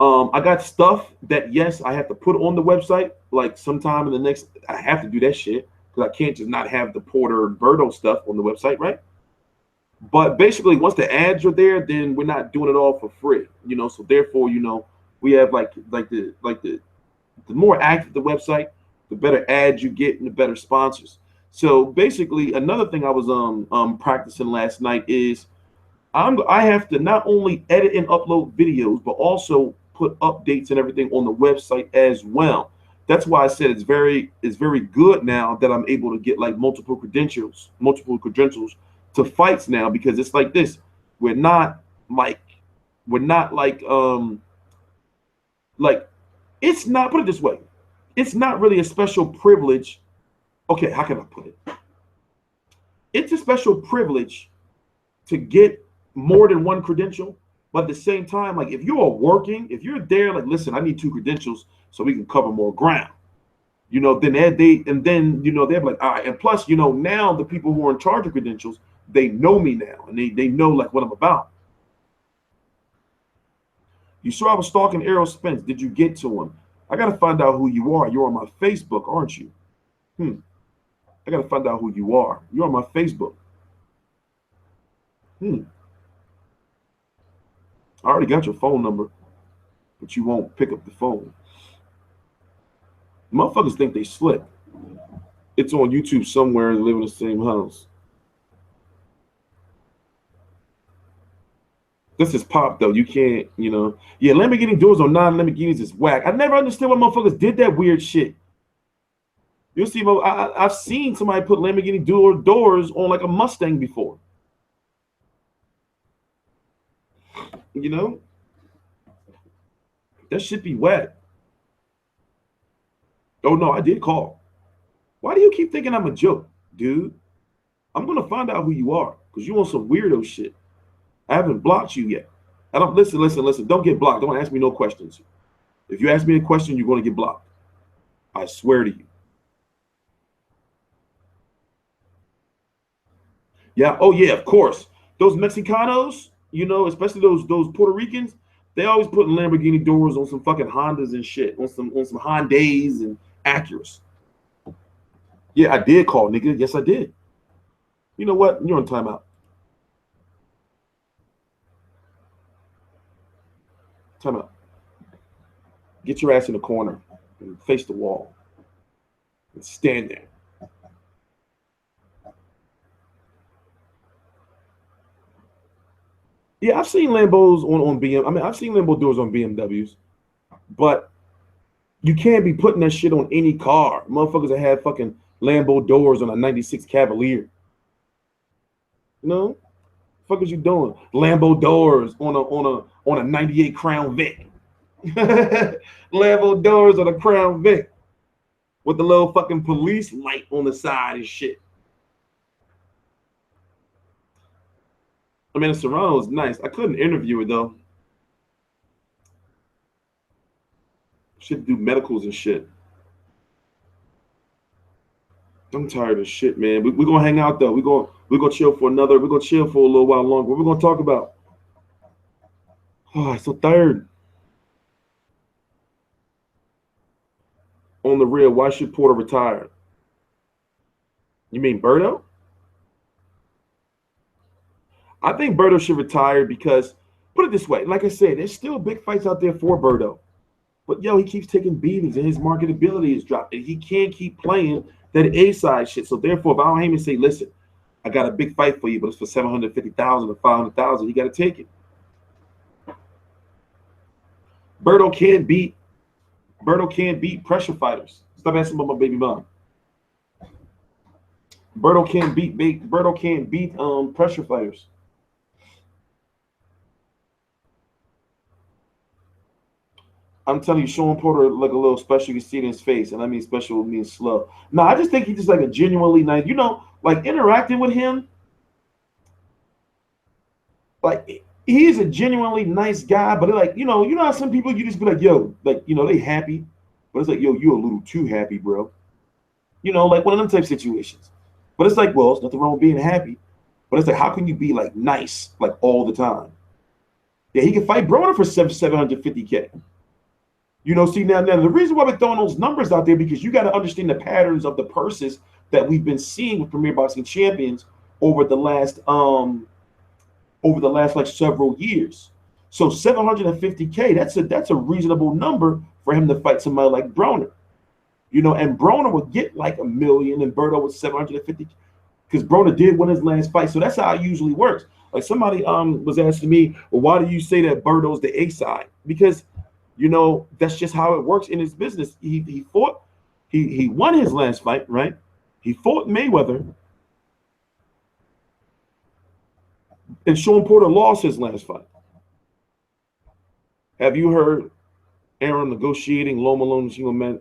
I got stuff that, yes, I have to put on the website, like sometime in the next, I have to do that shit because I can't just not have the Porter Berto stuff on the website, right? But basically, once the ads are there, then we're not doing it all for free, you know. So therefore, you know, we have like the more active the website, the better ads you get and the better sponsors. So basically, another thing I was practicing last night is I have to not only edit and upload videos, but also put updates and everything on the website as well. That's why I said it's very good now that I'm able to get like multiple credentials to fights now, because it's like this. We're not like it's not, put it this way, it's not really a special privilege. Okay, how can I put it? It's a special privilege to get more than one credential, but at the same time, like if you're there, like, listen, I need 2 credentials so we can cover more ground, you know, then they're like, all right. And plus, you know, now the people who are in charge of credentials, they know me now, and they know like what I'm about. You saw I was stalking Errol Spence. Did you get to him? I got to find out who you are. You're on my Facebook, aren't you? I got to find out who you are. You're on my Facebook. I already got your phone number, but you won't pick up the phone. Motherfuckers think they slick. It's on YouTube somewhere and live in the same house. This is pop though. You can't, you know. Yeah, Lamborghini doors on non-Lamborghinis is whack. I never understood why motherfuckers did that weird shit. You'll see, I've seen somebody put Lamborghini doors on like a Mustang before. You know? That should be whack. Oh no, I did call. Why do you keep thinking I'm a joke, dude? I'm gonna find out who you are, because you want some weirdo shit. I haven't blocked you yet. I don't listen. Don't get blocked. Don't ask me no questions. If you ask me a question, you're going to get blocked. I swear to you. Yeah. Oh yeah. Of course. Those Mexicanos, you know, especially those Puerto Ricans, they always put Lamborghini doors on some fucking Hondas and shit, on some Hyundais and Acuras. Yeah, I did call, nigga. Yes, I did. You know what? You're on timeout. Time out. Get your ass in the corner and face the wall and stand there. Yeah, I've seen Lambos on BM. I mean, I've seen Lambo doors on BMWs, but you can't be putting that shit on any car. Motherfuckers that have fucking Lambo doors on a '96 Cavalier. You know, fuck is you doing? Lambo doors on a '98 Crown Vic. Lambo doors on a Crown Vic with the little fucking police light on the side and shit. I mean, the Serrano is nice. I couldn't interview it though. Should do medicals and shit. I'm tired of shit, man. We're gonna hang out though. We're gonna chill for we're gonna chill for a little while longer. What we're gonna talk about? Oh, I'm so tired. On the real, why should Porter retire? You mean Berto? I think Berto should retire because put it this way. Like I said, there's still big fights out there for Berto. But, yo, he keeps taking beatings, and his marketability is dropping. He can't keep playing that A-side shit. So, therefore, if Al Haymon say, listen, I got a big fight for you, but it's for $750,000 or $500,000, you got to take it. Berto can't beat pressure fighters. Stop asking about my baby mom. Berto can't beat pressure fighters. I'm telling you, Shawn Porter look a little special. You can see it in his face, and I mean special means slow. No, I just think he's just like a genuinely nice, you know, like interacting with him. Like he's a genuinely nice guy, but like, you know how some people you just be like, yo, like, you know, they happy, but it's like, yo, you're a little too happy, bro. You know, like one of them type situations. But it's like, well, it's nothing wrong with being happy. But it's like, how can you be like nice like all the time? Yeah, he can fight Broner for $750K. You know, see now the reason why we're throwing those numbers out there, because you got to understand the patterns of the purses that we've been seeing with Premier Boxing Champions over the last like several years. So $750K, that's a reasonable number for him to fight somebody like Broner. You know, and Broner would get like $1 million, and Berto was 750, because Broner did win his last fight. So that's how it usually works. Like somebody was asking me, well, why do you say that Berto's the A side? Because, you know, that's just how it works in his business. He fought, he won his last fight, right? He fought Mayweather, and Shawn Porter lost his last fight. Have you heard Aaron negotiating Loma Loma single man?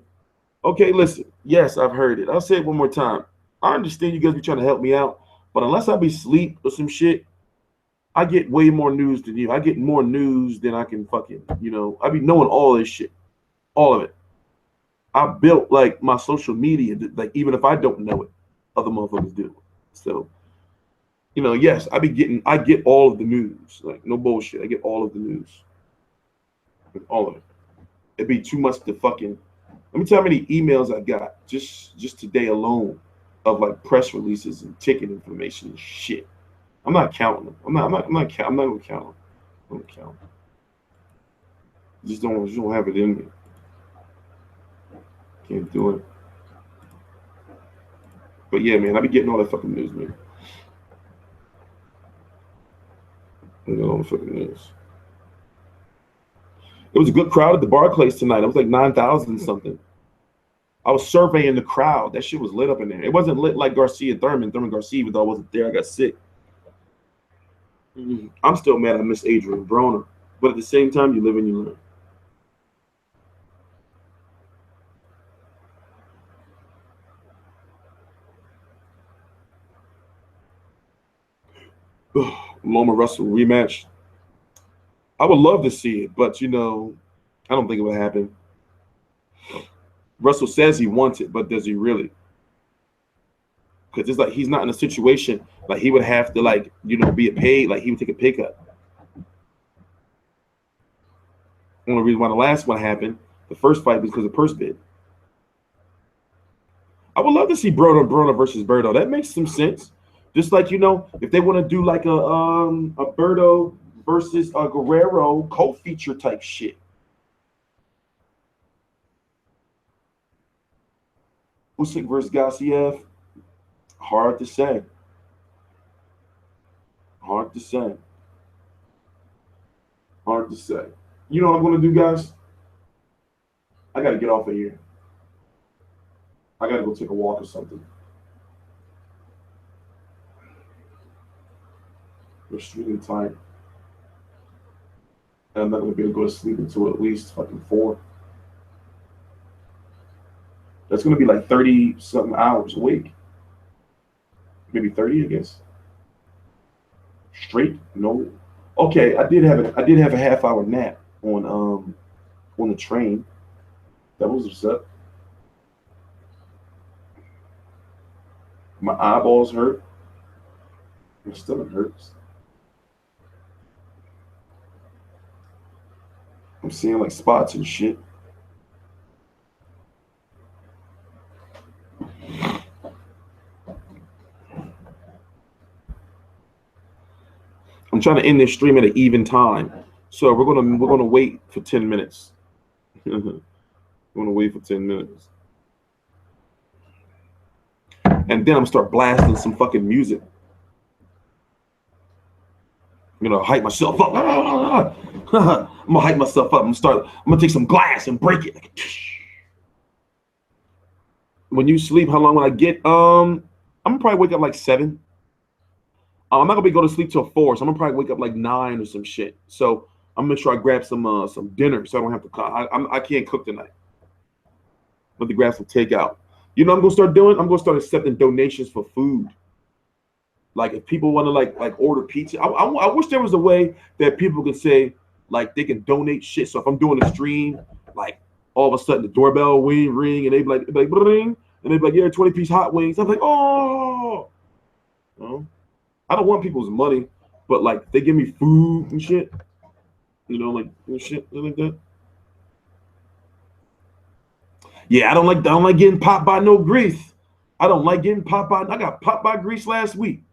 Okay, listen. Yes, I've heard it. I'll say it one more time. I understand you guys be trying to help me out, but unless I be asleep or some shit, I get way more news than you. I get more news than I can fucking, you know, I be knowing all this shit. All of it. I built like my social media, like even if I don't know it, other motherfuckers do. So, you know, yes, I get all of the news. Like, no bullshit. I get all of the news. All of it. It'd be too much to fucking, let me tell you how many emails I got just today alone of like press releases and ticket information and shit. I'm not counting them. I'm not gonna count them. I'm gonna count them. Just don't have it in me. Can't do it. But yeah, man, I be getting all that fucking news, man. I get all the fucking news. It was a good crowd at the Barclays tonight. It was like 9,000 something. I was surveying the crowd. That shit was lit up in there. It wasn't lit like Garcia Thurman Garcia, even though I wasn't there. I got sick. I'm still mad I missed Adrian Broner. But at the same time, you live and you learn. Loma Russell rematch. I would love to see it, but, you know, I don't think it would happen. Russell says he wants it, but does he really? Because it's like he's not in a situation like he would have to, like, you know, be a paid, like he would take a pay cut. Only reason why the last one happened, the first fight, was because of purse bid. I would love to see Broner versus Berto. That makes some sense. Just like, you know, if they want to do like a Berto versus a Guerrero co-feature type shit. Usyk versus Garcia. Hard to say. Hard to say. Hard to say. You know what I'm going to do, guys? I got to get off of here. I got to go take a walk or something. I'm extremely tired. And I'm not going to be able to go to sleep until at least fucking 4. That's going to be like 30-something hours a week. Maybe 30, I guess. Straight? No. Okay, I did have a half-hour nap on the train. That was what's up. My eyeballs hurt. My stomach hurts. I'm seeing like spots and shit. I'm trying trying to end this stream at an even time. So we're gonna wait for 10 minutes. We're gonna wait for 10 minutes. And then I'm gonna start blasting some fucking music. You know, hype myself up. I'm gonna hype myself up. I'm gonna take some glass and break it. When you sleep, how long will I get? I'm gonna probably wake up like 7. I'm not gonna be going to sleep till 4, so I'm gonna probably wake up like 9 or some shit. So I'm gonna make sure I grab some dinner, so I don't have to. I can't cook tonight. I'm gonna grab some takeout. You know what I'm gonna start doing? I'm gonna start accepting donations for food. Like if people want to like order pizza, I wish there was a way that people could say like they can donate shit. So if I'm doing a stream, like all of a sudden the doorbell ring and they be like ring, and they be like, yeah, 20-piece hot wings. I'm like, oh, well, I don't want people's money, but like they give me food and shit, you know, like shit like that. Yeah, I don't like getting popped by no grease. I don't like getting popped by. I got popped by grease last week.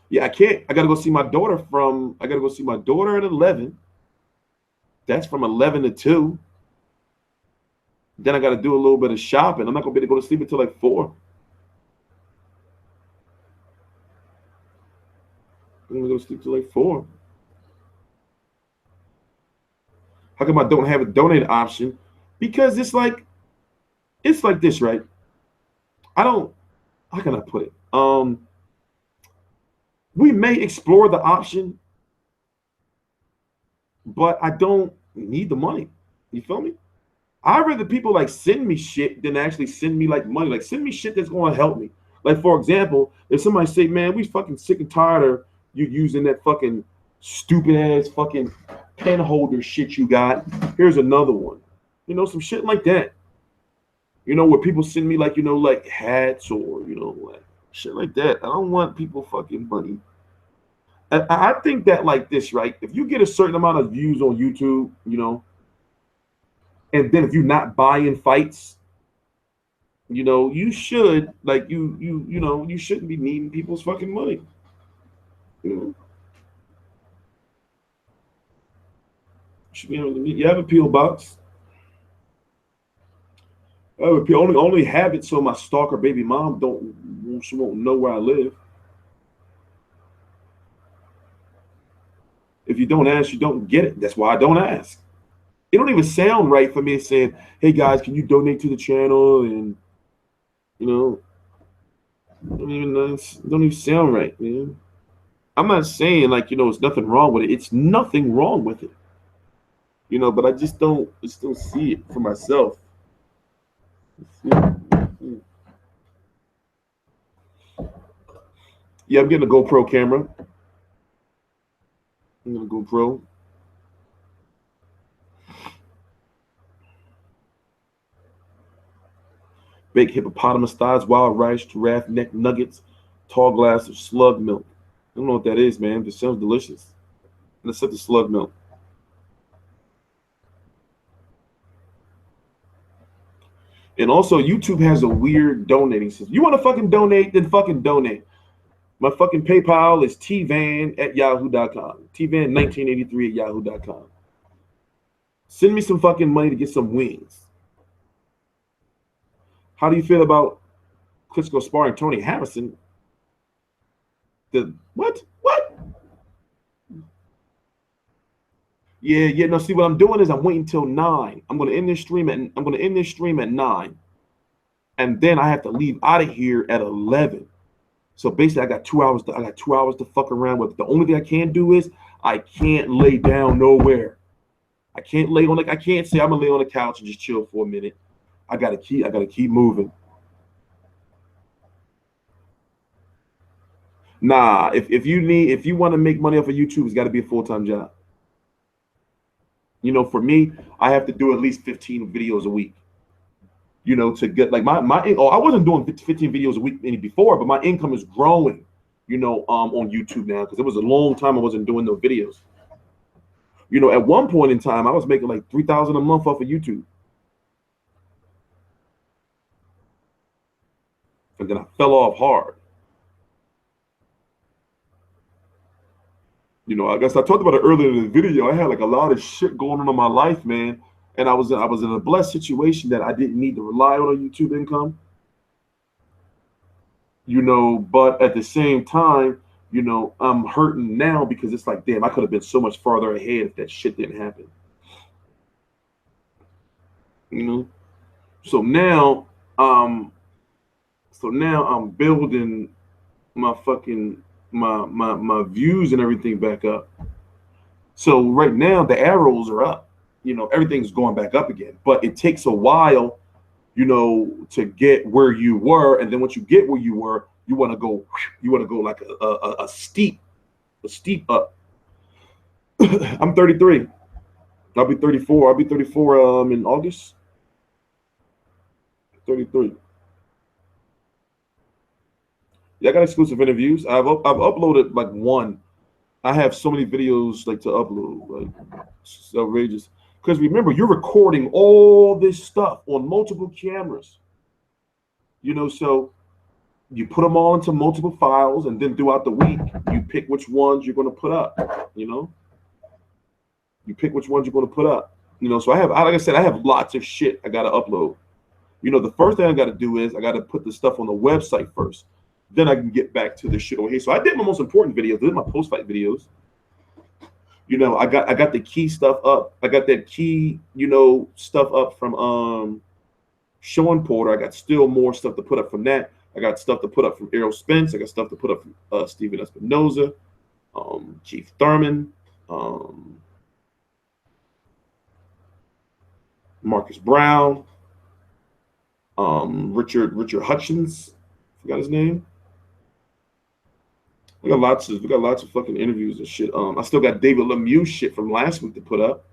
Yeah, I can't. I gotta go see my daughter at 11. That's from 11 to 2. Then I gotta do a little bit of shopping. I'm not gonna be able to go to sleep until like 4. I'm gonna go to sleep till like 4. How come I don't have a donate option? Because it's like this, right? How can I put it? We may explore the option, but I don't need the money. You feel me? I'd rather people like send me shit than actually send me like money. Like send me shit that's going to help me. Like for example, if somebody say, man, we fucking sick and tired of you using that fucking stupid ass fucking pen holder shit you got. Here's another one. You know, some shit like that. You know, where people send me like, you know, like hats or, you know, like shit like that. I don't want people fucking money. I think that like this, right? If you get a certain amount of views on YouTube, you know, and then if you're not buying fights, you know, you should like you know, you shouldn't be needing people's fucking money. You know, should be able to meet. You have a PO box. I have a only have it so my stalker baby mom she won't know where I live. If you don't ask, you don't get it. That's why I don't ask. It don't even sound right for me saying, hey guys, can you donate to the channel? And you know, don't even sound right, man. I'm not saying like, you know, it's nothing wrong with it. It's nothing wrong with it. You know, but I just don't see it for myself. Yeah, I'm getting a GoPro camera. I'm gonna GoPro. Baked hippopotamus thighs, wild rice, giraffe neck nuggets, tall glass of slug milk. I don't know what that is, man. It sounds delicious. Let's set the slug milk. And also, YouTube has a weird donating system. You want to fucking donate, then fucking donate. My fucking PayPal is tvan@yahoo.com. tvan1983@yahoo.com. Send me some fucking money to get some wings. How do you feel about Klitschko sparring Tony Harrison? What? Yeah. No, see what I'm doing is I'm waiting till 9. I'm gonna end this stream at 9. And then I have to leave out of here at 11. So basically I got 2 hours to fuck around with. The only thing I can't do is I can't lay down nowhere. I can't say I'm gonna lay on the couch and just chill for a minute. I gotta keep moving. Nah, if you want to make money off of YouTube, it's gotta be a full-time job. You know, for me, I have to do at least 15 videos a week. You know, to get like I wasn't doing 15 videos a week any before, but my income is growing, you know, on YouTube now, because it was a long time I wasn't doing no videos. You know, at one point in time, I was making like $3,000 a month off of YouTube. And then I fell off hard. You know, I guess I talked about it earlier in the video. I had like a lot of shit going on in my life, man. And I was in a blessed situation that I didn't need to rely on a YouTube income. You know, but at the same time, you know, I'm hurting now because it's like, damn, I could have been so much farther ahead if that shit didn't happen. You know? So now I'm building my fucking my views and everything back up. So right now the arrows are up. You know, everything's going back up again. But it takes a while, you know, to get where you were, and then once you get where you were, you want to go like a steep up. I'm 33. I'll be 34. I'll be 34 in August. 33. Yeah, I got exclusive interviews. I've uploaded like one. I have so many videos like to upload, like it's outrageous. Because remember, you're recording all this stuff on multiple cameras. You know, so you put them all into multiple files, and then throughout the week, you pick which ones you're going to put up. You know, you pick which ones you're going to put up. You know, so I have, like I said, I have lots of shit I got to upload. You know, the first thing I got to do is I got to put the stuff on the website first. Then I can get back to this shit over here. So I did my most important videos. I did my post-fight videos. You know, I got the key stuff up. I got that key, you know, stuff up from Shawn Porter. I got still more stuff to put up from that. I got stuff to put up from Errol Spence. I got stuff to put up from Steven Espinoza, Keith Thurman, Marcus Brown, Richard Hutchins. Forgot his name. We got lots of fucking interviews and shit. I still got David Lemieux shit from last week to put up.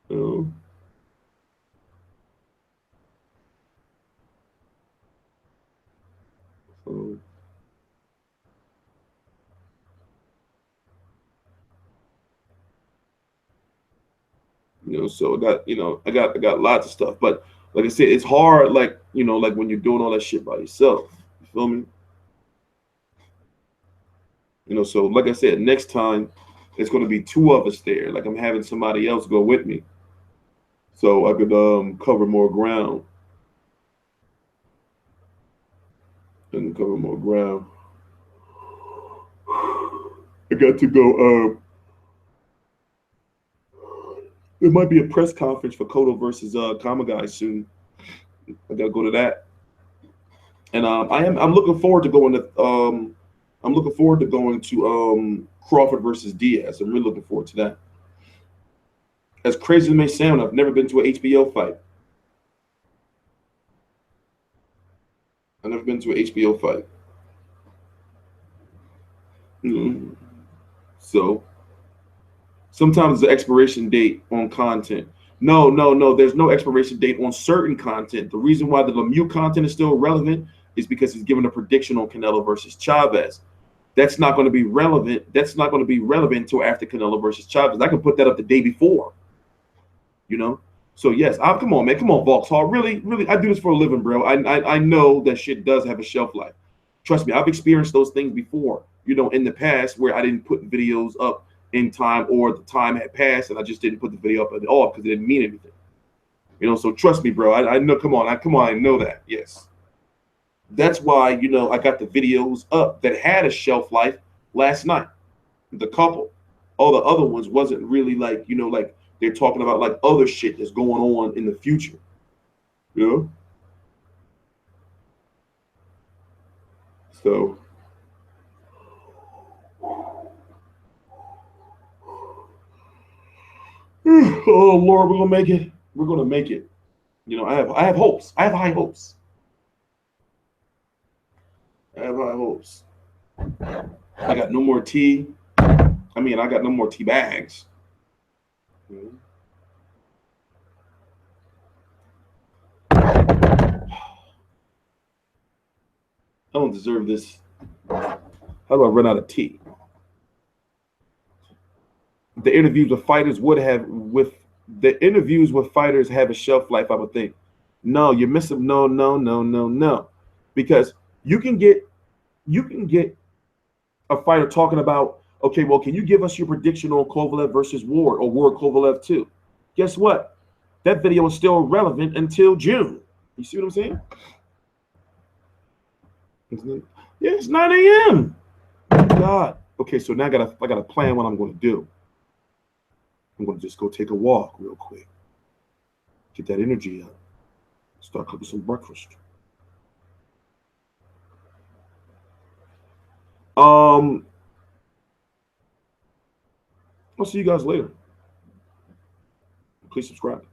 You know, so I got lots of stuff. But like I said, it's hard, like, you know, like when you're doing all that shit by yourself. You feel me? You know, so like I said, next time it's going to be two of us there. Like I'm having somebody else go with me, so I could cover more ground. And cover more ground. I got to go. There might be a press conference for Cotto versus Kamagai soon. I gotta go to that. And I'm looking forward to going to I'm looking forward to going to Crawford versus Diaz. I'm really looking forward to that. As crazy as it may sound, I've never been to an HBO fight. I've never been to an HBO fight. So sometimes the expiration date on content. No. There's no expiration date on certain content. The reason why the Lemieux content is still relevant is because he's given a prediction on Canelo versus Chavez. That's not going to be relevant. That's not going to be relevant until after Canelo versus Chavez. I can put that up the day before. You know? So yes, come on, man. Come on, Vauxhall. Really, I do this for a living, bro. I know that shit does have a shelf life. Trust me, I've experienced those things before, you know, in the past where I didn't put videos up in time, or the time had passed and I just didn't put the video up at all because it didn't mean anything. You know, so trust me, bro. I know, come on, I know that. Yes. That's why, you know, I got the videos up that had a shelf life last night. The couple. All the other ones wasn't really like, you know, like they're talking about like other shit that's going on in the future. You know? So oh Lord, we're gonna make it. We're gonna make it. You know, I have hopes. I have high hopes. I have high hopes. I got no more tea. I mean, I got no more tea bags. I don't deserve this. How do I run out of tea? The interviews with fighters have a shelf life, I would think. No, you're missing. No. Because you can get a fighter talking about, Okay, well, can you give us your prediction on Kovalev versus Ward or Ward Kovalev 2? Guess what? That video is still relevant until June. You see what I'm saying? Yeah, it's 9 a.m. God. Okay, so now I gotta plan what I'm gonna do. I'm gonna just go take a walk real quick. Get that energy up. Start cooking some breakfast. I'll see you guys later. Please subscribe.